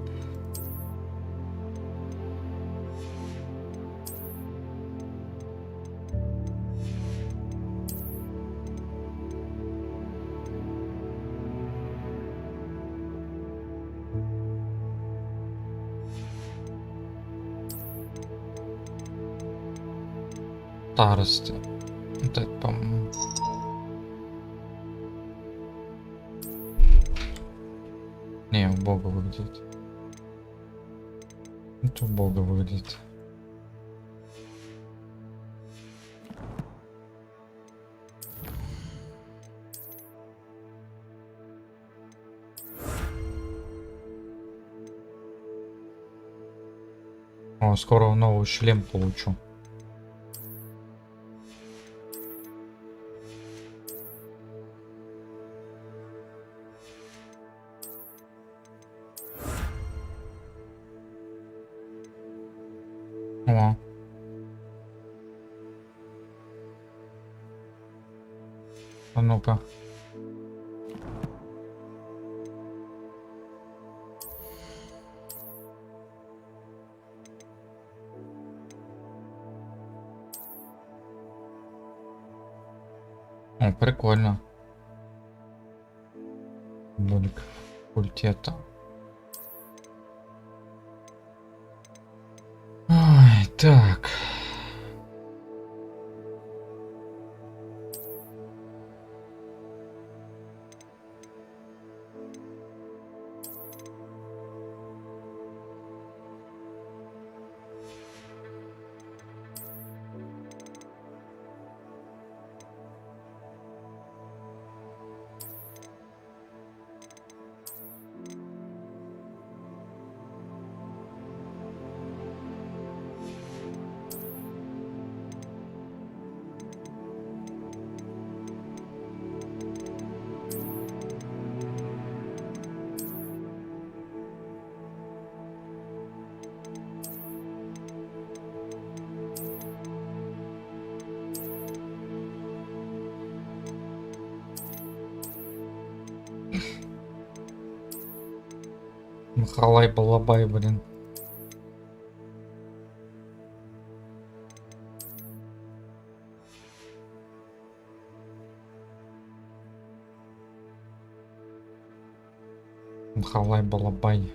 Старости. Вот это, по-моему. Не, убого выглядит. Это убого выглядит. — О, скоро новый шлем получу. О. А ну-ка. О, прикольно. Болик факультета. Ой, так. Халай-балабай, блин. Халай-балабай.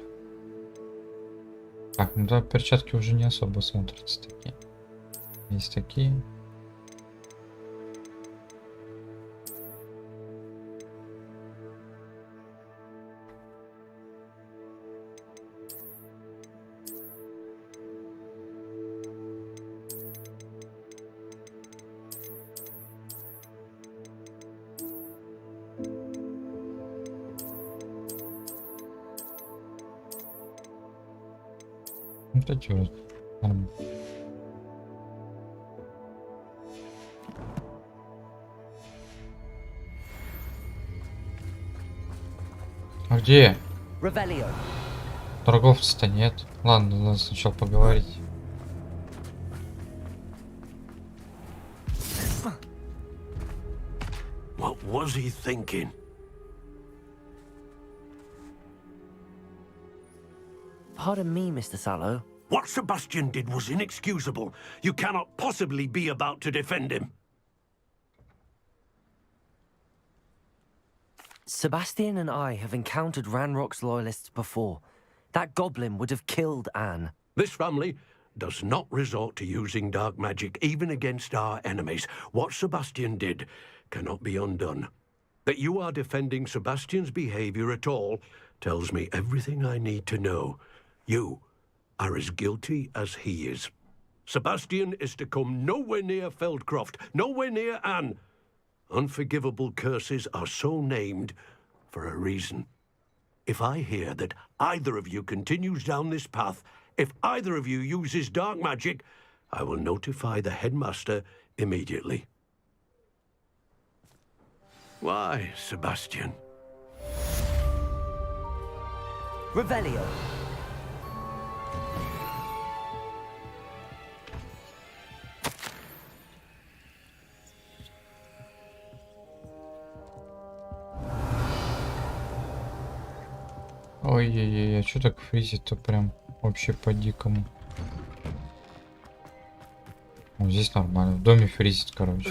Так, ну да, перчатки уже не особо смотрятся такие. Есть такие. Вот эти вот. Нормально. А где? Торговца-то нет. Ладно, надо сначала поговорить. What was he thinking? Pardon me, Mr. Sallow. What Sebastian did was inexcusable. You cannot possibly be about to defend him. Sebastian and I have encountered Ranrock's loyalists before. That goblin would have killed Anne. This family does not resort to using dark magic even against our enemies. What Sebastian did cannot be undone. That you are defending Sebastian's behavior at all tells me everything I need to know. You are as guilty as he is. Sebastian is to come nowhere near Feldcroft, nowhere near Anne. Unforgivable curses are so named for a reason. If I hear that either of you continues down this path, if either of you uses dark magic, I will notify the headmaster immediately. Why, Sebastian? Revelio. Ой-ой-ой, а чё так фризит-то прям вообще по-дикому? Вот здесь нормально. В доме фризит, короче.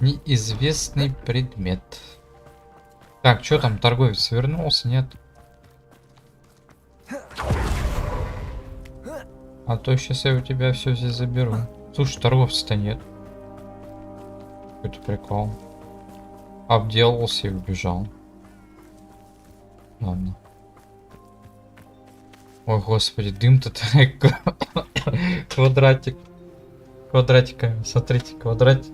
Неизвестный предмет. Так, что там, торговец вернулся, нет? А то сейчас я у тебя все здесь заберу. Слушай, торговца-то нет. Какой-то прикол. Обделался и убежал. Ладно. Ой, господи, дым-то квадратик. Квадратиками, смотрите, квадратик.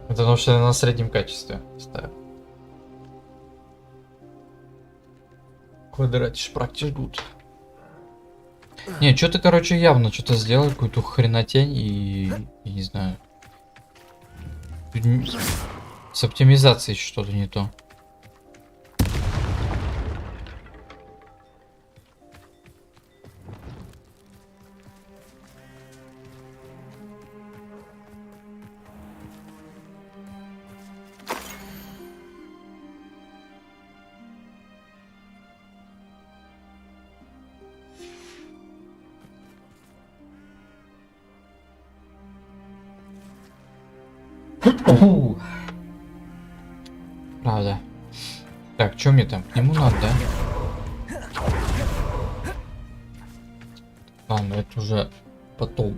Это потому что я на среднем качестве ставил. Квадратиш практиш гуд. Не, что-то, короче, явно что-то сделал, какую-то хренотень и не знаю. С оптимизацией что-то не то. Правда. Так, что мне там? К нему надо, да? Ладно, это уже потом.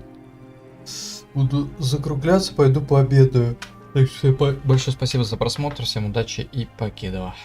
Буду закругляться, пойду пообедаю. Так что большое спасибо за просмотр, всем удачи и покедова.